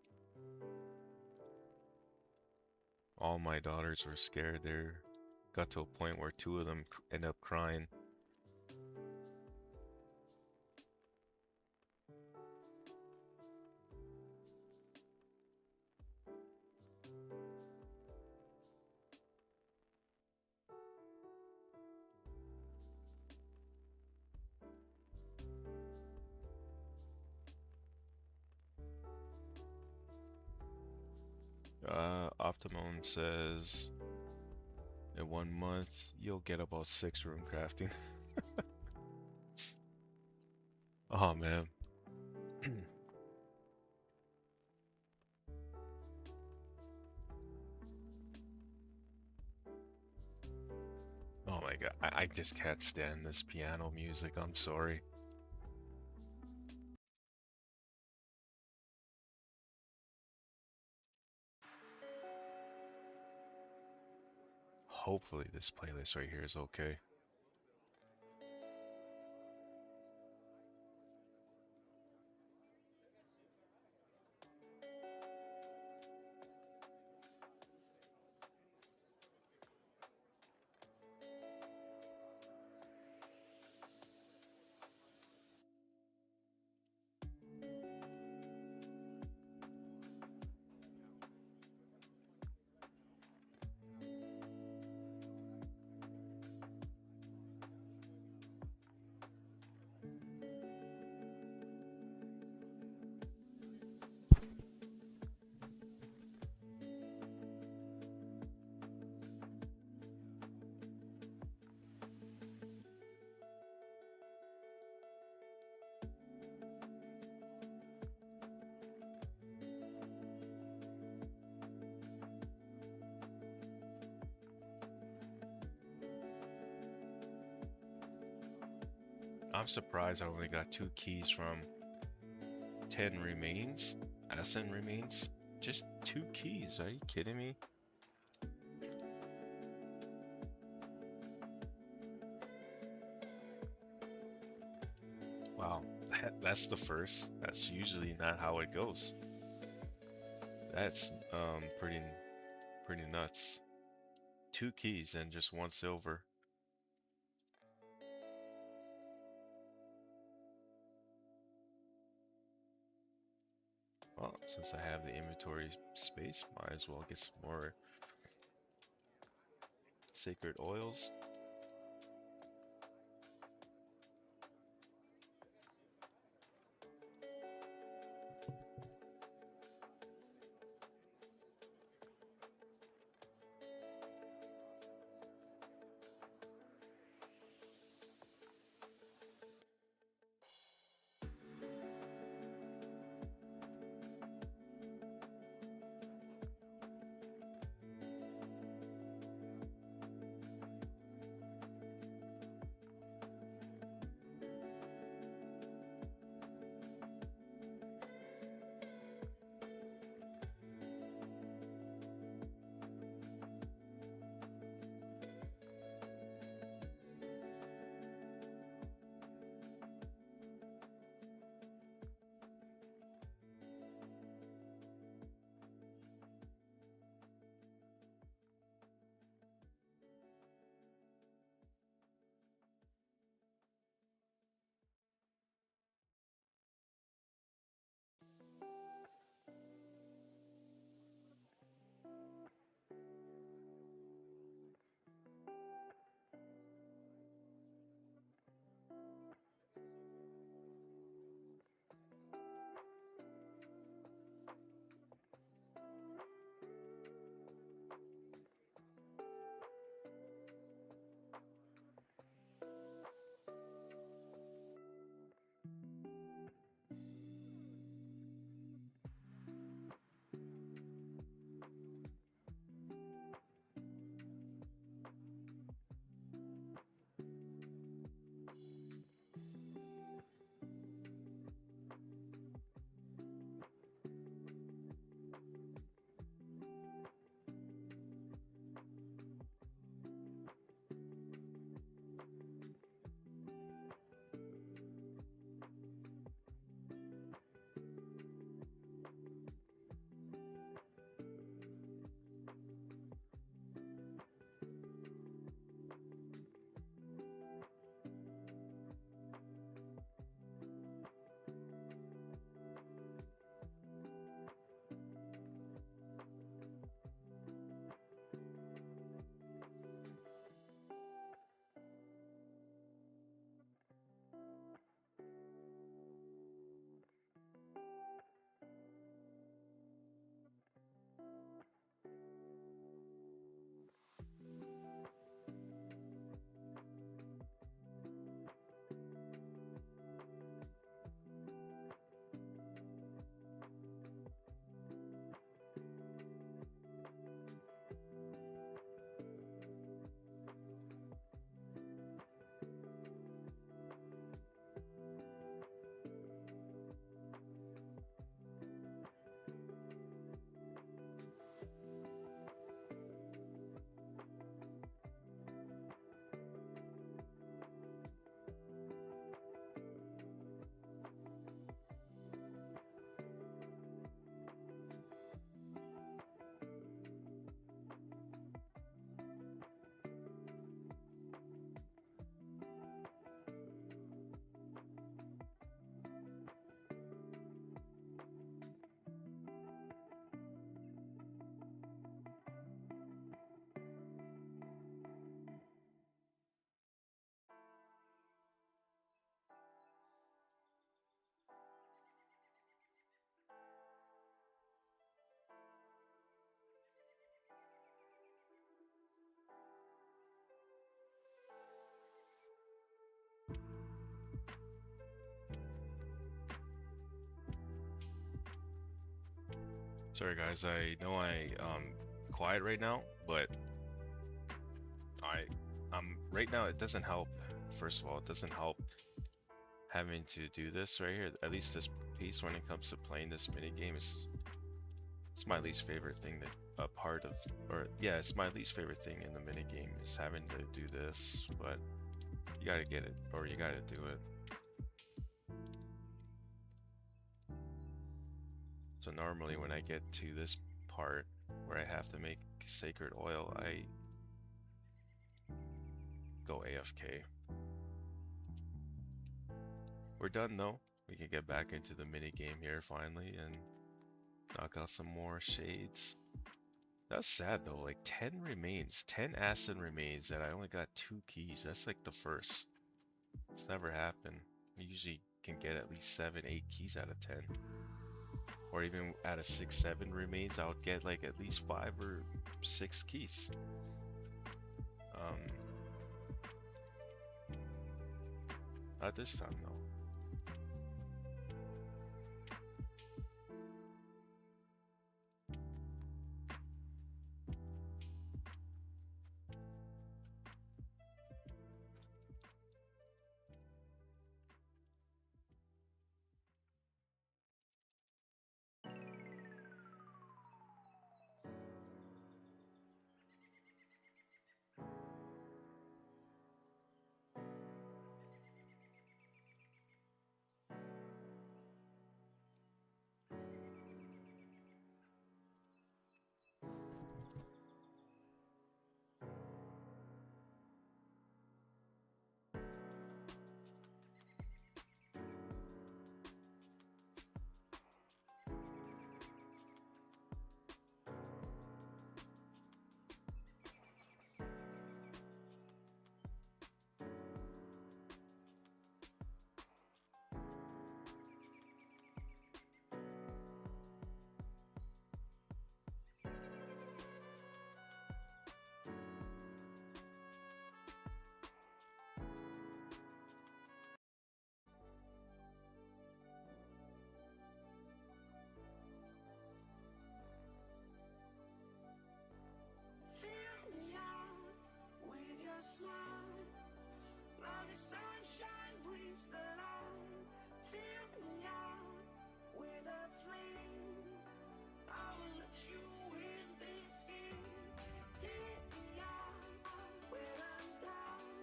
all my daughters were scared there. Got to a point where two of them ended up crying. Optimum says in 1 month you'll get about 6 room crafting. Oh man. Oh my god, I just can't stand this piano music. I'm sorry. Hopefully this playlist right here is okay. I'm surprised I only got 2 keys from 10 remains. Asyn remains. Just 2 keys. Are you kidding me? Wow, that's the first. That's usually not how it goes. That's pretty nuts. 2 keys and just 1 silver. Well, since I have the inventory space, might as well get some more sacred oils. Sorry guys, I know quiet right now, but I right now it doesn't help. First of all, it doesn't help having to do this right here. At least this piece when it comes to playing this mini game is it's my least favorite thing that a part of or yeah, it's my least favorite thing in the mini game is having to do this, but you gotta get it or you gotta do it. So normally when I get to this part where I have to make sacred oil, I go AFK. We're done though. We can get back into the mini game here finally, and Knock out some more shades. That's sad though, like 10 remains, 10 Asyn remains, and I only got 2 keys. That's like the first. It's never happened. You usually can get at least 7, 8 keys out of 10. Or even out of 6, 7 remains, I would get like at least 5 or 6 keys. Not this time though.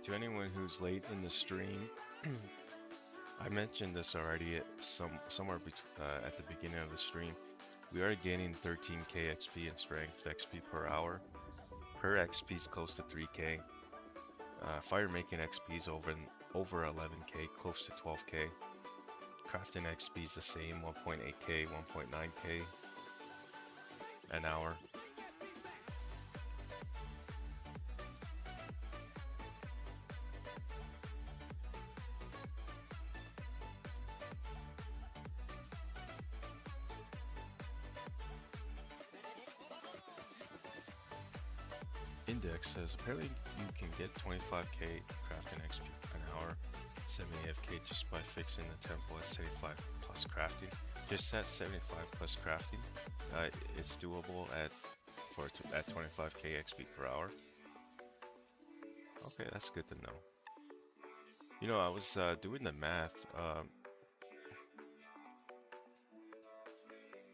To anyone who's late in the stream, I mentioned this already at somewhere at the beginning of the stream. We are gaining 13k XP and strength XP per hour. Per XP is close to 3k. Fire making XP is over 11k, close to 12k. Crafting XP is the same, 1.8k, 1.9k an hour. Index says apparently you can get 25k crafting XP an hour, 70k just by fixing the temple at 75 plus crafting. Just at 75 plus crafting, it's doable at 25k XP per hour. Okay, that's good to know. You know, I was doing the math.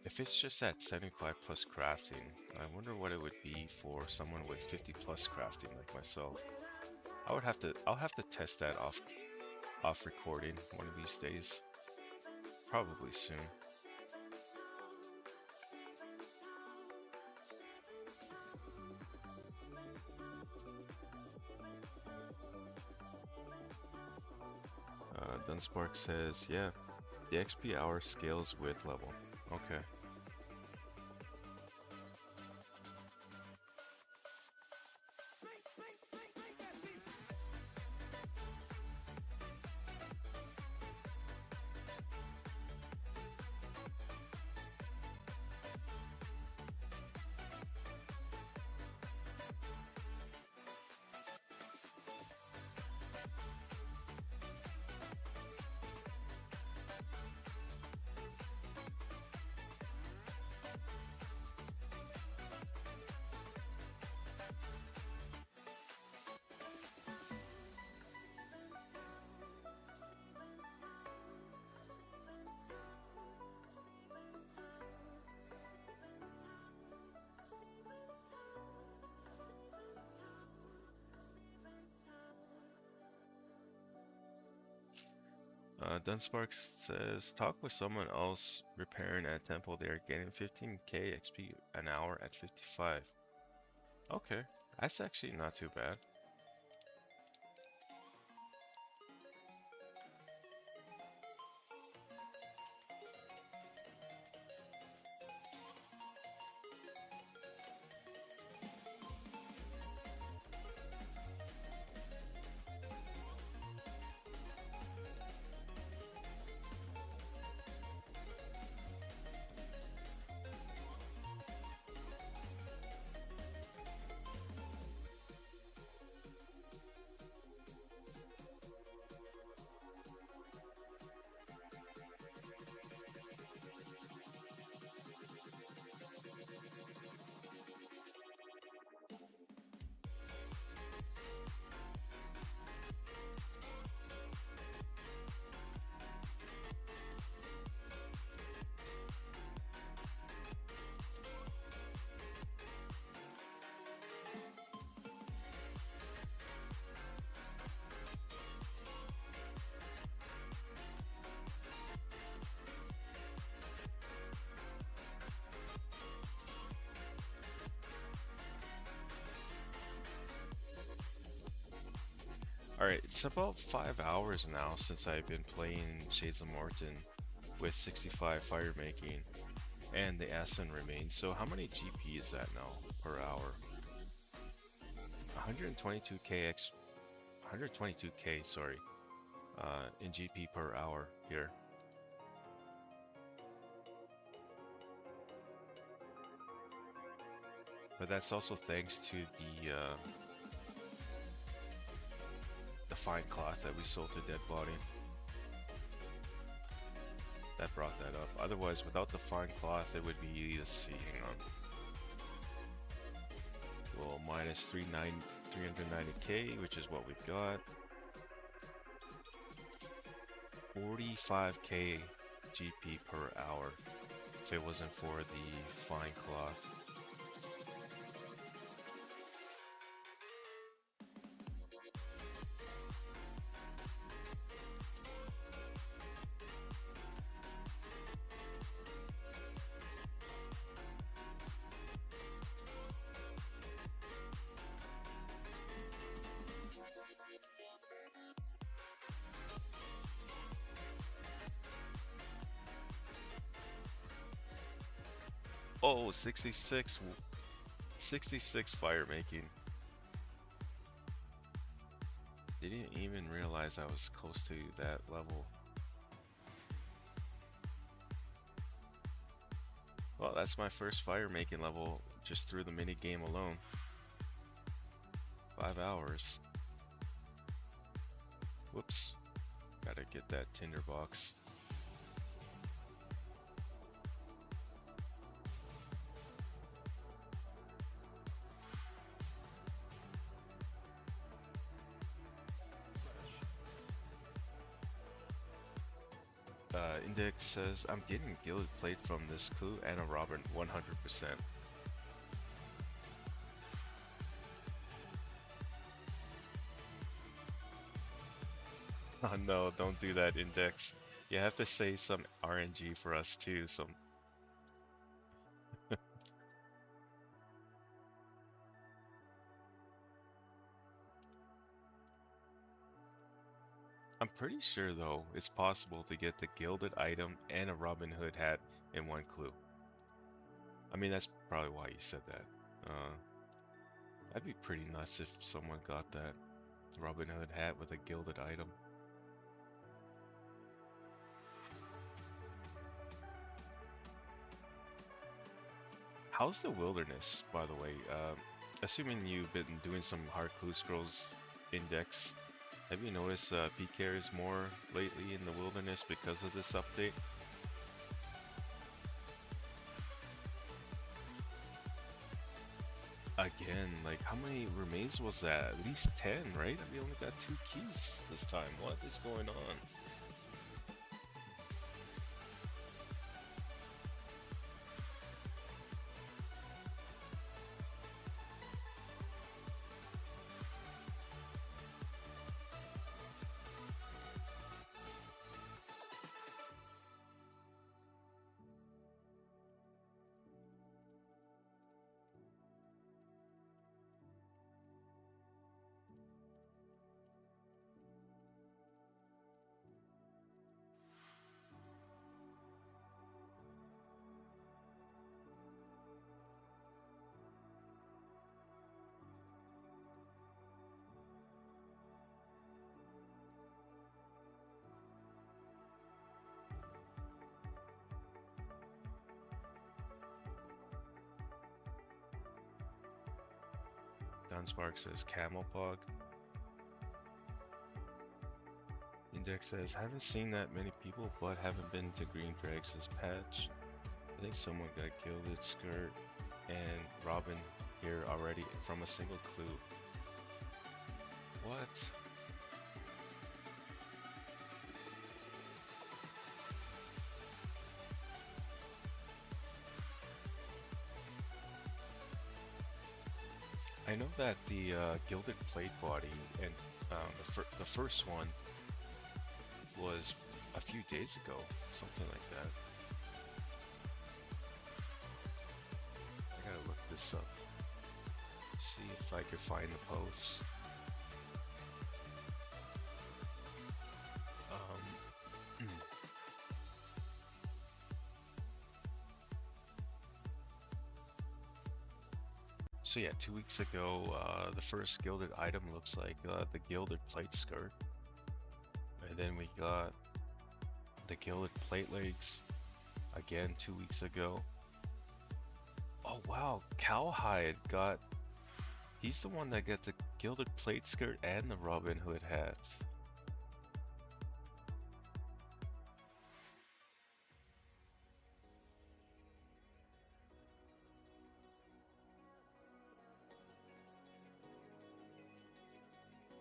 If it's just at 75 plus crafting, I wonder what it would be for someone with 50 plus crafting like myself. I'll have to test that off recording one of these days. Probably soon. Dunspark says, yeah, the XP hour scales with level. Okay. Dunspark says, talk with someone else repairing at temple. They are getting 15k XP an hour at 55. Okay, that's actually not too bad. Alright, it's about 5 hours now since I've been playing Shades of Morton with 65 fire making and the Asyn remains. So how many GP is that now per hour? 122k 122k, sorry, in GP per hour here. But that's also thanks to the fine cloth that we sold to Dead Body. That brought that up. Otherwise, without the fine cloth, it would be, let's see, hang on. Well, minus 390k, which is what we've got. 45k GP per hour if it wasn't for the fine cloth. Oh, 66 fire making. Didn't even realize I was close to that level. Well, that's my first fire making level just through the mini game alone. 5 hours. Whoops. Gotta get that tinderbox. Index says, I'm getting gilded plate from this clue and a Robin 100%. Oh no, don't do that, Index. You have to say some RNG for us too, some... I'm pretty sure though, it's possible to get the gilded item and a Robin Hood hat in one clue. I mean, that's probably why you said that. That'd be pretty nuts if someone got that Robin Hood hat with a gilded item. How's the wilderness, by the way? Assuming you've been doing some hard clue scrolls, Index, have you noticed PK is more lately in the wilderness because of this update? Again, like how many remains was that? At least 10, right? We only got 2 keys this time. What is going on? Dunspark says Camel Pog. Index says, haven't seen that many people, but haven't been to Green Drags this patch. I think someone got gilded skirt and Robin here already from a single clue. What? I know that the gilded plate body and the first one was a few days ago, something like that. I gotta look this up, see if I can find the posts. So yeah, 2 weeks ago, the first gilded item looks like the gilded plate skirt. And then we got the gilded plate legs again 2 weeks ago. Oh wow, Cowhide got, he's the one that got the gilded plate skirt and the Robin Hood hats.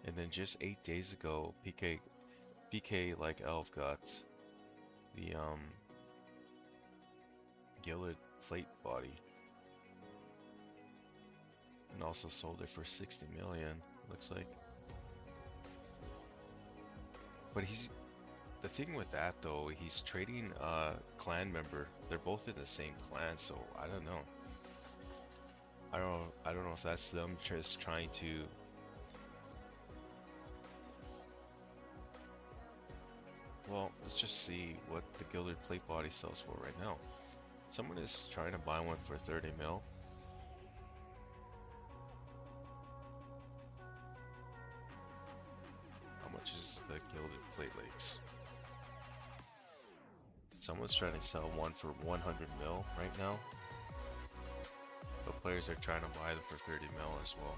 And then just 8 days ago, PK like Elf got the gilded plate body and also sold it for 60 million, looks like. But the thing with that though, he's trading a clan member. They're both in the same clan, so I don't know. I don't know if that's them just trying to. Well, let's just see what the gilded plate body sells for right now. Someone is trying to buy one for 30 mil. How much is the gilded plate legs? Someone's trying to sell one for 100 mil right now. But players are trying to buy them for 30 mil as well.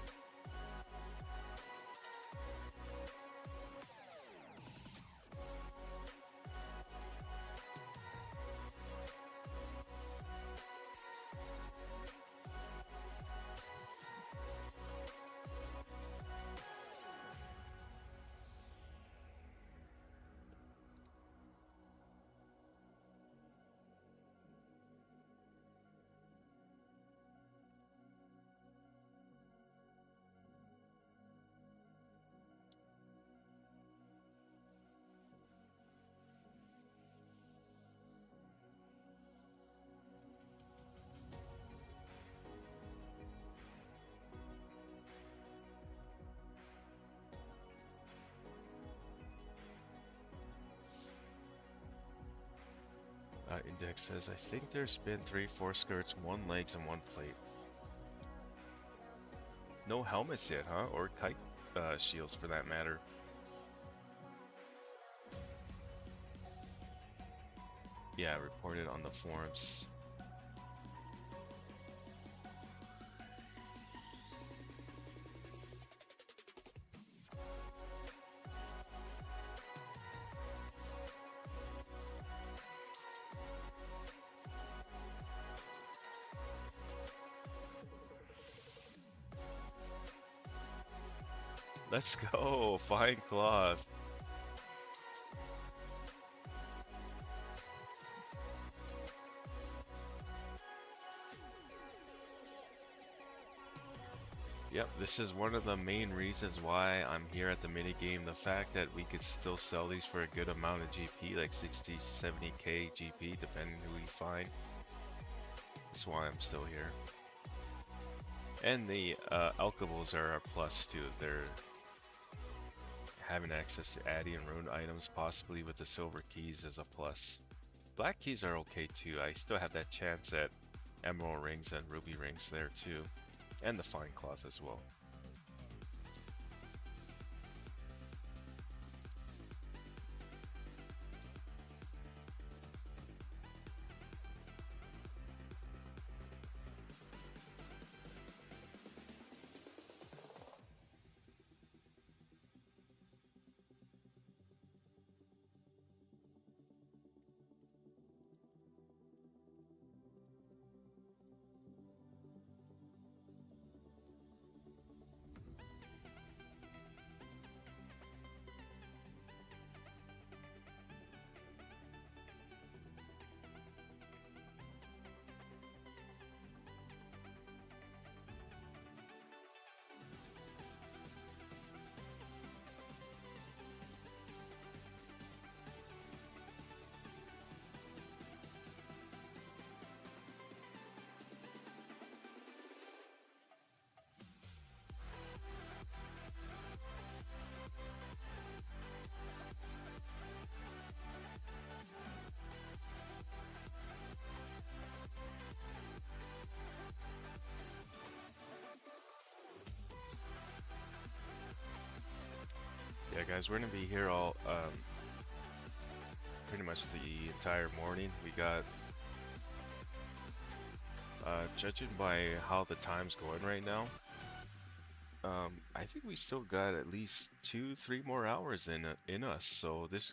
Index says, I think there's been 3-4 skirts, 1 legs, and 1 plate. No helmets yet, huh? Or kite shields for that matter. Yeah, reported on the forums. Let's go, fine cloth. Yep, this is one of the main reasons why I'm here at the minigame. The fact that we could still sell these for a good amount of GP, like 60, 70k GP, depending who we find. That's why I'm still here. And the alchables are a plus too. They're having access to Addy and Rune items, possibly with the silver keys, as a plus. Black keys are okay too. I still have that chance at emerald rings and ruby rings there too. And the fine cloth as well. Guys, we're gonna be here all pretty much the entire morning. We got judging by how the time's going right now, I think we still got at least 2, 3 more hours in us. So this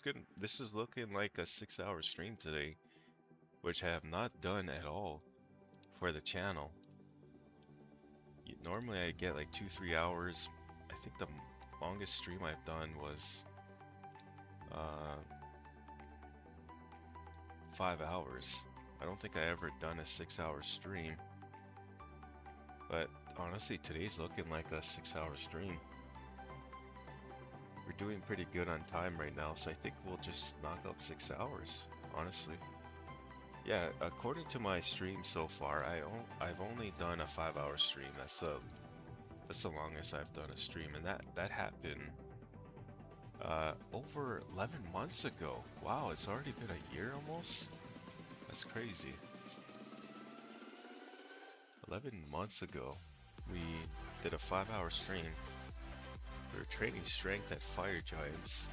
is looking like a 6-hour stream today, which I have not done at all for the channel. Normally I get like 2, 3 hours. I think the longest stream I've done was 5 hours. I don't think I ever done a 6-hour stream. But honestly, today's looking like a 6-hour stream. We're doing pretty good on time right now, so I think we'll just knock out 6 hours, honestly. Yeah, according to my stream so far, I've only done a 5-hour stream. That's the longest I've done a stream, and that happened over 11 months ago. Wow, it's already been a year almost? That's crazy. 11 months ago, we did a 5-hour stream. We were training strength at Fire Giants.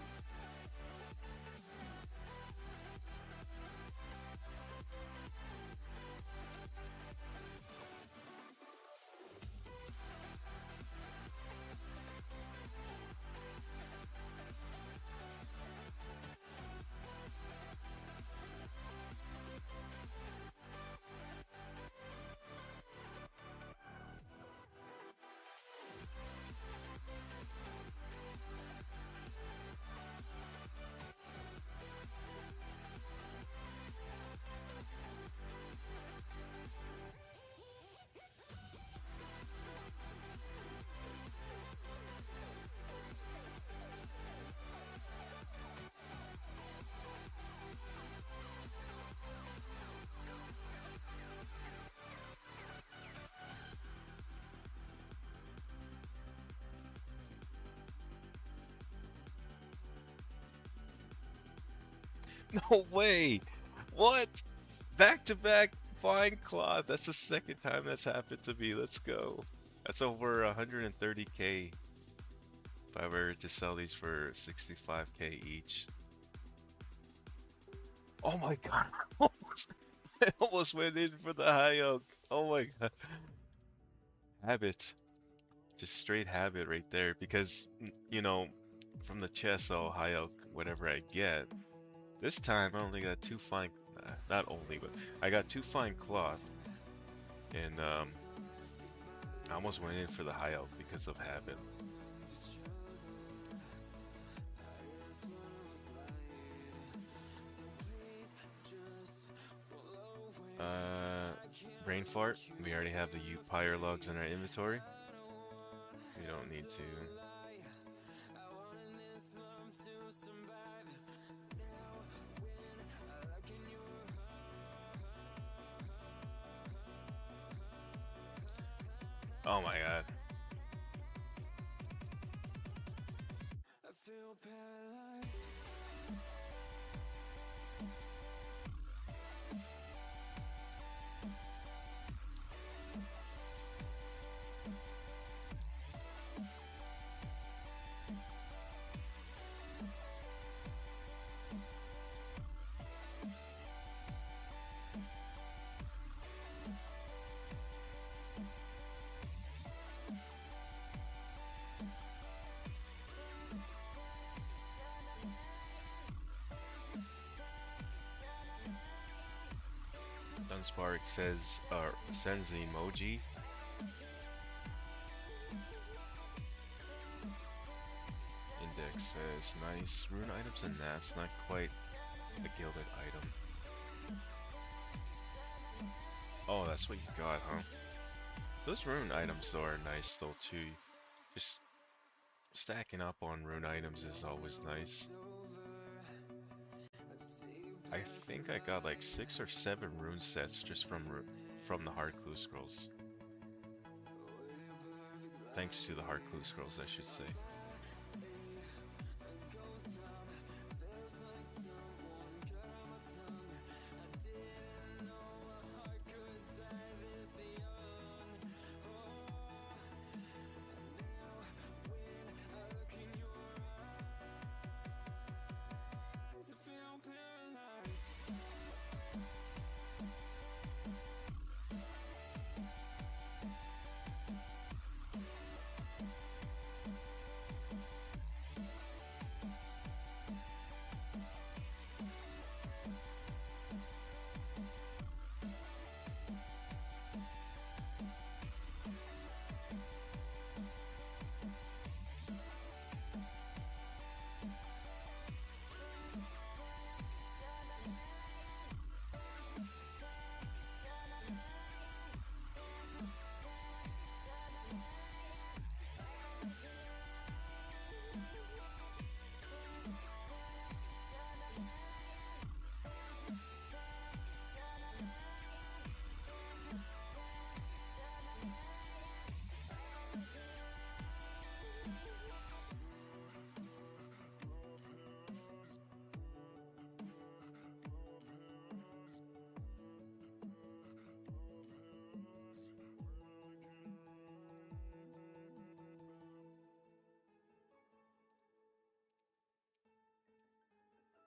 No way! What? Back to back flying cloth. That's the second time that's happened to me. Let's go. That's over 130k. If I were to sell these for 65k each. Oh my god. I almost went in for the high oak. Oh my god. Habit. Just straight habit right there. Because, you know, from the chest, oh, high oak, whatever I get. This time I only got 2 fine, not only, but I got 2 fine cloth, and I almost went in for the high elk because of habit. Brain fart. We already have the Upire logs in our inventory. We don't need to. Oh my god. Dunspark says, sends the emoji. Index says, nice rune items, and that's not quite a gilded item. Oh, that's what you got, huh? Those rune items though are nice though too. Just stacking up on rune items is always nice. I think I got like 6 or 7 rune sets just from the hard clue scrolls. Thanks to the hard clue scrolls, I should say.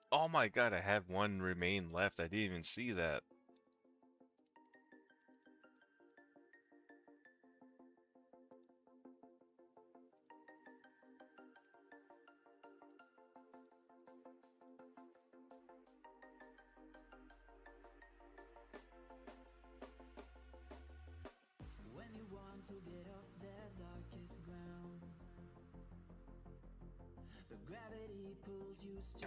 Oh my god, I had one remain left. I didn't even see that.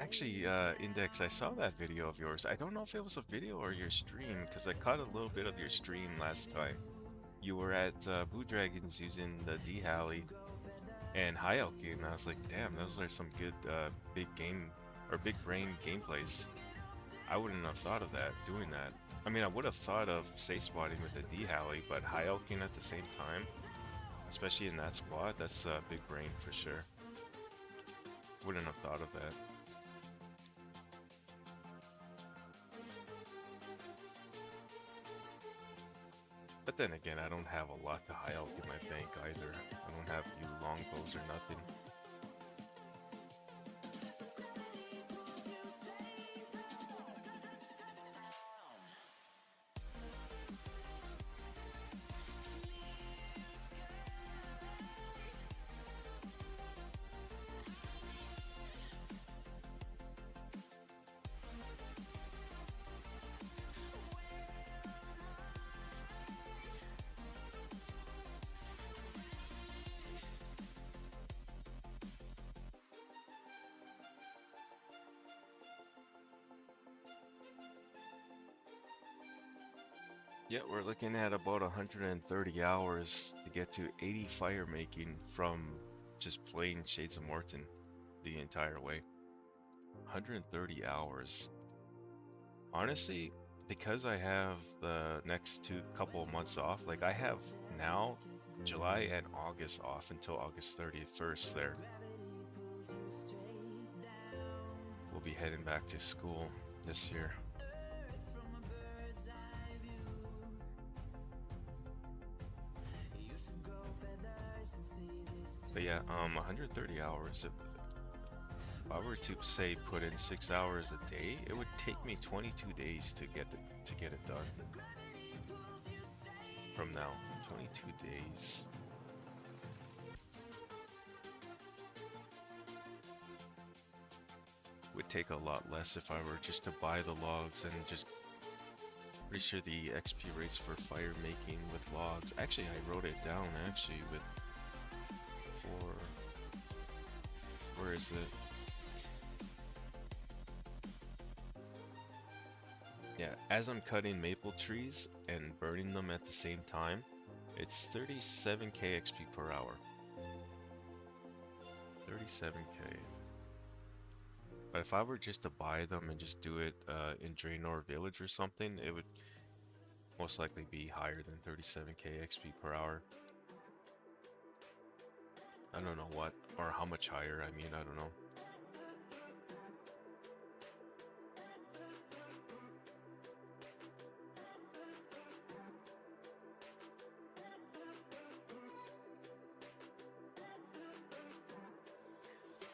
Actually, Index, I saw that video of yours. I don't know if it was a video or your stream, because I caught a little bit of your stream last time. You were at Blue Dragons using the D-Halley and Hierarchy, and I was like, damn, those are some good big game or big brain gameplays. I wouldn't have thought of that, doing that. I mean, I would have thought of safe spotting with the D-Halley, but Hierarchy at the same time, especially in that squad, that's big brain for sure. Wouldn't have thought of that. But then again, I don't have a lot to high elk in my bank either. I don't have new longbows or nothing. Yeah, we're looking at about 130 hours to get to 80 fire making from just playing Shades of Morton the entire way. 130 hours. Honestly, because I have the next couple of months off, like I have now July and August off until August 31st there. We'll be heading back to school this year. But yeah, 130 hours. If I were to say put in 6 hours a day, it would take me 22 days to get it done. From now, 22 days. Would take a lot less if I were just to buy the logs and just pretty sure the XP rates for fire making with logs. Actually, I wrote it down actually with where is it? Yeah, as I'm cutting maple trees and burning them at the same time, it's 37k XP per hour. 37k. But if I were just to buy them and just do it in Draenor Village or something, it would most likely be higher than 37k XP per hour. I don't know what, or how much higher, I mean, I don't know.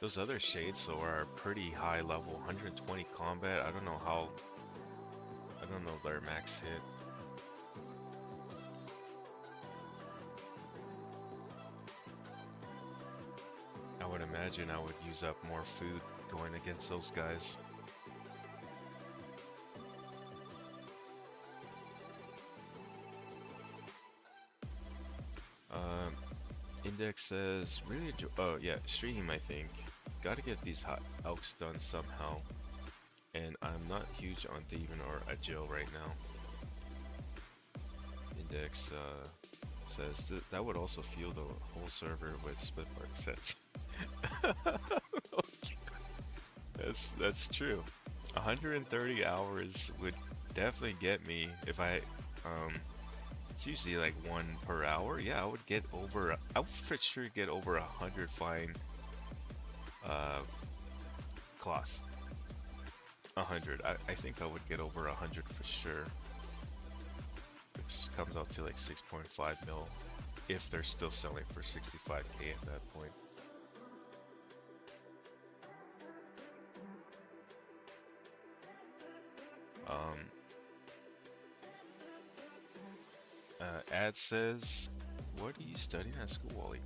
Those other shades though are pretty high level, 120 combat. I don't know their max hit. I would imagine I would use up more food going against those guys. Index says, really enjoy, oh yeah, stream I think. Gotta get these hot elks done somehow. And I'm not huge on Thieving or Agile right now. Index says that would also fuel the whole server with split park sets. That's true. 130 hours would definitely get me if I it's usually like 1 per hour. Yeah, I would for sure get over 100 fine cloth. 100. I think I would get over 100 for sure. Which comes out to like 6.5 mil if they're still selling for 65k at that point. Um, Ad says, "What are you studying at school, Wally?"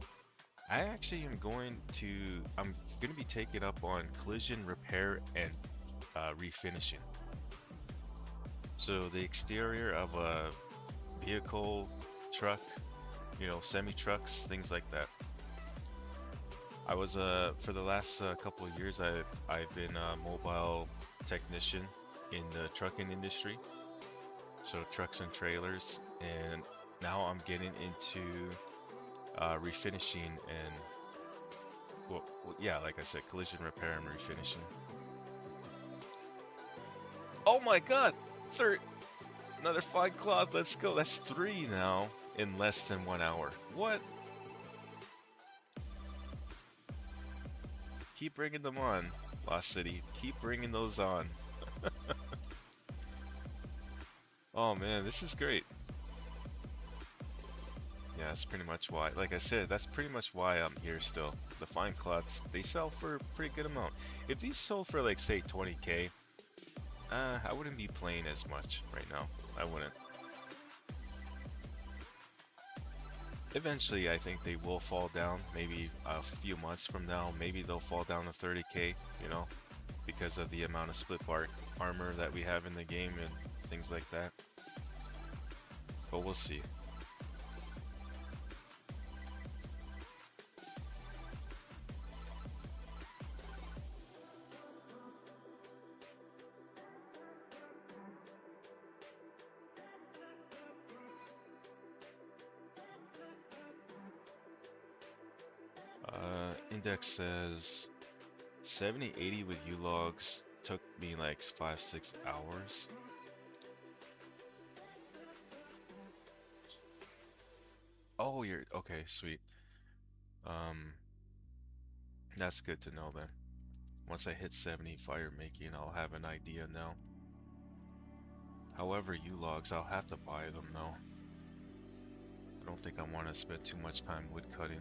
I actually am I'm going to be taking up on collision repair and refinishing. So the exterior of a vehicle, truck, semi trucks, things like that. I was for the last couple of years, I've been a mobile technician in the trucking industry, so trucks and trailers, and now I'm getting into refinishing and yeah, like I said, collision repair and refinishing. Oh my God, third, another fine cloth. Let's go. That's three now in less than 1 hour. What? Keep bringing them on, Lost City. Keep bringing those on. Oh man, this is great. Yeah, that's pretty much why. Like I said, that's pretty much why I'm here still. The fine cloths, they sell for a pretty good amount. If these sold for like say 20K, I wouldn't be playing as much right now. I wouldn't. Eventually, I think they will fall down. Maybe a few months from now, maybe they'll fall down to 30K, because of the amount of split part armor that we have in the game and things like that. But we'll see. Index says 70-80 with U-logs took me like 5-6 hours. Oh, you're okay, sweet. Um, that's good to know then. Once I hit 70 fire making, I'll have an idea now. However, U-logs, I'll have to buy them though. I don't think I want to spend too much time wood cutting.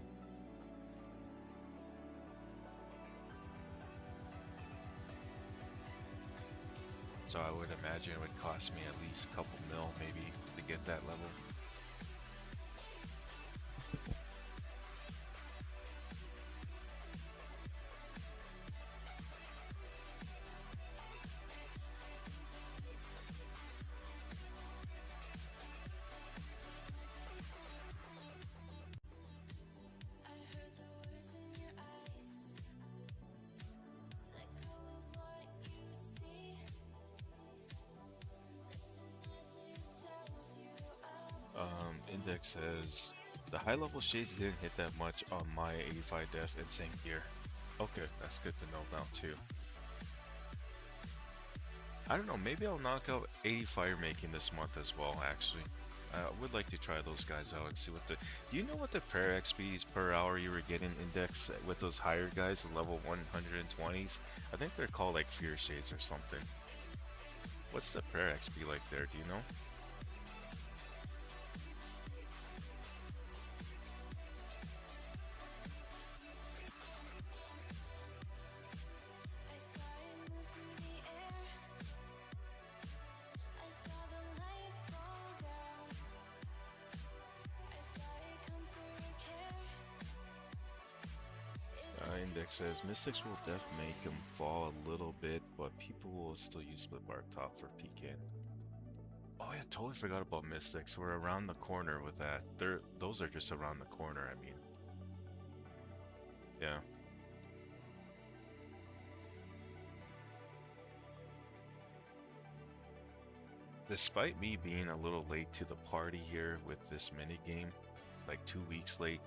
So I would imagine it would cost me at least a couple mil maybe to get that level. Index says the high level shades didn't hit that much on my 85 def and same gear. Okay, that's good to know now too. I don't know, maybe I'll knock out 80 fire making this month as well actually. I would like to try those guys out and see what the... Do you know what the prayer XPs per hour you were getting Index with those higher guys, the level 120s? I think they're called like fear shades or something. What's the prayer XP like there, do you know? Index says Mystics will def make them fall a little bit, but people will still use split bark top for PKing. Oh yeah, totally forgot about Mystics. We're around the corner with that. Those are just around the corner, I mean. Yeah. Despite me being a little late to the party here with this mini game, like 2 weeks late,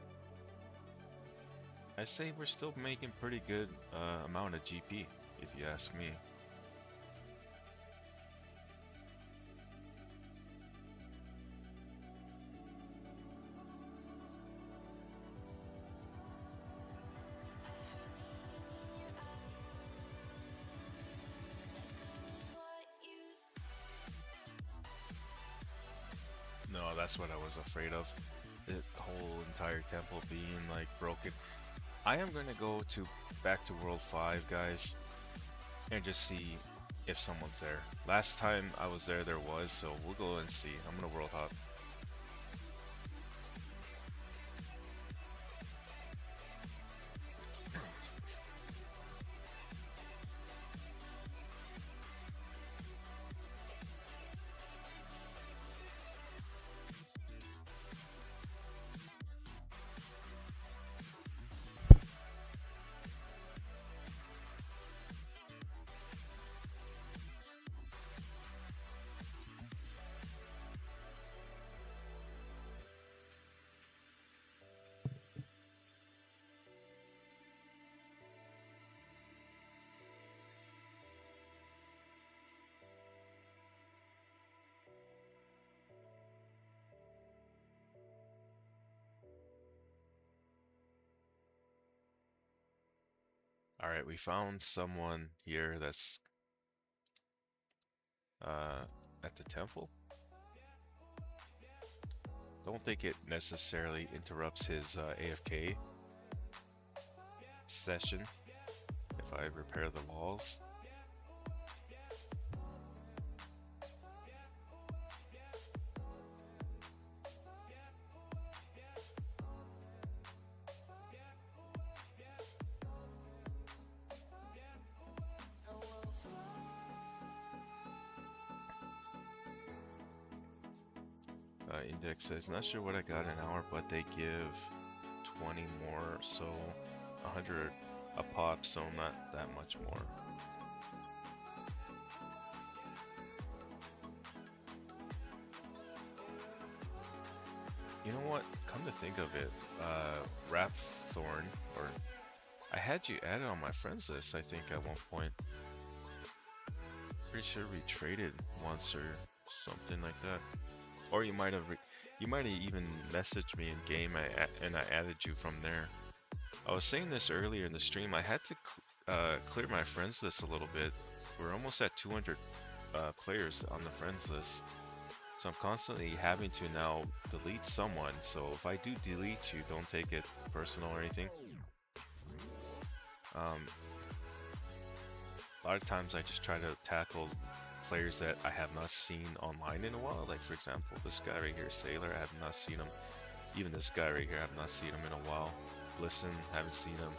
I say we're still making pretty good amount of GP, if you ask me. No, that's what I was afraid of. The whole entire temple being like broken. I am gonna go back to World 5, guys, and just see if someone's there. Last time I was there, there was, so we'll go and see. I'm gonna world hop. All right, we found someone here that's uh, at the temple. Don't think it necessarily interrupts his AFK session if I repair the walls. Index says, not sure what I got an hour, but they give 20 more, so 100 a pop, so not that much more. You know what? Come to think of it, Rapthorn, or I had you added on my friends list, I think, at one point. Pretty sure we traded once or something like that. Or you might have even messaged me in game and I added you from there. I was saying this earlier in the stream. I had to clear my friends list a little bit. We're almost at 200 players on the friends list, so I'm constantly having to now delete someone. So if I do delete you, don't take it personal or anything. A lot of times I just try to tackle players that I have not seen online in a while. Like for example, this guy right here, Sailor, I have not seen him. Even this guy right here, I have not seen him in a while. Listen, haven't seen him.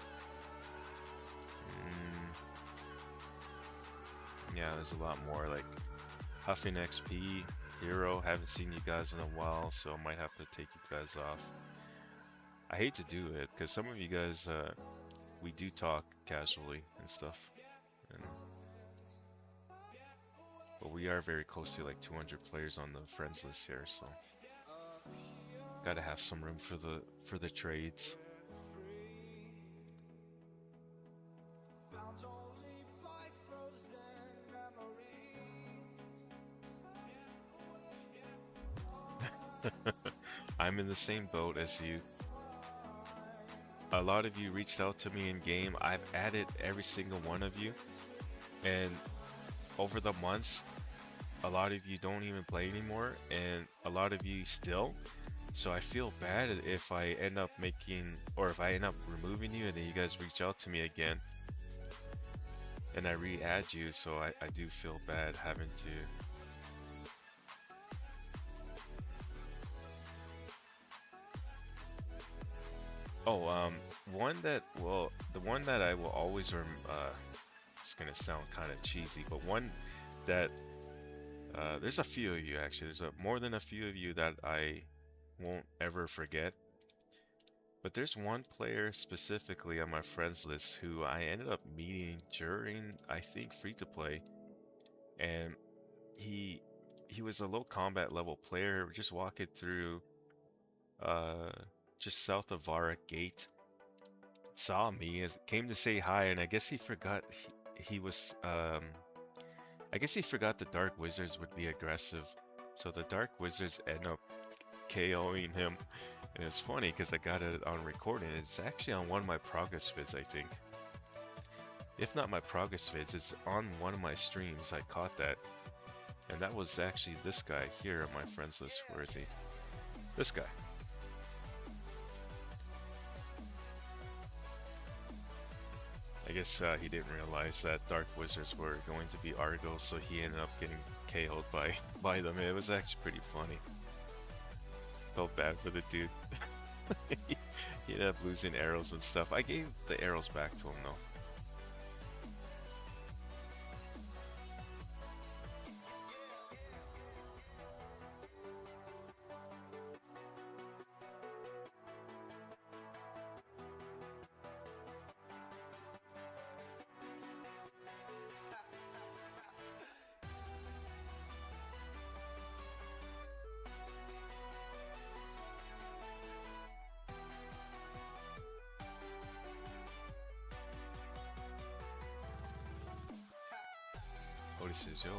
Yeah, there's a lot more, like Huffing XP, Hero, haven't seen you guys in a while, so I might have to take you guys off. I hate to do it, because some of you guys, we do talk casually and stuff. But we are very close to like 200 players on the friends list here, so gotta have some room for the trades. I'm in the same boat as you. A lot of you reached out to me in game. I've added every single one of you, and over the months, a lot of you don't even play anymore, and a lot of you still. So I feel bad if I end up if I end up removing you and then you guys reach out to me again and I re-add you, so I do feel bad having to. Oh, the one that I will always it's gonna sound kind of cheesy, but one that there's a few of you actually. There's more than a few of you that I won't ever forget. But there's one player specifically on my friends list who I ended up meeting during, I think, free to play, and he was a low combat level player, just walking through, just south of Vara Gate. Saw me, came to say hi, and I guess he forgot he was I guess he forgot the Dark Wizards would be aggressive, so the Dark Wizards end up KOing him. And it's funny because I got it on recording. It's actually on one of my progress vids, I think. If not my progress vids, it's on one of my streams. I caught that. And that was actually this guy here on my friends list. Where is he? This guy. I I guess he didn't realize that Dark Wizards were going to be Argo, so he ended up getting KO'd by by them. It was actually pretty funny. Felt bad for the dude. He ended up losing arrows and stuff. I gave the arrows back to him though. Oh, this is yo.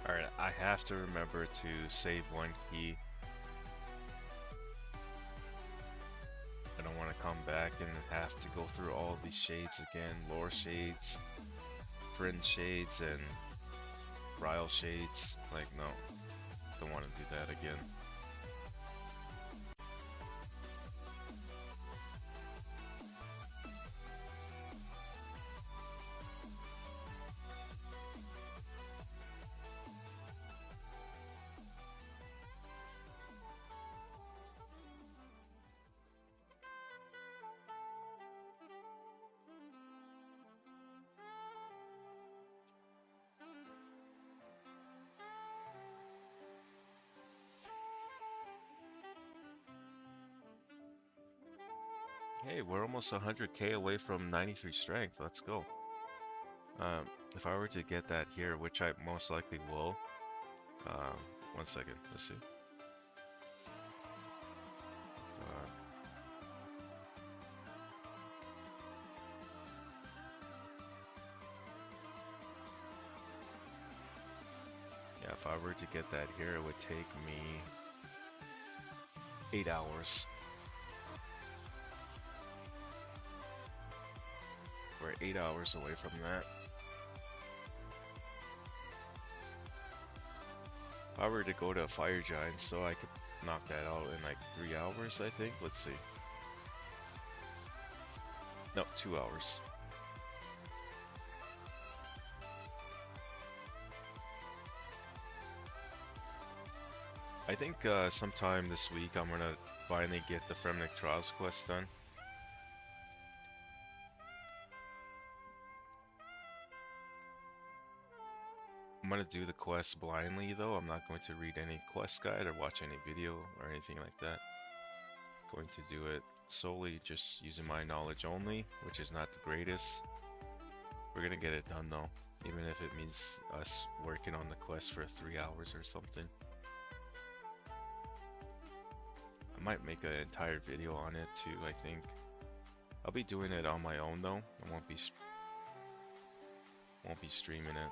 Alright, I have to remember to save one key. I don't want to come back and have to go through all these shades again. Lore shades, friend shades, and Ryle shades. Like, no. Don't want to do that again. Hey, we're almost 100k away from 93 strength. Let's go. If I were to get that here, which I most likely will, one second, let's see. Yeah, if I were to get that here, it would take me 8 hours. We're 8 hours away from that. If I were to go to a fire giant, so I could knock that out in like 3 hours, I think. Let's see. No, 2 hours. I think sometime this week I'm gonna finally get the Fremnik Trials quest done. I'm gonna do the quest blindly though. I'm not going to read any quest guide or watch any video or anything like that. Going to do it solely just using my knowledge only, which is not the greatest. We're gonna get it done though, even if it means us working on the quest for 3 hours or something. I might make an entire video on it too, I think. I'll be doing it on my own though. I won't be streaming it.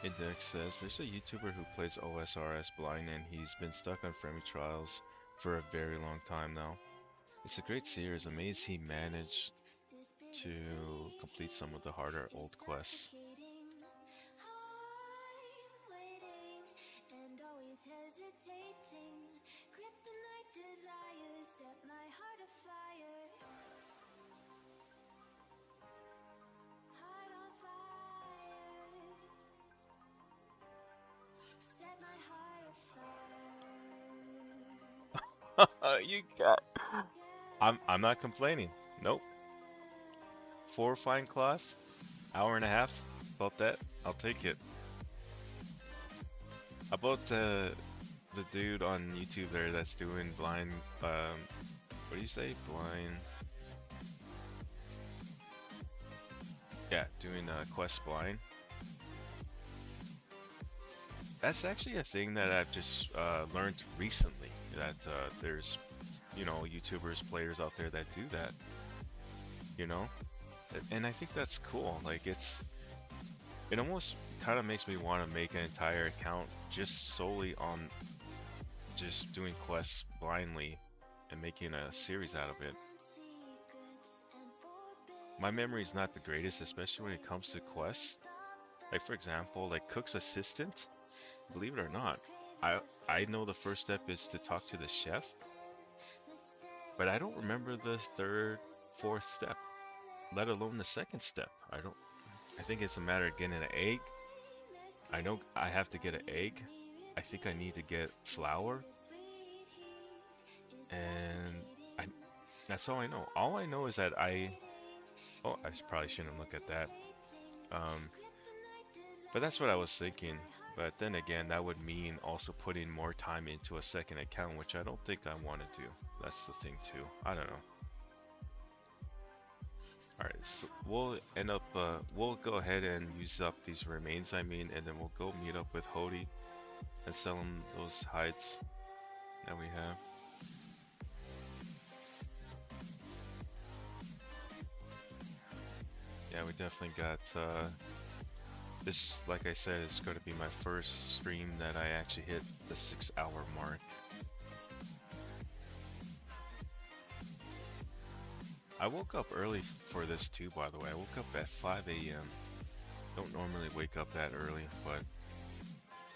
Index says there's a YouTuber who plays OSRS blind and he's been stuck on Friendly Trials for a very long time now. It's a great series. Amazed he managed to complete some of the harder old quests. You got. I'm not complaining. Nope. Four fine cloth, hour and a half. About that. I'll take it. About the dude on YouTube there that's doing blind. What do you say? Blind. Yeah, doing quest blind. That's actually a thing that I've just learned recently. That there's, YouTubers, players out there that do that. You know, and I think that's cool. Like it almost kind of makes me want to make an entire account just solely on just doing quests blindly and making a series out of it. My memory is not the greatest, especially when it comes to quests. Like for example, like Cook's Assistant. Believe it or not, I know the first step is to talk to the chef, but I don't remember the third, fourth step, let alone the second step. I think it's a matter of getting an egg. I know I have to get an egg. I think I need to get flour, and I that's all I know. All I know is that oh, probably shouldn't look at that. Um, but that's what I was thinking. But then again, that would mean also putting more time into a second account, which I don't think I want to do. That's the thing too. I don't know. Alright, so we'll go ahead and use up these remains, and then we'll go meet up with Hody and sell him those hides that we have. Yeah, we definitely got, this, like I said, is going to be my first stream that I actually hit the 6-hour mark. I woke up early for this too, by the way. I woke up at 5 a.m. Don't normally wake up that early, but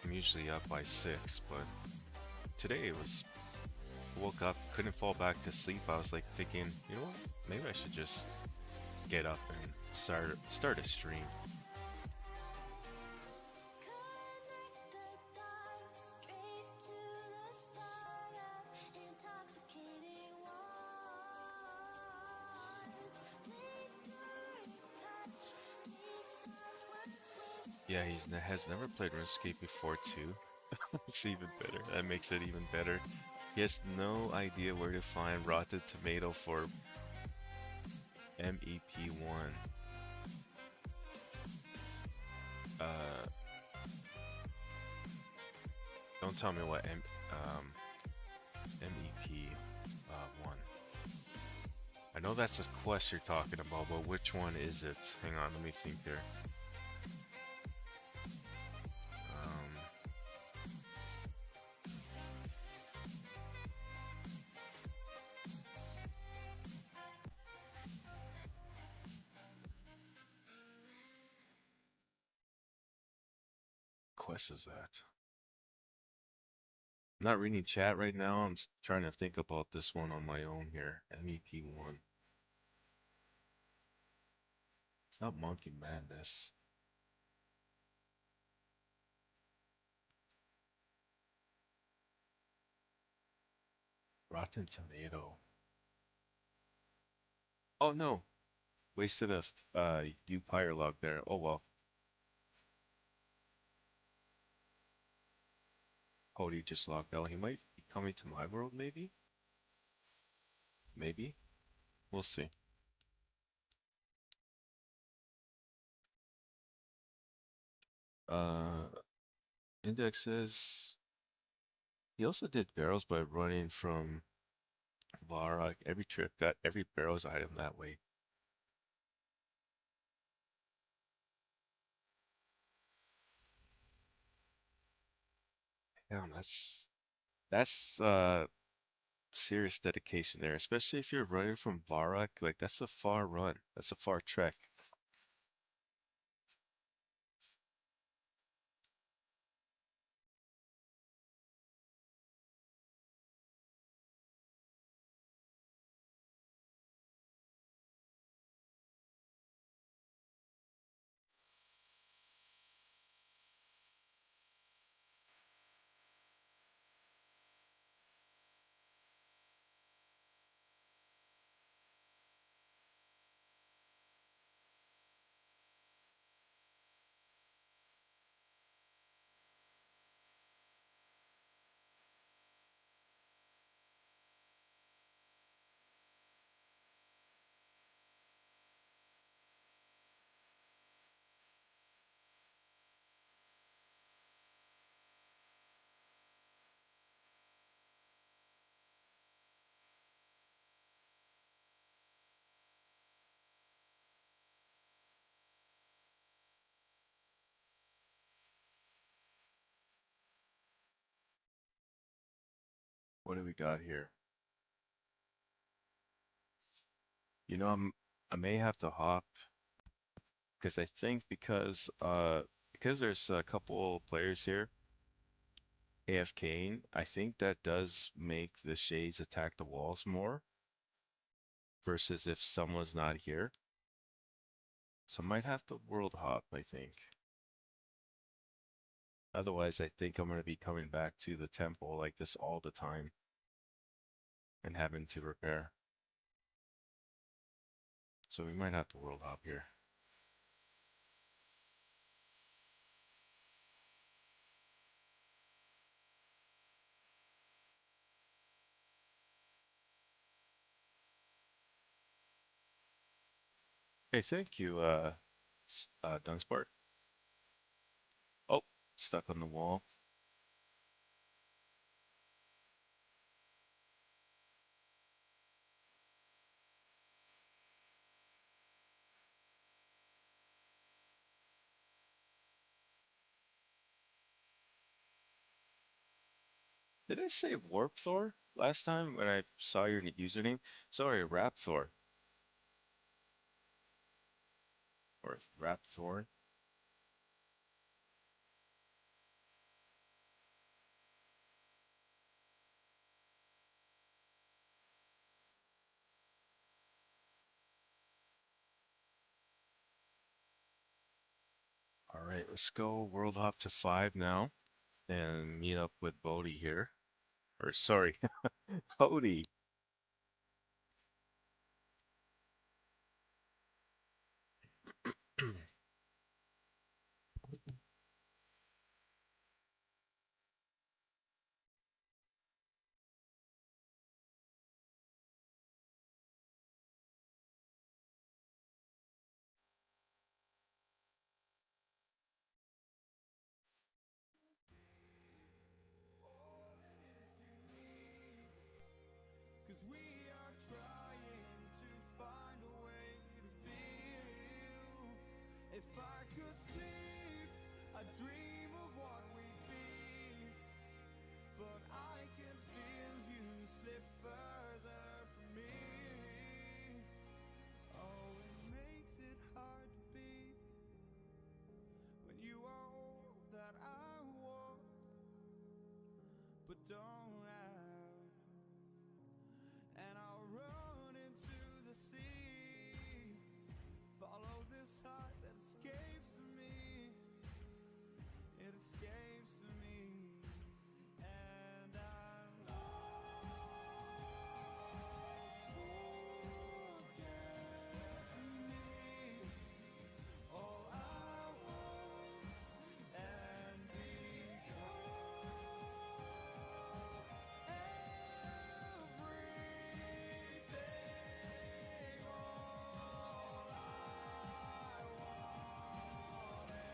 I'm usually up by 6. But today it was, woke up, couldn't fall back to sleep. I was like thinking, you know what? Maybe I should just get up and start a stream. Yeah, has never played RuneScape before too. It's even better. That makes it even better. He has no idea where to find Rotten Tomato for MEP1. Don't tell me what MEP1. I know that's the quest you're talking about, but which one is it? Hang on, let me think there. Quest is that? I'm not reading chat right now. I'm trying to think about this one on my own here. MEP1. It's not Monkey Madness. Rotten Tomato. Oh no, wasted a Upire log there. Oh well. Cody just logged out. He might be coming to my world, maybe? Maybe. We'll see. Uh, Index says he also did barrels by running from Varrock. Every trip got every barrels item that way. Damn, that's serious dedication there, especially if you're running from Varrock. Like that's a far run. That's a far trek. What do we got here? You know, I may have to hop because I think because there's a couple players here AFKing, I think that does make the shades attack the walls more versus if someone's not here. So I might have to world hop, I think. Otherwise, I think I'm going to be coming back to the temple like this all the time and having to repair. So we might have to world hop here. Hey, thank you, Dunspark. Oh, stuck on the wall. Did I say Warp Thor last time when I saw your username? Sorry, Rap Thor or Rap Thor. All right, let's go world hop to 5 now and meet up with Bodhi here. Or sorry, Bodhi. Cause we are trying to find a way to feel. If I could sleep, I'd dream of what we'd be. But I can feel you slip further from me. Oh, it makes it hard to be when you are all that I want, but don't have. And I'll run into the sea, follow this heart that escapes me, it escapes me, and I'm lost. Forget me, all I was, and become everything, all I wanted.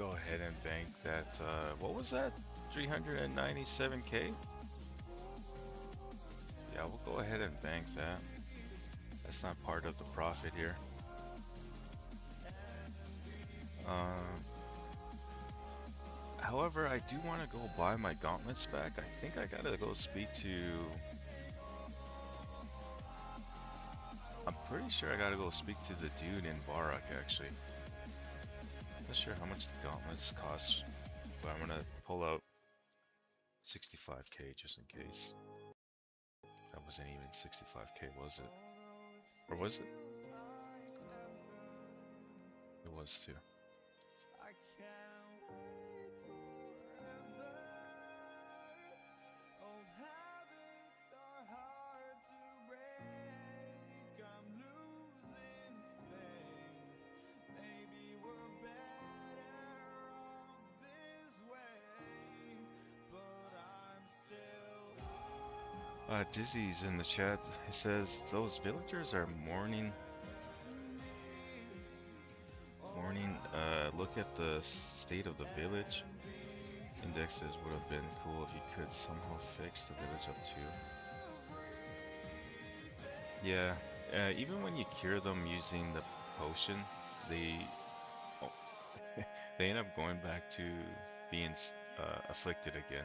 go ahead and bank that. What was that? 397K? Yeah, we'll go ahead and bank that. That's not part of the profit here. Um, However, I do want to go buy my gauntlets back. I think I gotta go speak to. I'm pretty sure I gotta go speak to the dude in Barak actually. Not sure how much the gauntlets cost, but I'm gonna pull out 65K just in case. That wasn't even 65K, was it? Or was it? It was too. I can't wait forever. Old habits are hard to break. I'm losing faith. Maybe we're better off this way, but I'm still Dizzy's in the chat. He says those villagers are mourning. Look at the state of the village. Indexes would have been cool if you could somehow fix the village up too. Yeah, even when you cure them using the potion, they oh, they end up going back to being afflicted again.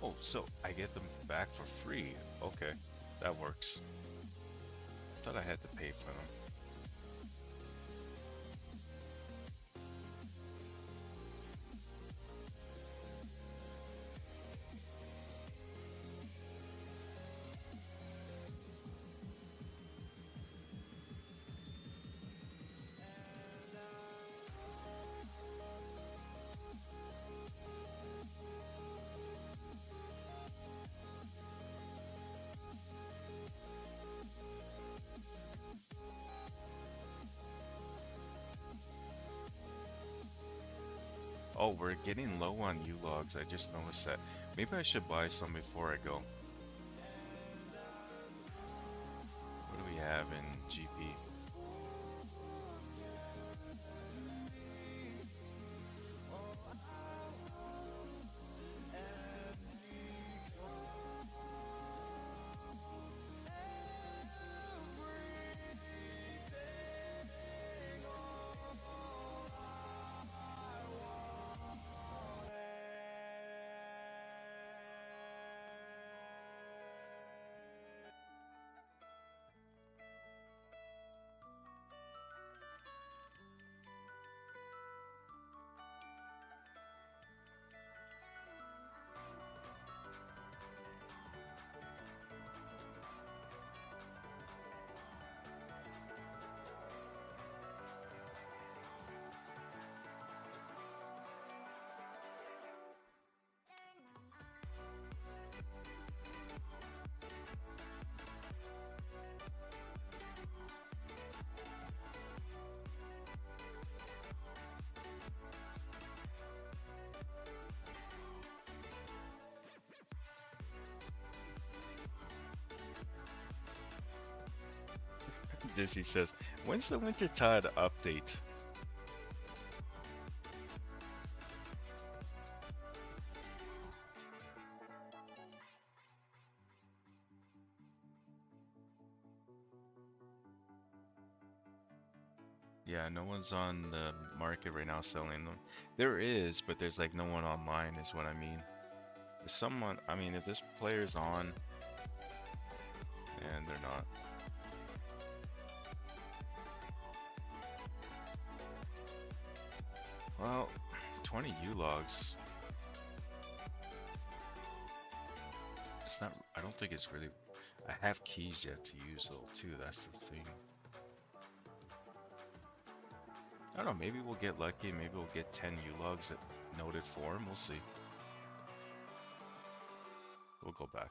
Oh, so I get them back for free. Okay, that works. I thought I had to pay for them. Oh, we're getting low on U-logs. I just noticed that. Maybe I should buy some before I go. What do we have in GP? Dizzy says, when's the Wintertide update? Yeah, no one's on the market right now selling them. There is, but there's like no one online is what I mean. If someone, I mean, if this player's on, and they're not. Well, 20 U-logs. It's not, I don't think it's really, I have keys yet to use though too, that's the thing. I don't know, maybe we'll get lucky, maybe we'll get 10 U-logs at noted form, we'll see. We'll go back.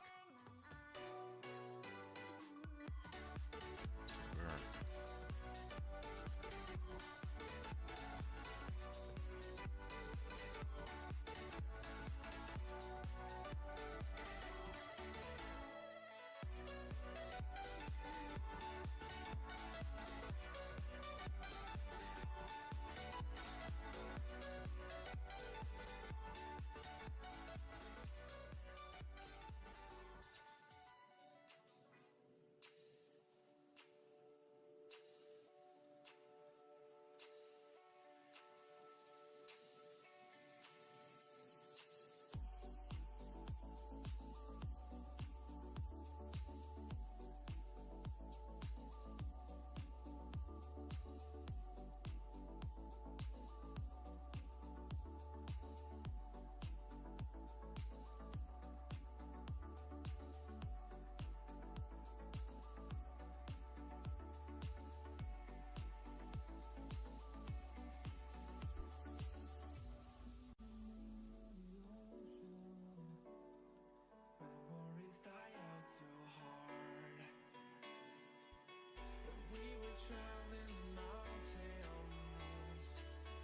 were traveling the mountains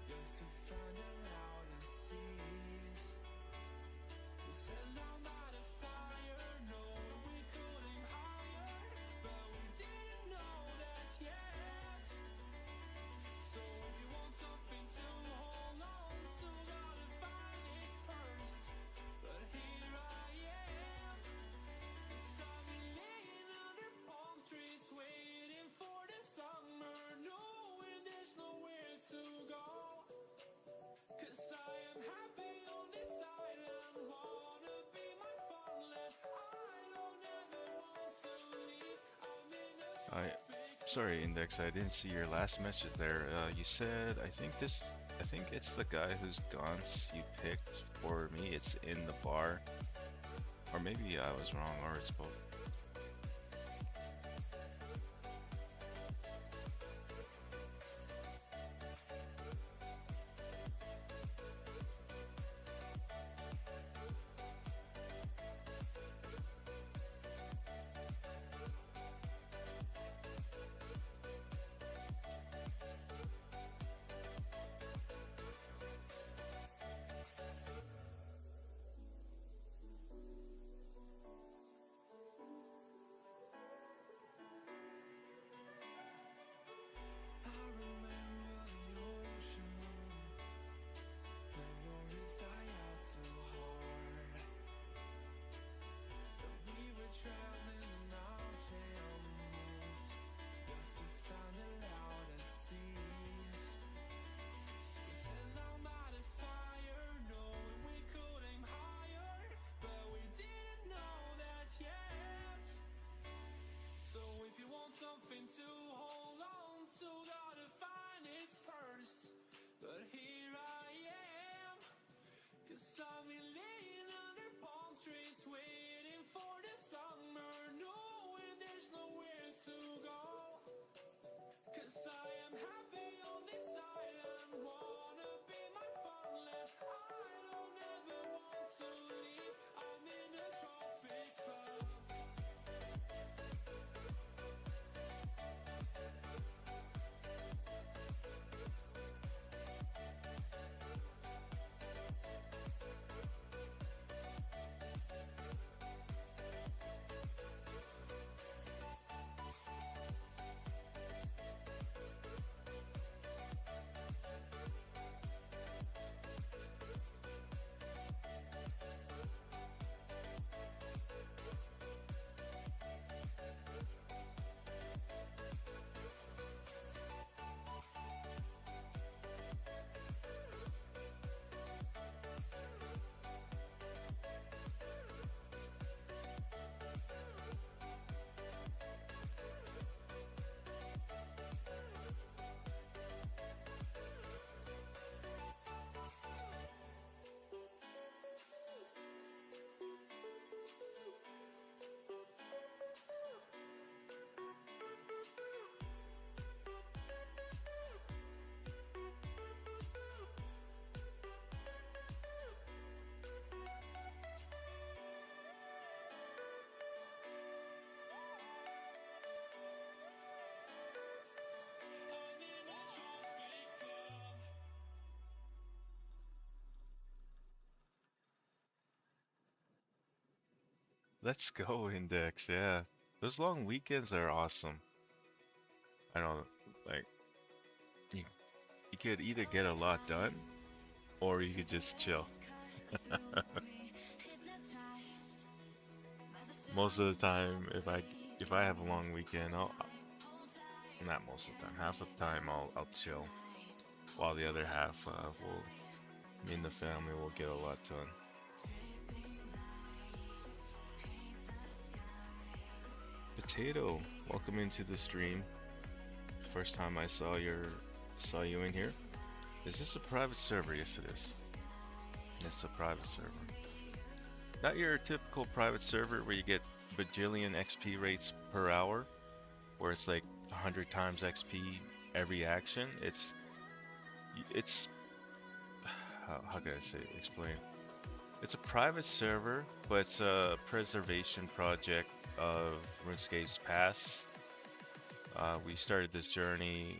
just to find the loudest seas. We set down by the fire, knowing we could aim higher, but we didn't know that yet. So if you want something to hold on to, gotta find it first. But here I am, 'cause I've been laying under palm trees, waiting for the summer, knowing there's nowhere to go. 'Cause I am happy on this island, wanna be my farmland. I don't ever want to leave, I'm in a I tropic sorry, Index, I didn't see your last message there. You said I think it's the guy whose guns you picked for me. It's in the bar, or maybe I was wrong, or it's both. I remember the ocean, memories die out too hard. But we were traveling the mountains just to find the loudest seas. We sat down by the fire, knowing we could aim higher, but we didn't know that yet. So if you want something to hold on to, gotta find it first. But here I am, 'cause I've been laying under palm trees, waiting for the summer, knowing there's nowhere to go. 'Cause I am happy on this island, wanna be my farmland. I don't ever want to leave, I'm in a tropic club. I'm in a tropic club. Let's go, Index. Yeah, those long weekends are awesome. I know, like you, you could either get a lot done or you could just chill. Most of the time, if I have a long weekend, not most of the time, half of the time I'll chill, while the other half will me and the family will get a lot done. Potato, welcome into the stream. First time I saw you in here. Is this a private server? Yes, it is. It's a private server. Not your typical private server where you get bajillion XP rates per hour, where it's like 100 times XP every action. It's how can I say explain? It's a private server, but it's a preservation project of RuneScape's past We started this journey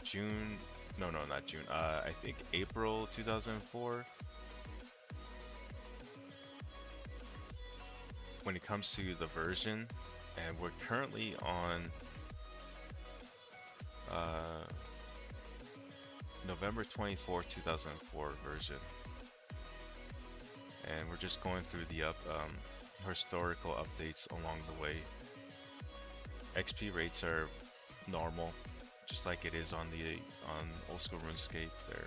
June, no, no, not June. I think April 2004. When it comes to the version, and we're currently on uh, November 24th, 2004 version, and we're just going through the historical updates along the way. XP rates are normal, just like it is on old school RuneScape there.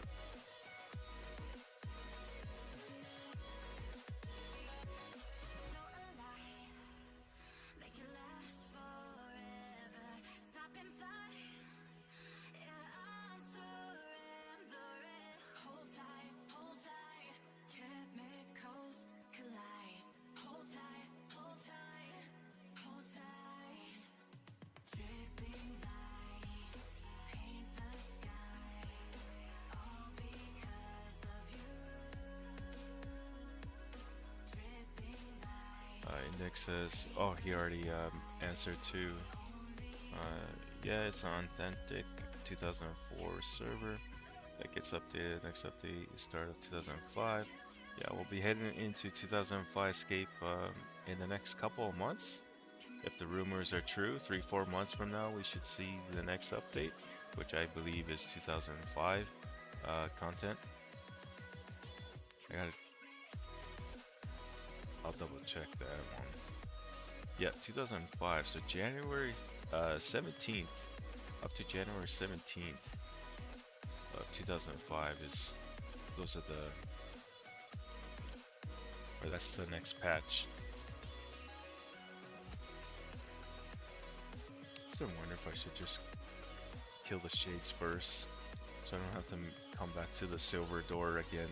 Index says, oh, he already answered too. Yeah, it's an authentic 2004 server that gets updated. Next update is start of 2005. Yeah, we'll be heading into 2005Scape in the next couple of months. If the rumors are true, 3-4 months from now, we should see the next update, which I believe is 2005 content. I'll double check that one. Yeah, 2005. So January 17th up to January 17th of 2005 is those are or that's the next patch. So I wonder if I should just kill the shades first, so I don't have to come back to the silver door again.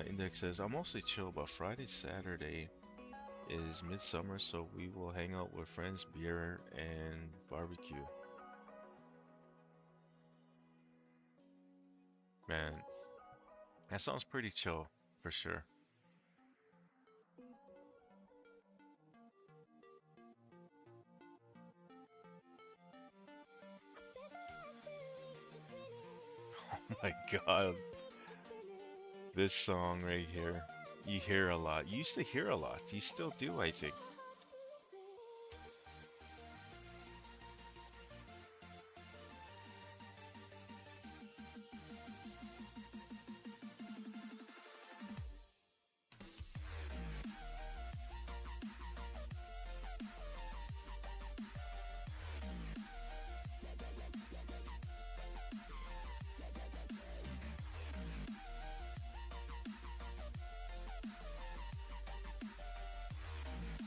Index says, I'm mostly chill, but Friday, Saturday is midsummer, so we will hang out with friends, beer, and barbecue. Man, that sounds pretty chill, for sure. Oh my god. This song right here, you hear a lot. You used to hear a lot. You still do, I think.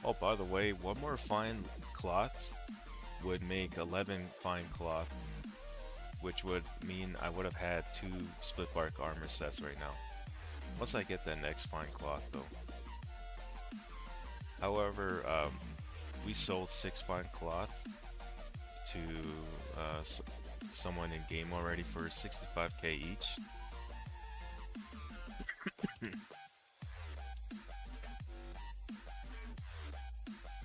Oh, by the way, one more fine cloth would make 11 fine cloth, which would mean I would have had 2 split bark armor sets right now. Once I get that next fine cloth, though. However, we sold 6 fine cloth to someone in game already for 65k each.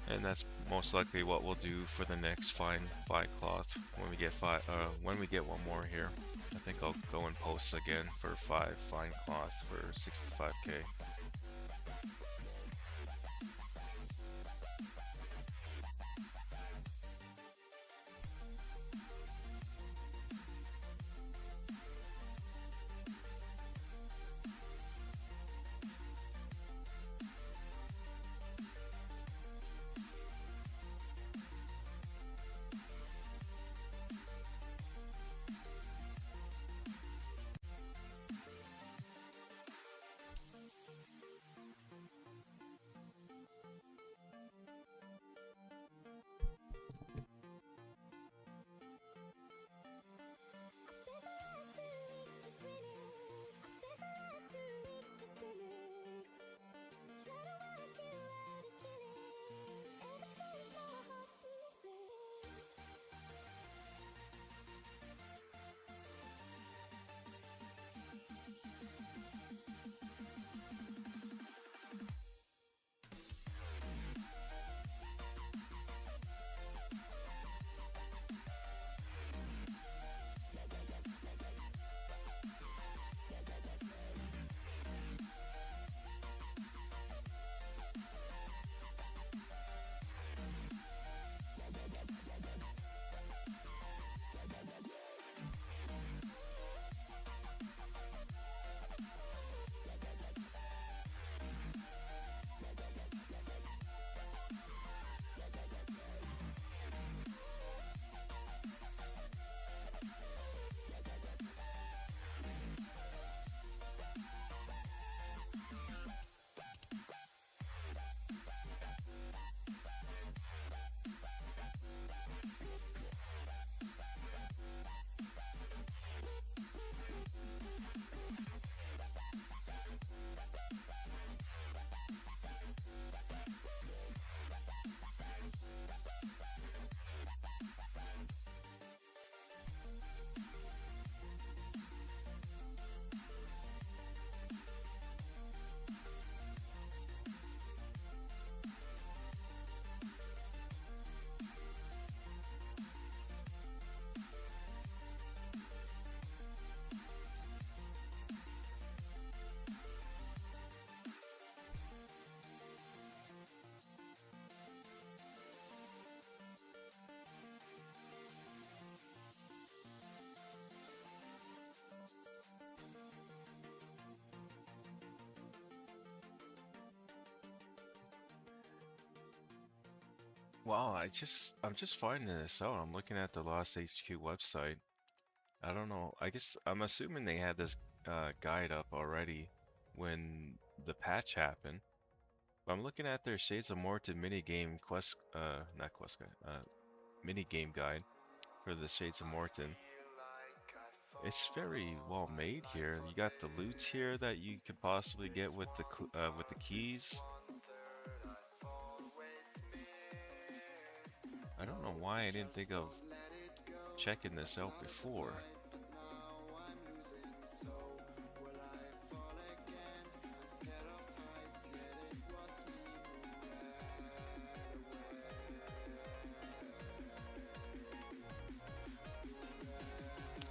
And that's most likely what we'll do for the next fine cloth when we get one more here. I think I'll go and post again for 5 fine cloth for 65k. Wow, I'm just finding this out. I'm looking at the Lost HQ website. I don't know. I guess I'm assuming they had this guide up already when the patch happened. But I'm looking at their Shades of Morton minigame quest, not quest guide, minigame guide for the Shades of Morton. It's very well made here. You got the loot here that you could possibly get with the keys. I don't know why I didn't think of checking this out before.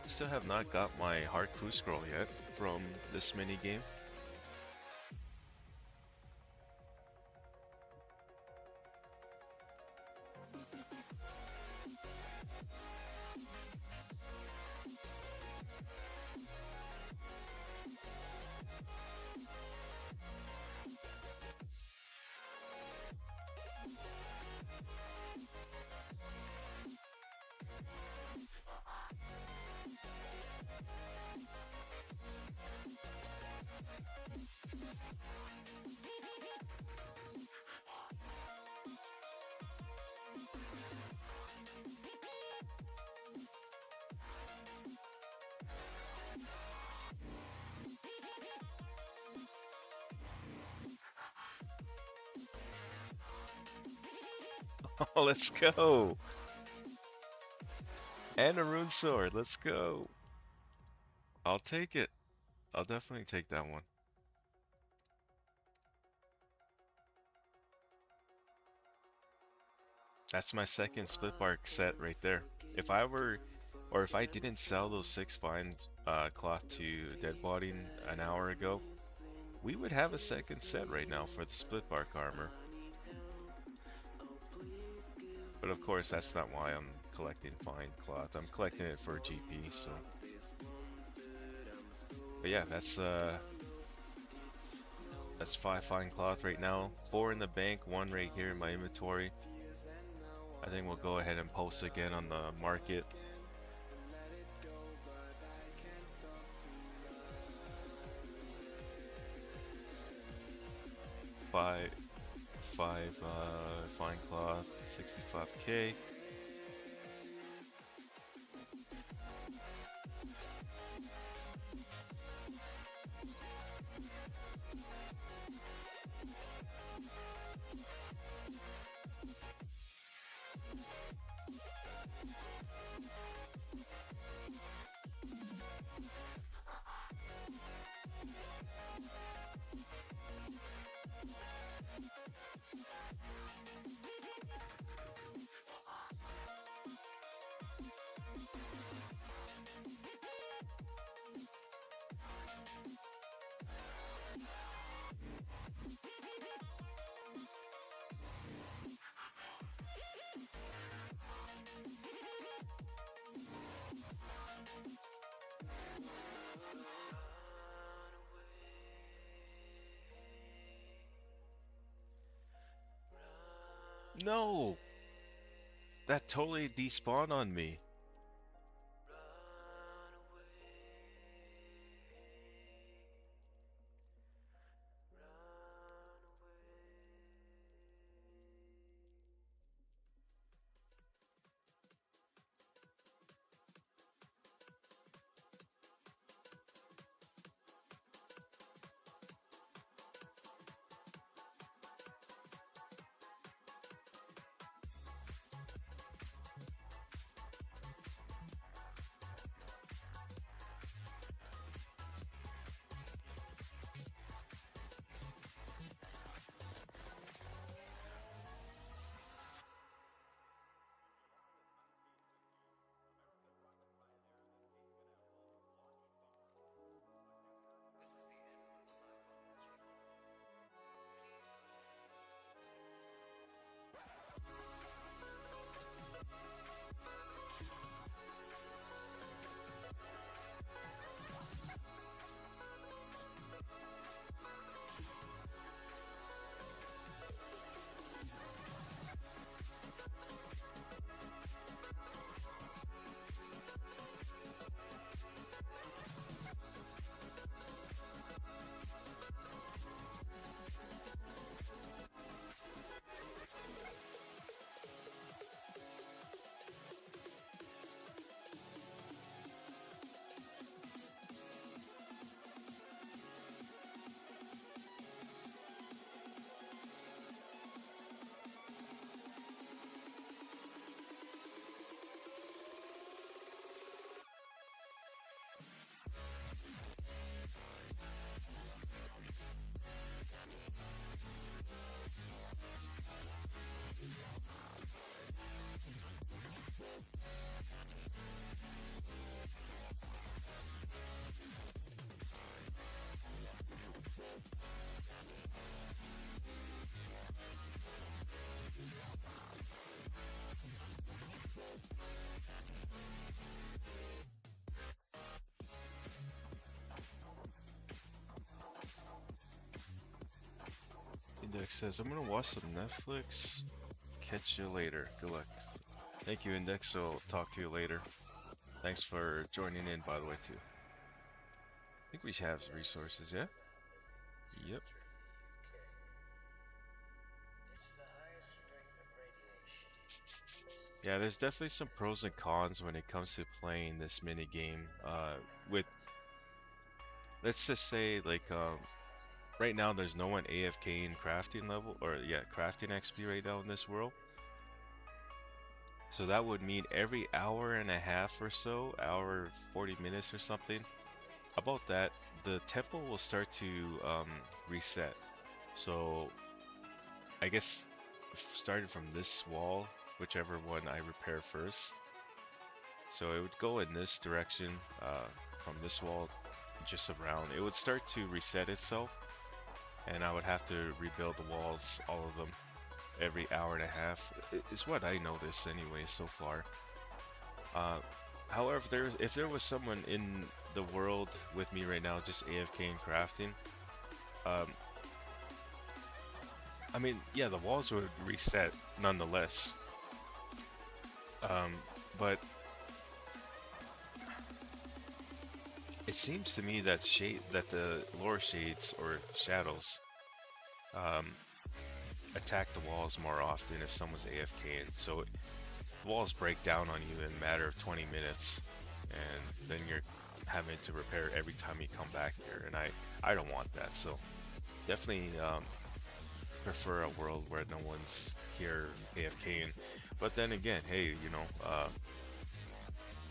Still have not got my heart clue scroll yet from this mini game. Oh, let's go! And a rune sword, let's go! I'll take it. I'll definitely take that one. That's my second split bark set right there. If I were, or if I didn't sell those 6 fine cloth to dead body an hour ago, we would have a second set right now for the split bark armor. But of course, that's not why I'm collecting fine cloth. I'm collecting it for GP, so. But yeah, that's 5 fine cloth right now. 4 in the bank, 1 right here in my inventory. I think we'll go ahead and post again on the market. Five fine cloth, 65k. No! That totally despawned on me. Index says, I'm gonna watch some Netflix. Catch you later. Good luck. Thank you, Index. So I'll talk to you later. Thanks for joining in, by the way, too. I think we should have resources, yeah? Yep. Yeah, there's definitely some pros and cons when it comes to playing this mini game. With let's just say right now there's no one AFK in crafting level or yeah, crafting XP right now in this world. So that would mean every hour and a half or so, hour 40 minutes or something, about that, the temple will start to reset. So I guess starting from this wall, whichever one I repair first. So it would go in this direction from this wall just around. It would start to reset itself, and I would have to rebuild the walls, all of them, every hour and a half. Is what I noticed anyway so far. However, if there was someone in the world with me right now, just AFK and crafting, um, I mean, yeah, the walls would reset nonetheless. But it seems to me that the lower shades or shadows um, attack the walls more often if someone's AFK, so the walls break down on you in a matter of 20 minutes, and then you're having to repair every time you come back here, and I don't want that. So definitely prefer a world where no one's here AFKing. But then again, hey,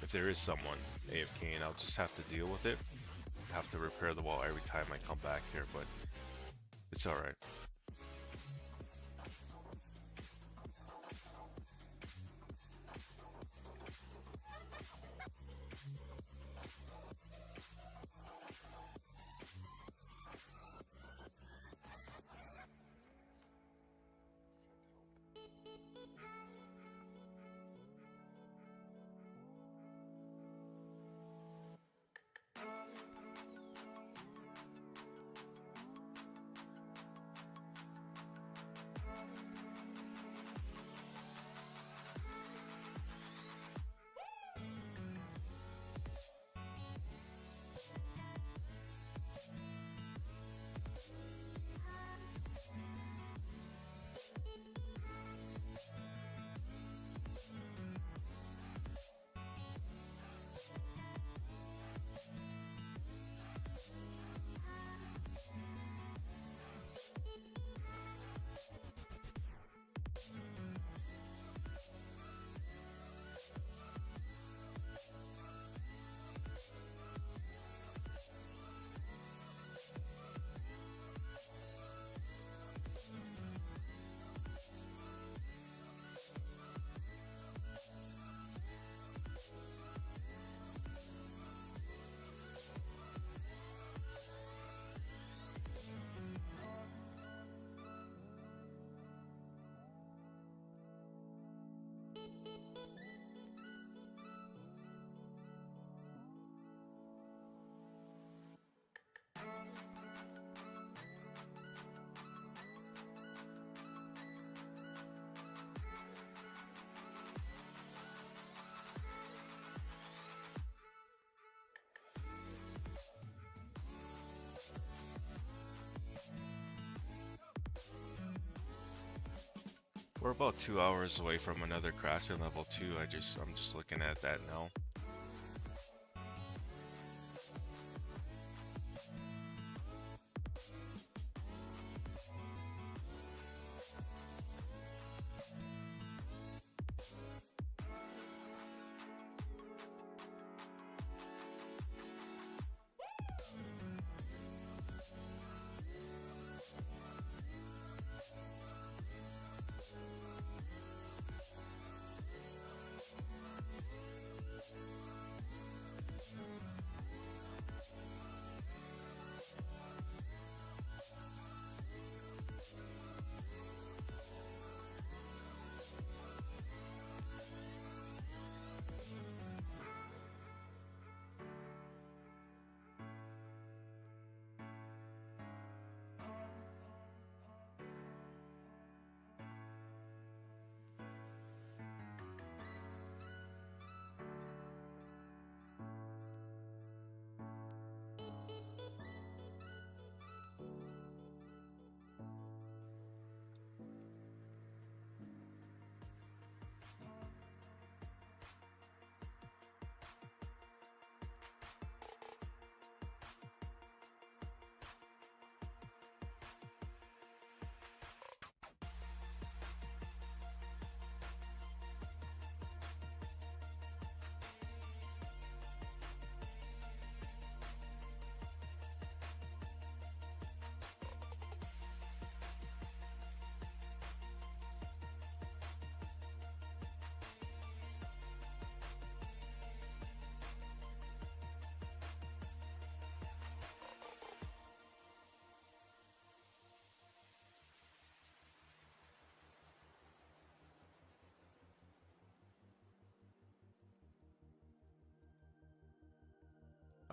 if there is someone AFKing, I'll just have to deal with it. Have to repair the wall every time I come back here, but it's alright. We're about 2 hours away from another crafting level 2. I'm just looking at that now.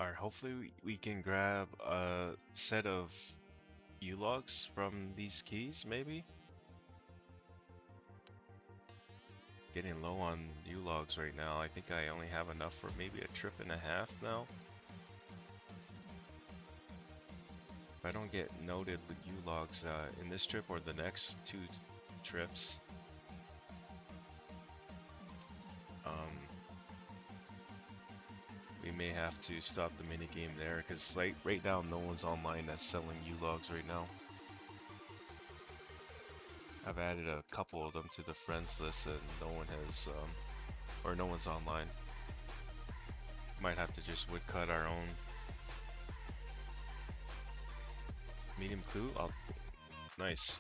Alright, hopefully we can grab a set of U-logs from these keys, maybe? Getting low on U-logs right now. I think I only have enough for maybe a trip and a half now. If I don't get noted with U-logs in this trip or the next two trips, we may have to stop the minigame there, because like right now no one's online that's selling U-logs right now. I've added a couple of them to the friends list and no one has, or no one's online. Might have to just woodcut our own. Medium clue? Oh, nice.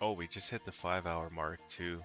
Oh, we just hit the 5-hour mark too.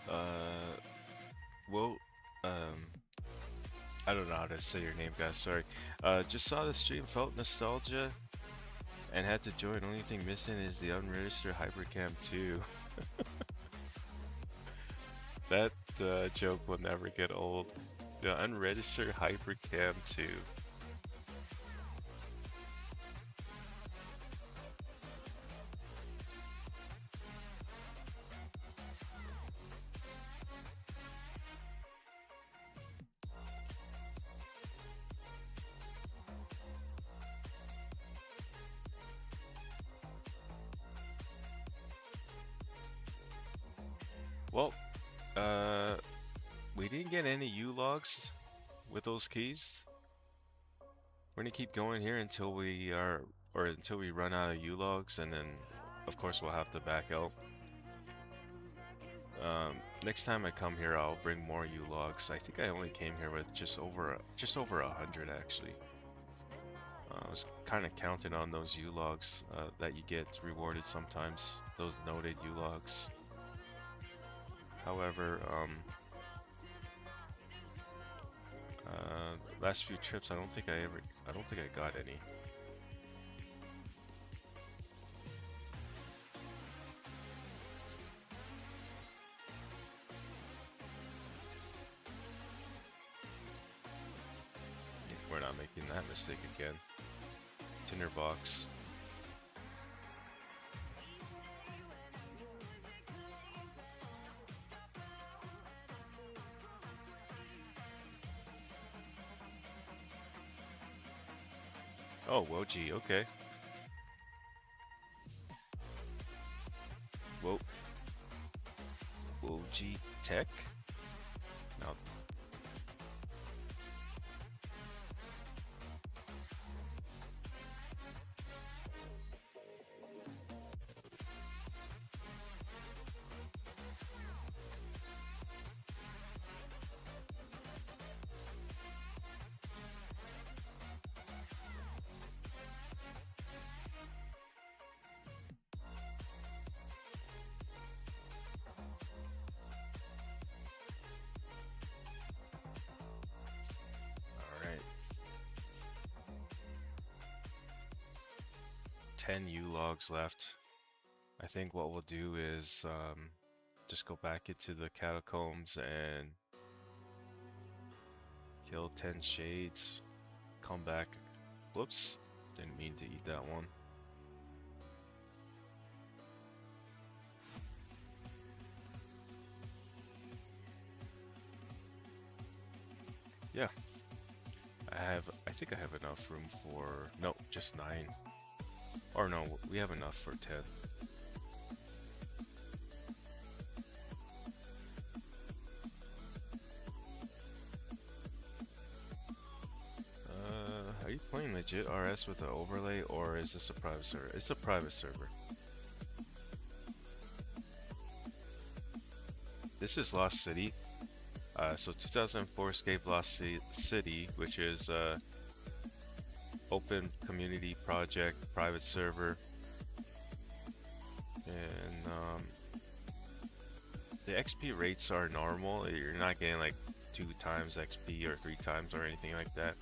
Uh, well, um, I don't know how to say your name, guys. Sorry. Just saw the stream, felt nostalgia, and had to join. Only thing missing is the unregistered Hypercam 2. That joke will never get old. The unregistered Hypercam 2. Well, get any U-logs with those keys? We're gonna keep going here until we are, or until we run out of U-logs, and then, of course, we'll have to back out. Next time I come here, I'll bring more U-logs. I think I only came here with just over 100 actually. I was kind of counting on those U-logs that you get rewarded sometimes, those noted U-logs. However, last few trips, I don't think I got any. We're not making that mistake again. Tinderbox. Oh, Woji, okay. Wo Woji Tech? No. Alright. 10 U-logs left. I think what we'll do is just go back into the catacombs and kill 10 shades. Come back. Whoops. Didn't mean to eat that one. Yeah. I think I have enough room for, no, just 9. Or no, we have enough for 10. Are you playing legit RS with an overlay, or is this a private server? It's a private server. This is Lost City. So 2004Scape Lost City, which is open community project, private server, and the XP rates are normal. You're not getting like 2 times XP or 3 times or anything like that.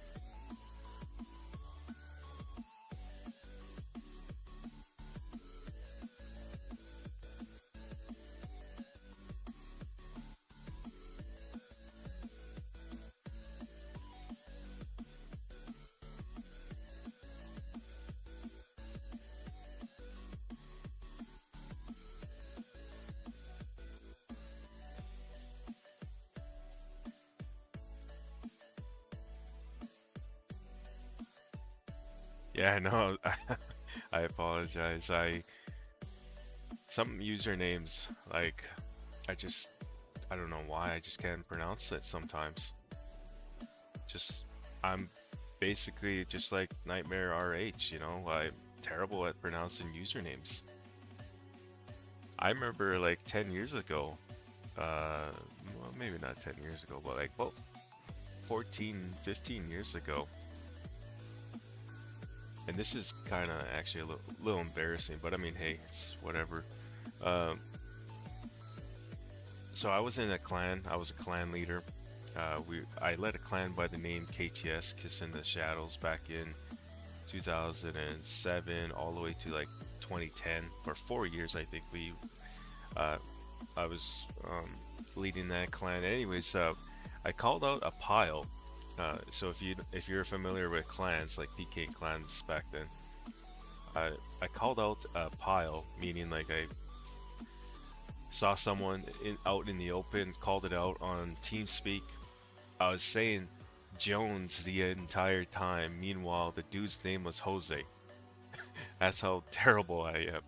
Yeah, no, I apologize. Some usernames, like, I don't know why, I just can't pronounce it sometimes. Just, I'm basically just like Nightmare RH, you know? I'm terrible at pronouncing usernames. I remember like 10 years ago, well, maybe not 10 years ago, but like, well, 14, 15 years ago. And this is kind of actually a little embarrassing, but I mean, hey, it's whatever. Um, so I was in a clan. I was a clan leader. I led a clan by the name KTS, Kiss in the Shadows, back in 2007, all the way to like 2010. For 4 years, I think I was leading that clan. Anyways, I called out a pile. So if you're familiar with clans like PK clans back then, I called out a pile, meaning like I saw someone out in the open, called it out on TeamSpeak. I was saying Jones the entire time. Meanwhile, the dude's name was Jose. That's how terrible I am.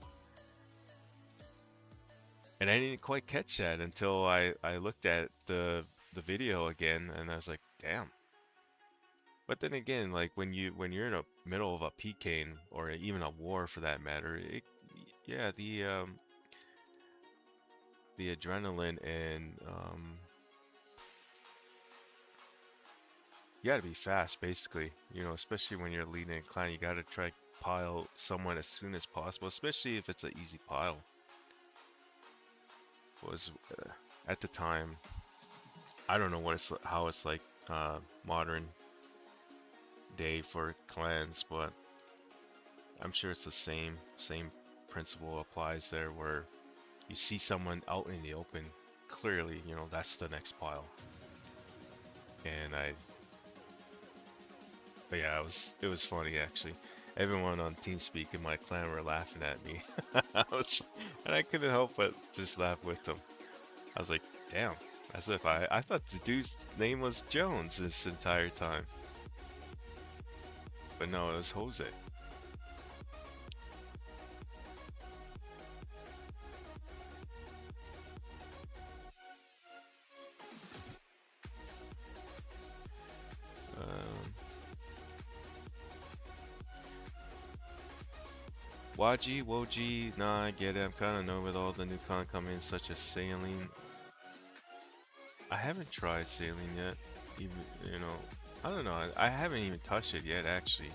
And I didn't quite catch that until I looked at the the video again, and I was like, damn. But then again, like when you're in the middle of a PKing or even a war for that matter, yeah, the adrenaline and you gotta be fast basically, especially when you're leading a clan, you gotta try to pile someone as soon as possible, especially if it's an easy pile. Was at the time, I don't know how it's like modern day for clans, but I'm sure it's the same principle applies there where you see someone out in the open, clearly, that's the next pile. And but yeah, it was funny actually. Everyone on TeamSpeak in my clan were laughing at me. And I couldn't help but just laugh with them. I was like, damn, as if I thought the dude's name was Jones this entire time. But no, it was Jose. Um, Waji, Woji, nah, I get it. I'm kind of known with all the new con coming, such as sailing. I haven't tried sailing yet. Even, I don't know. I haven't even touched it yet, actually.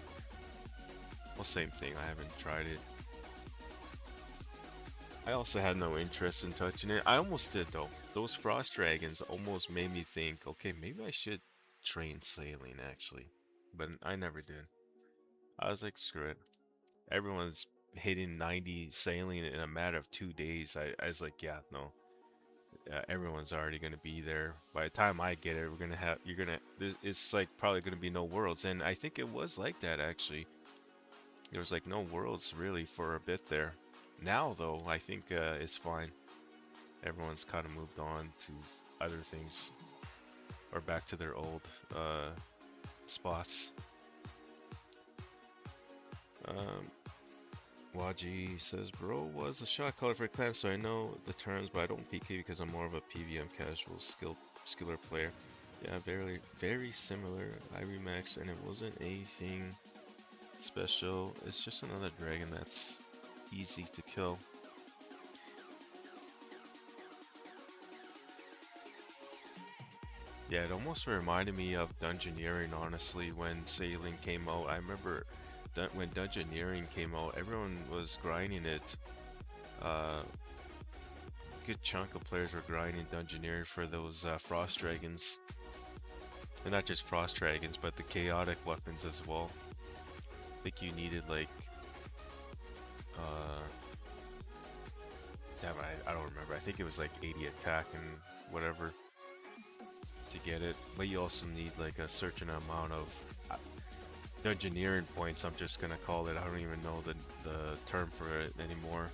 Well, same thing. I haven't tried it. I also had no interest in touching it. I almost did, though. Those frost dragons almost made me think, okay, maybe I should train sailing, actually. But I never did. I was like, screw it. Everyone's hitting 90 sailing in a matter of 2 days. I was like, yeah, no. Everyone's already gonna be there. By the time I get it, it's like probably gonna be no worlds. And I think it was like that actually. There was like no worlds really for a bit there. Now though, I think it's fine. Everyone's kind of moved on to other things or back to their old spots. Um, Waji says, bro was a shot caller for clan, so I know the terms, but I don't PK because I'm more of a PVM casual skiller player. Yeah, very similar. I remaxed and it wasn't anything special. It's just another dragon that's easy to kill. Yeah, it almost reminded me of Dungeoneering, honestly, when Sailing came out. I remember when Dungeoneering came out, everyone was grinding it. A good chunk of players were grinding Dungeoneering for those Frost Dragons. And not just Frost Dragons, but the chaotic weapons as well. I think you needed like, uh, damn, I don't remember. I think it was like 80 attack and whatever to get it. But you also need like a certain amount of Dungeoneering points, I'm just gonna call it. I don't even know the term for it anymore.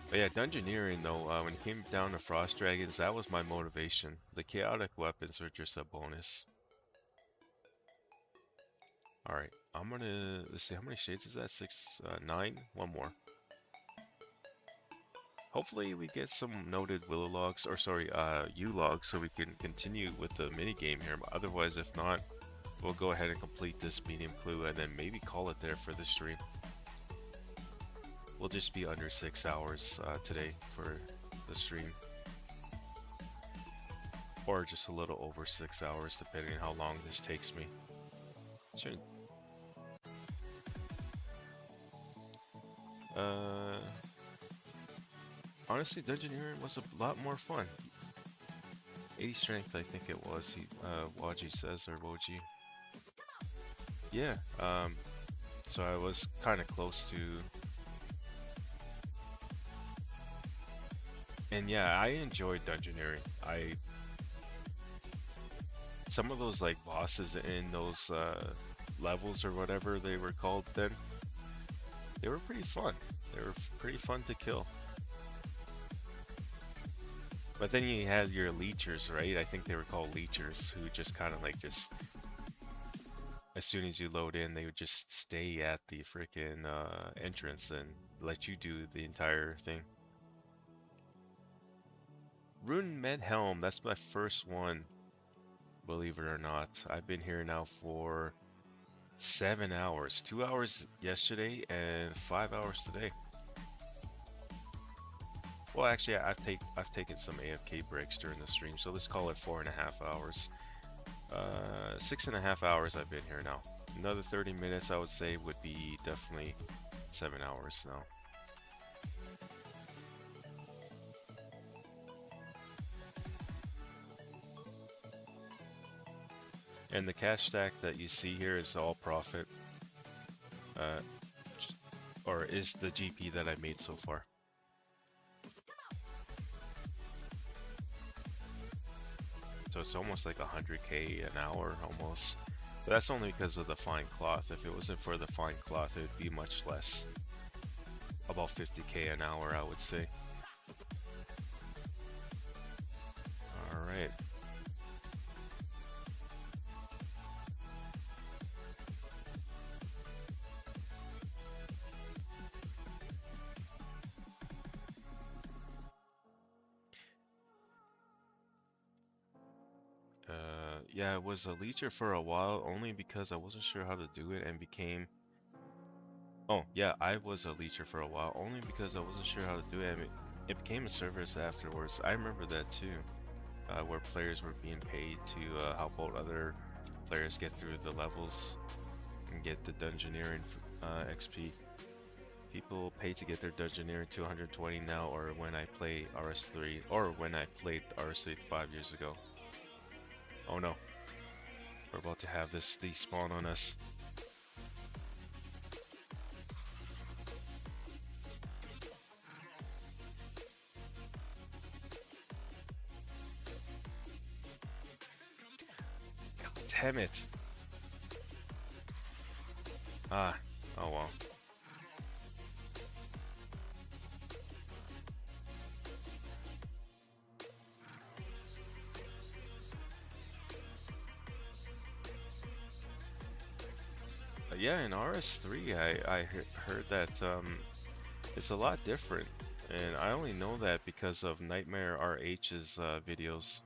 But yeah, Dungeoneering though, when it came down to Frost Dragons, that was my motivation. The chaotic weapons are just a bonus. Alright, let's see, how many shades is that? 6, 9? One more. Hopefully we get some noted willow logs, or sorry, U logs, so we can continue with the mini game here. But otherwise, if not, we'll go ahead and complete this medium clue and then maybe call it there for the stream. We'll just be under 6 hours today for the stream. Or just a little over 6 hours, depending on how long this takes me. Shouldn't. Honestly, Dungeoneering was a lot more fun. 80 strength, I think it was. Waji says, or Woji. Yeah, so I was kind of close to... And yeah, I enjoyed Dungeoneering. Some of those like bosses in those levels or whatever they were called then, they were pretty fun. They were pretty fun to kill. But then you had your leechers, right? I think they were called leechers, who just kind of like as soon as you load in, they would just stay at the freaking entrance and let you do the entire thing. Rune Medhelm, that's my first one, believe it or not. I've been here now for 7 hours. 2 hours yesterday and 5 hours today. Well, actually, I've taken some AFK breaks during the stream, so let's call it 4.5 hours. 6.5 hours I've been here now. Another 30 minutes, I would say, would be definitely 7 hours now. And the cash stack that you see here is all profit, or is the GP that I made so far. So it's almost like 100k an hour almost. But that's only because of the fine cloth. If it wasn't for the fine cloth, it would be much less. About 50k an hour, I would say. Alright. Yeah, I was a leecher for a while, only because I wasn't sure how to do it and became... Oh, yeah, I was a leecher for a while, only because I wasn't sure how to do it, and it became a service afterwards. I remember that too, where players were being paid to help out other players get through the levels and get the dungeoneering XP. People pay to get their dungeoneering to 120 now, or when I play RS3, or when I played RS3 5 years ago. Oh no. We're about to have this despawn on us. God damn it. Ah, oh well. Yeah, in RS3, I heard that it's a lot different, and I only know that because of Nightmare RH's videos.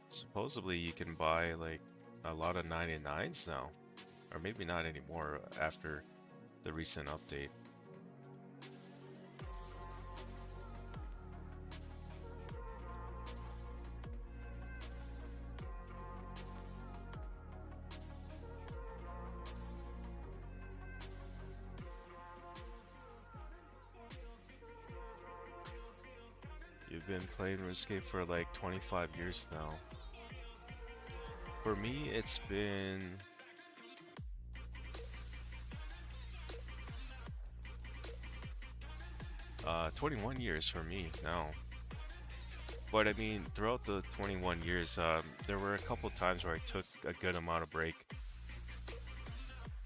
Supposedly, you can buy like a lot of 99s now, or maybe not anymore after the recent update. You've been playing RuneScape for like 25 years now. For me, it's been 21 years for me now. But I mean, throughout the 21 years, there were a couple times where I took a good amount of break.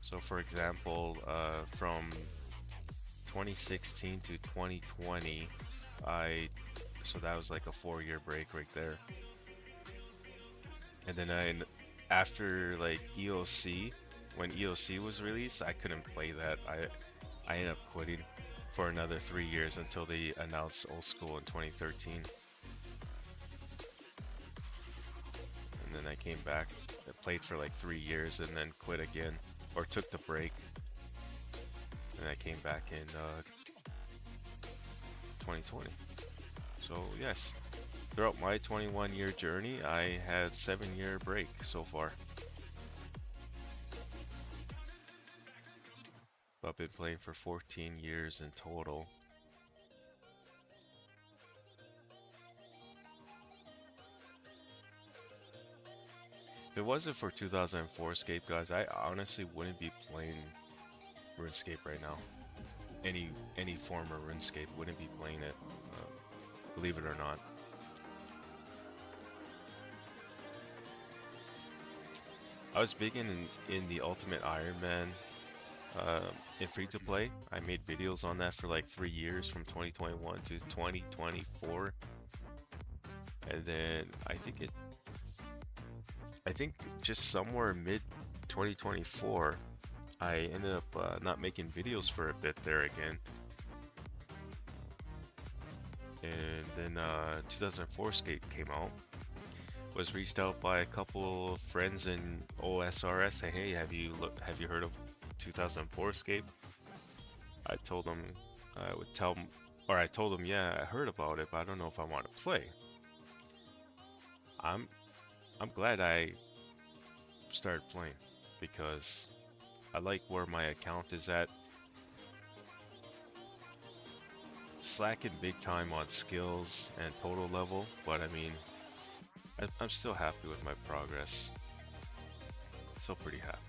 So for example, from 2016 to 2020, so that was like a 4-year break right there. And then after like EOC, when EOC was released, I couldn't play that. I ended up quitting for another 3 years until they announced Old School in 2013. And then I came back, I played for like 3 years and then quit again, or took the break. And I came back in 2020. So yes, throughout my 21-year journey, I had 7-year break so far. But I've been playing for 14 years in total. If it wasn't for 2004Scape, guys, I honestly wouldn't be playing RuneScape right now. Any form of RuneScape, wouldn't be playing it, believe it or not. I was big in the Ultimate Iron Man in free-to-play. I made videos on that for like 3 years, from 2021 to 2024. And then I think just somewhere mid 2024, I ended up not making videos for a bit there again. and then 2004Scape came out. Was reached out by a couple of friends in OSRS. Say, hey, have you heard of 2004Scape? I told them I would tell them, or I told them, yeah, I heard about it, but I don't know if I want to play. I'm I'm glad I started playing because I like where my account is at. Slacking big time on skills and total level, but I mean, I'm still happy with my progress. Still pretty happy.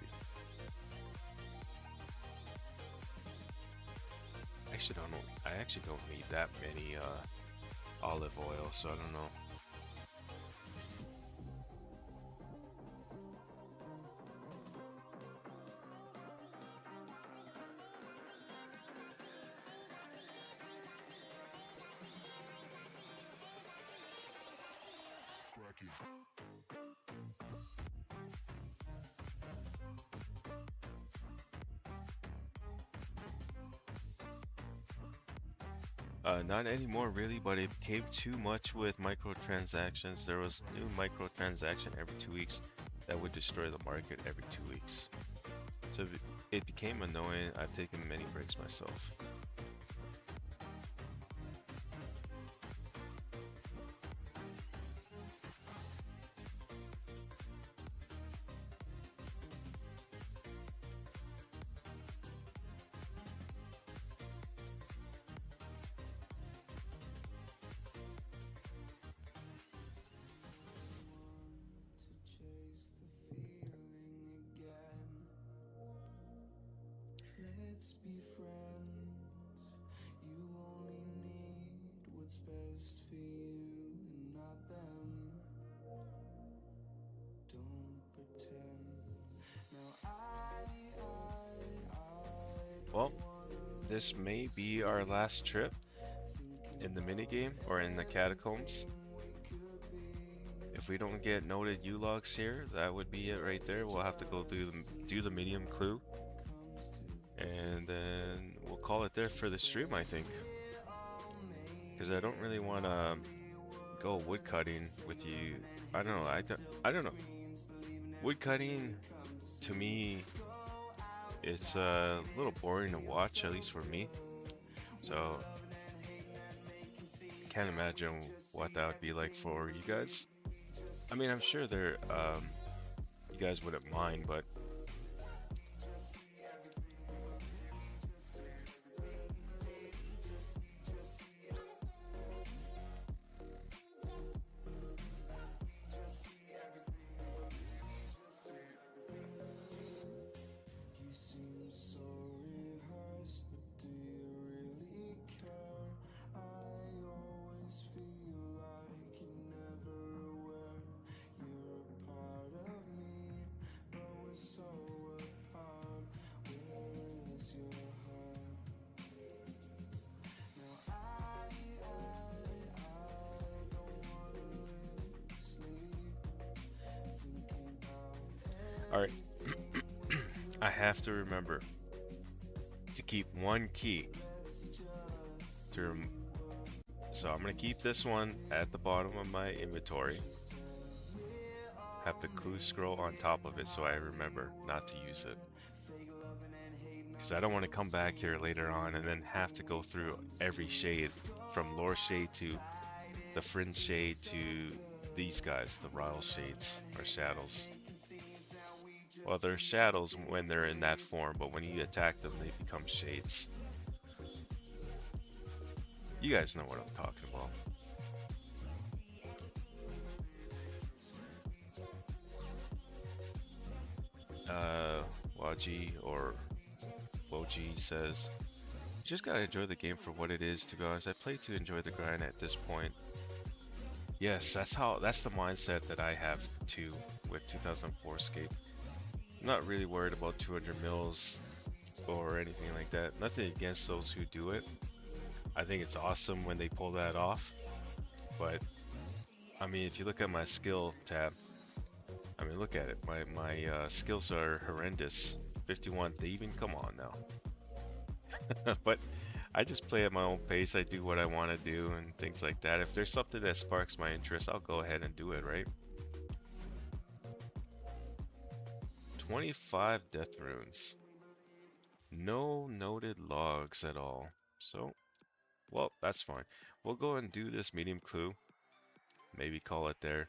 I actually don't need that many olive oil, so I don't know. Not anymore really, but it became too much with microtransactions. There was new microtransaction every 2 weeks that would destroy the market every 2 weeks. So it became annoying. I've taken many breaks myself. Let's be friends. You only need what's best for you and not them. Don't pretend. Now Well, this may be our last trip in the minigame or in the catacombs. If we don't get noted U-logs here, that would be it right there. We'll have to go do the medium clue. And then we'll call it there for the stream, I think. Because I don't really want to go woodcutting with you. I don't know. I don't know. Woodcutting, to me, it's a little boring to watch, at least for me. So, can't imagine what that would be like for you guys. I mean, I'm sure you guys wouldn't mind, but you seem so rehearsed, but do you really care? I always feel like you're never aware. You're a part of me, but we're so apart. Where is your heart? Now I don't wanna live, sleep, thinking about all right. I have to remember to keep one key. So I'm gonna keep this one at the bottom of my inventory. Have the clue scroll on top of it so I remember not to use it. Because I don't want to come back here later on and then have to go through every shade, from lore shade to the fringe shade to these guys, the Ryle shades or shadows. Well, they're shadows when they're in that form, but when you attack them, they become shades. You guys know what I'm talking about. Waji or Woji says, you just gotta enjoy the game for what it is, to be honest. I play to enjoy the grind at this point. Yes, that's the mindset that I have too with 2004Scape. I'm not really worried about 200 mils or anything like that. Nothing against those who do it. I think it's awesome when they pull that off. But I mean, if you look at my skill tab, I mean, look at it. My skills are horrendous. 51 thieving, come on now. But I just play at my own pace. I do what I want to do and things like that. If there's something that sparks my interest, I'll go ahead and do it, right? 25 death runes. No noted logs at all. So, well, that's fine. We'll go and do this medium clue. Maybe call it there.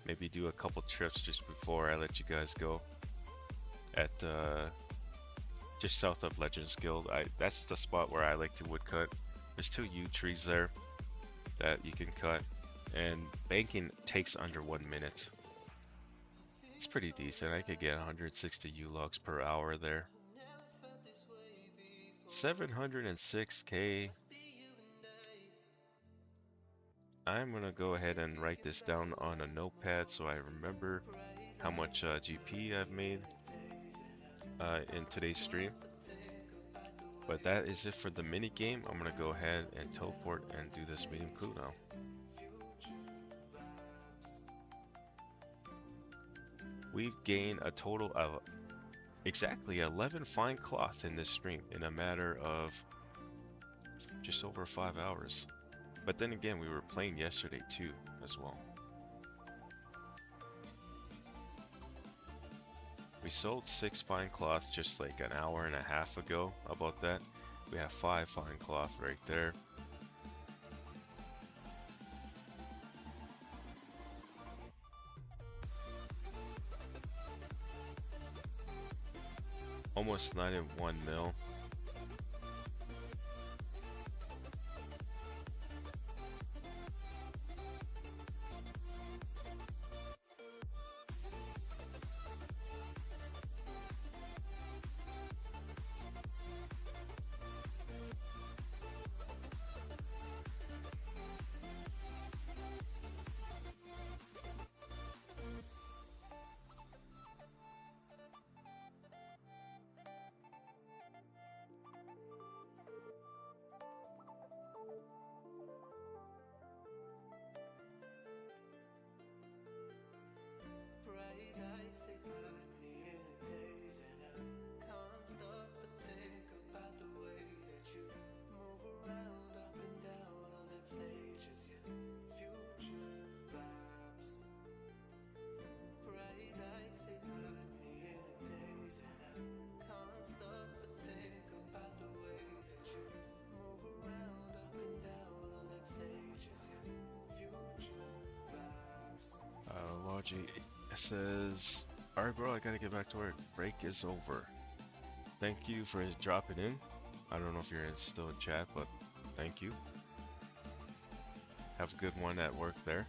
Maybe do a couple trips just before I let you guys go. At just south of Legends Guild. That's the spot where I like to woodcut. There's two yew trees there that you can cut, and banking takes under 1 minute. It's pretty decent. I could get 160 yew logs per hour there. 706k. I'm gonna go ahead and write this down on a notepad so I remember how much GP I've made in today's stream. But that is it for the mini game. I'm gonna go ahead and teleport and do this medium clue now. We've gained a total of exactly 11 fine cloth in this stream in a matter of just over 5 hours. But then again, we were playing yesterday too, as well. We sold 6 fine cloth just like an hour and a half ago. How about that? We have 5 fine cloth right there. Almost 91 mil. Logi says, alright bro, I gotta get back to work. Break is over. Thank you for dropping in. I don't know if you're still in chat, but thank you. Have a good one at work there.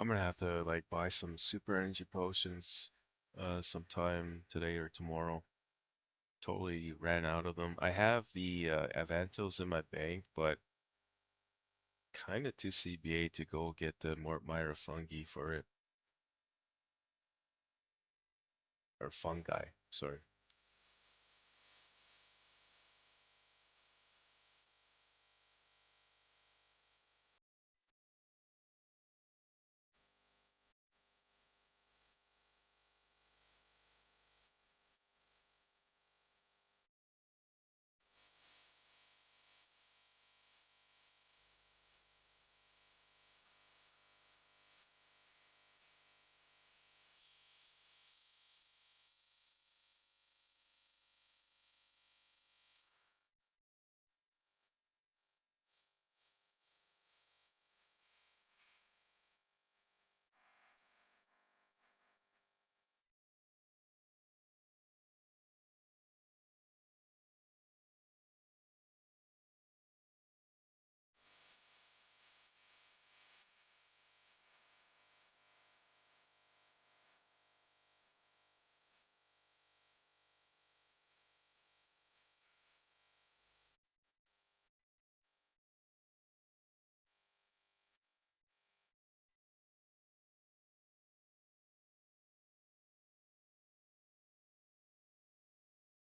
I'm gonna have to like buy some super energy potions sometime today or tomorrow. Totally ran out of them. I have the Avantos in my bank, but kind of too CBA to go get the more Myra fungi for it. Or fungi, sorry.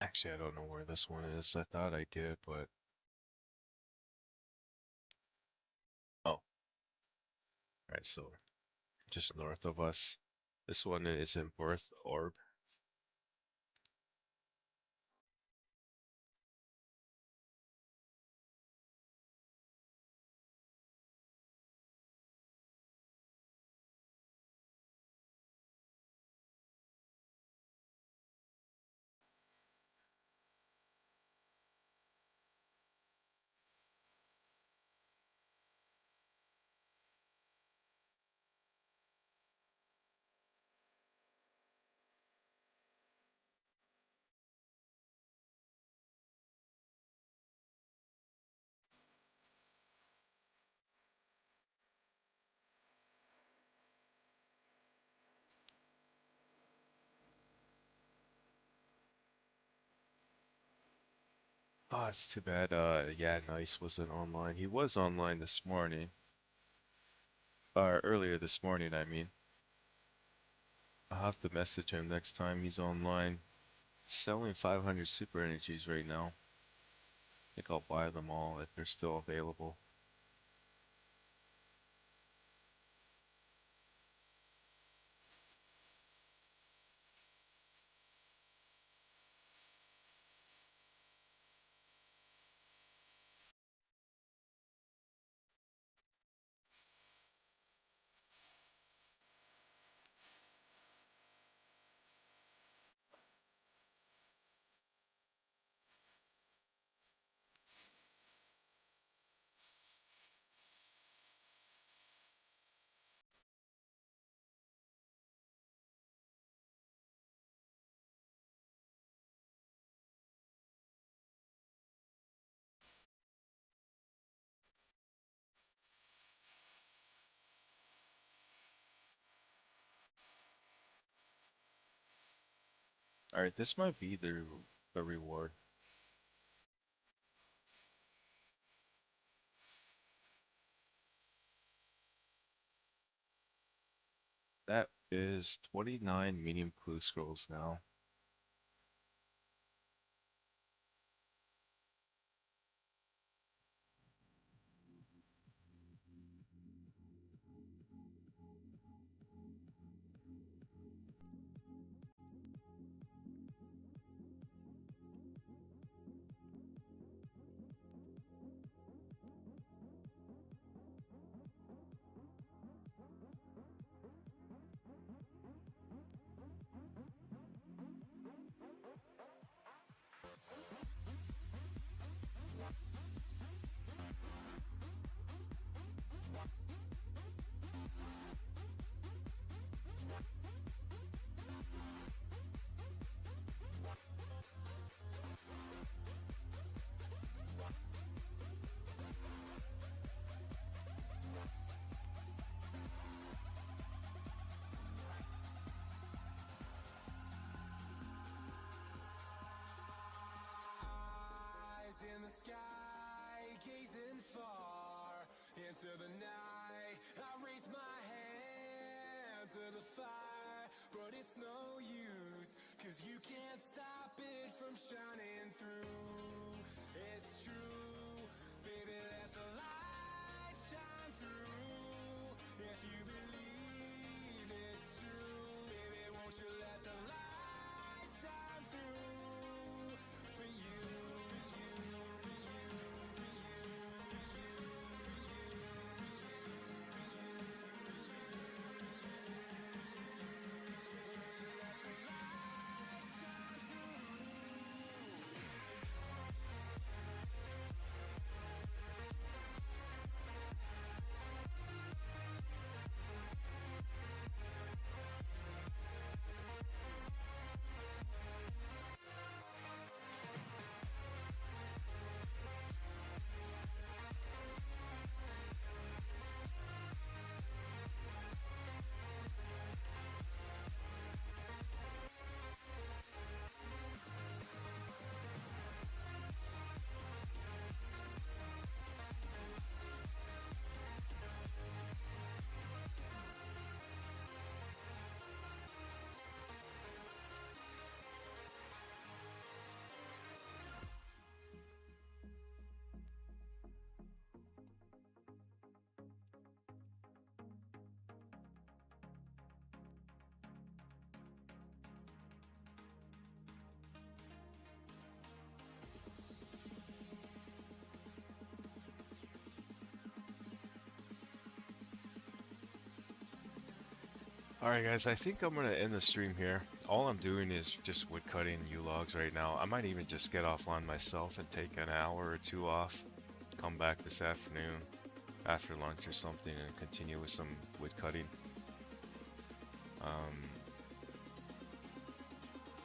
Actually, I don't know where this one is. I thought I did, but oh, alright, so just north of us. This one is in Birth Orb. Oh, it's too bad. Yeah, Nice wasn't online. He was online this morning, or earlier this morning, I mean. I'll have to message him next time he's online. Selling 500 super energies right now. I think I'll buy them all if they're still available. Alright, this might be the reward. That is 29 medium clue scrolls now. Eyes in the sky, gazing far into the night. I raise my hand to the fire, but it's no use, 'cause you can't stop it from shining through. It's true, baby, let the light shine through. If you believe it's true, baby, won't you let the light shine through for you, for you, for you, for you, won't you let the light shine through? Alright guys, I think I'm gonna end the stream here. All I'm doing is just wood cutting U-logs right now. I might even just get offline myself and take an hour or two off. Come back this afternoon after lunch or something and continue with some wood cutting. Um,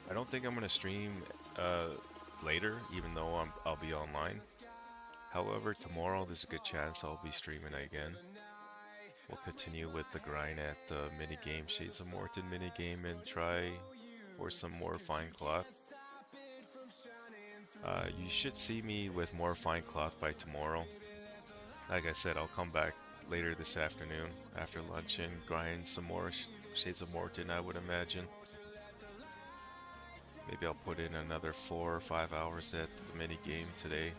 I don't think I'm gonna stream later, even though I'll be online. However, tomorrow there's a good chance I'll be streaming again. We'll continue with the grind at the mini game, Shades of Morton mini game, and try for some more fine cloth. You should see me with more fine cloth by tomorrow. Like I said, I'll come back later this afternoon after lunch and grind some more Shades of Morton, I would imagine. Maybe I'll put in another 4 or 5 hours at the mini game today.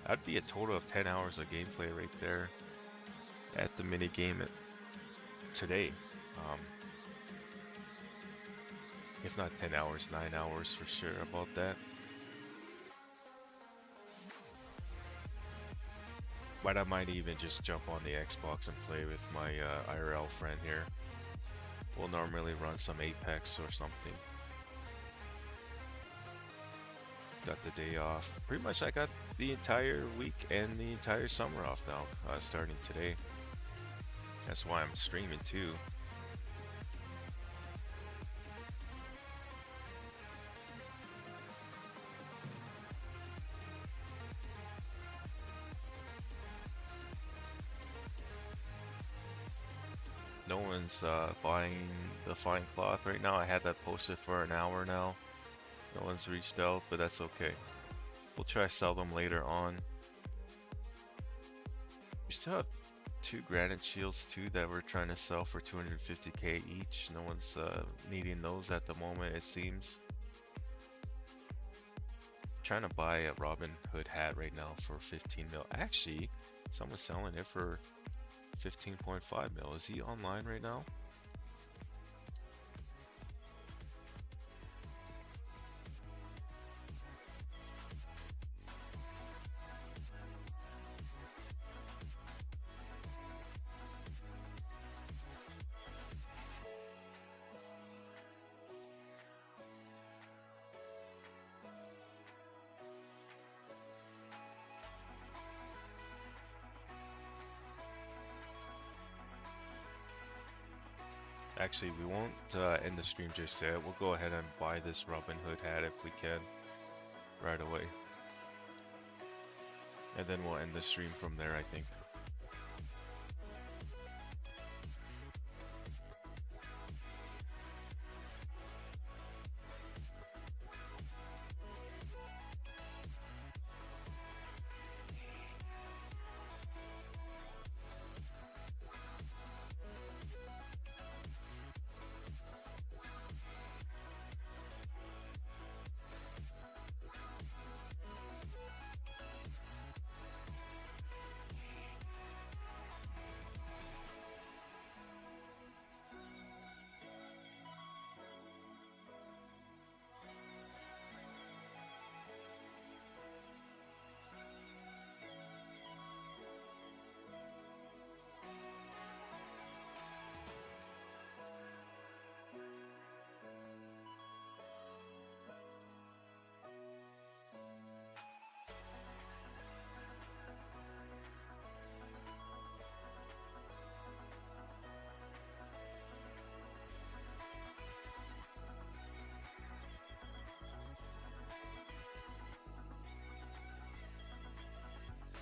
That'd be a total of 10 hours of gameplay right there at the mini game today. If not 10 hours, 9 hours for sure about that. But I might even just jump on the Xbox and play with my IRL friend here. We'll normally run some Apex or something. Got the day off. Pretty much I got the entire week and the entire summer off now, starting today. That's why I'm streaming too. No one's buying the fine cloth right now. I had that posted for an hour now. No one's reached out, but that's okay. We'll try to sell them later on. We still have 2 granite shields too that we're trying to sell for 250k each. No one's needing those at the moment, it seems. Trying to buy a Robin Hood hat right now for 15 mil. Actually, someone's selling it for 15.5 mil. Is he online right now? Actually, we won't end the stream just yet. We'll go ahead and buy this Robin Hood hat if we can right away. And then we'll end the stream from there, I think.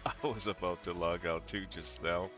I was about to log out too just now.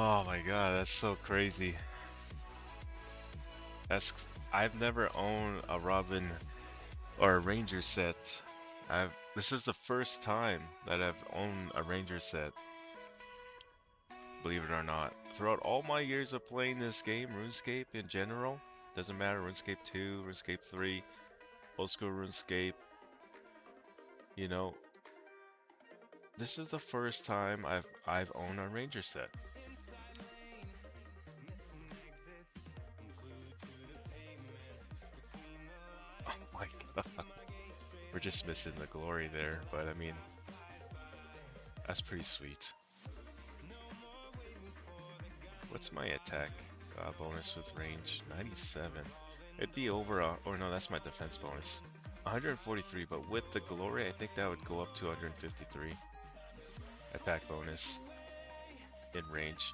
Oh my god, that's so crazy. That's I've never owned a Robin or a Ranger set. This is the first time that I've owned a Ranger set, believe it or not. Throughout all my years of playing this game, RuneScape in general, doesn't matter, RuneScape 2, RuneScape 3, old school RuneScape, you know, this is the first time I've owned a Ranger set. Oh my god. We're just missing the glory there, but I mean, that's pretty sweet. What's my attack bonus with range? 97. It'd be over, or no, that's my defense bonus. 143, but with the glory, I think that would go up to 153. Attack bonus in range.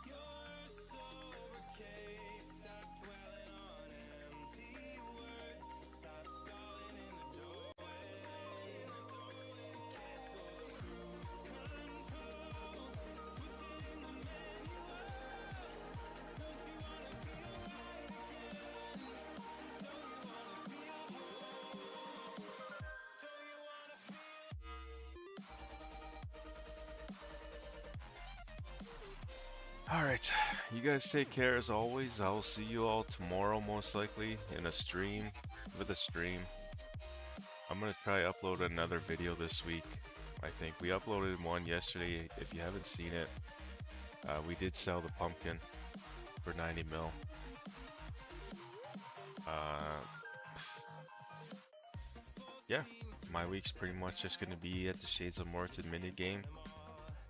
Alright, you guys take care as always. I'll see you all tomorrow most likely in a stream, with a stream. I'm gonna try upload another video this week. I think we uploaded one yesterday. If you haven't seen it, we did sell the pumpkin for 90 mil. Yeah, my week's pretty much just gonna be at the Shades of Morton minigame,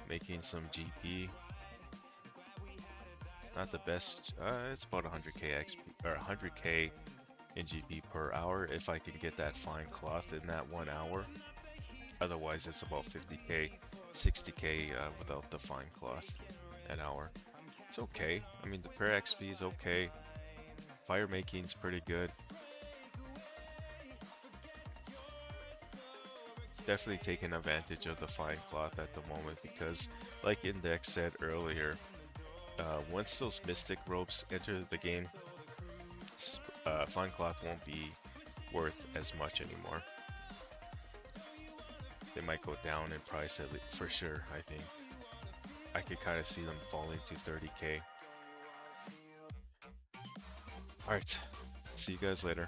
making some GP. Not the best. It's about 100k XP or 100k in GP per hour if I can get that fine cloth in that 1 hour. Otherwise, it's about 50k, 60k without the fine cloth an hour. It's okay. I mean, the per XP is okay. Fire making's pretty good. Definitely taking advantage of the fine cloth at the moment because, like Index said earlier, once those mystic ropes enter the game, fine cloth won't be worth as much anymore. They might go down in price at least, for sure. I think I could kind of see them falling to 30k. Alright, see you guys later.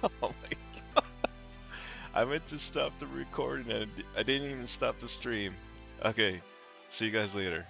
Oh my god. I meant to stop the recording and I didn't even stop the stream. Okay, see you guys later.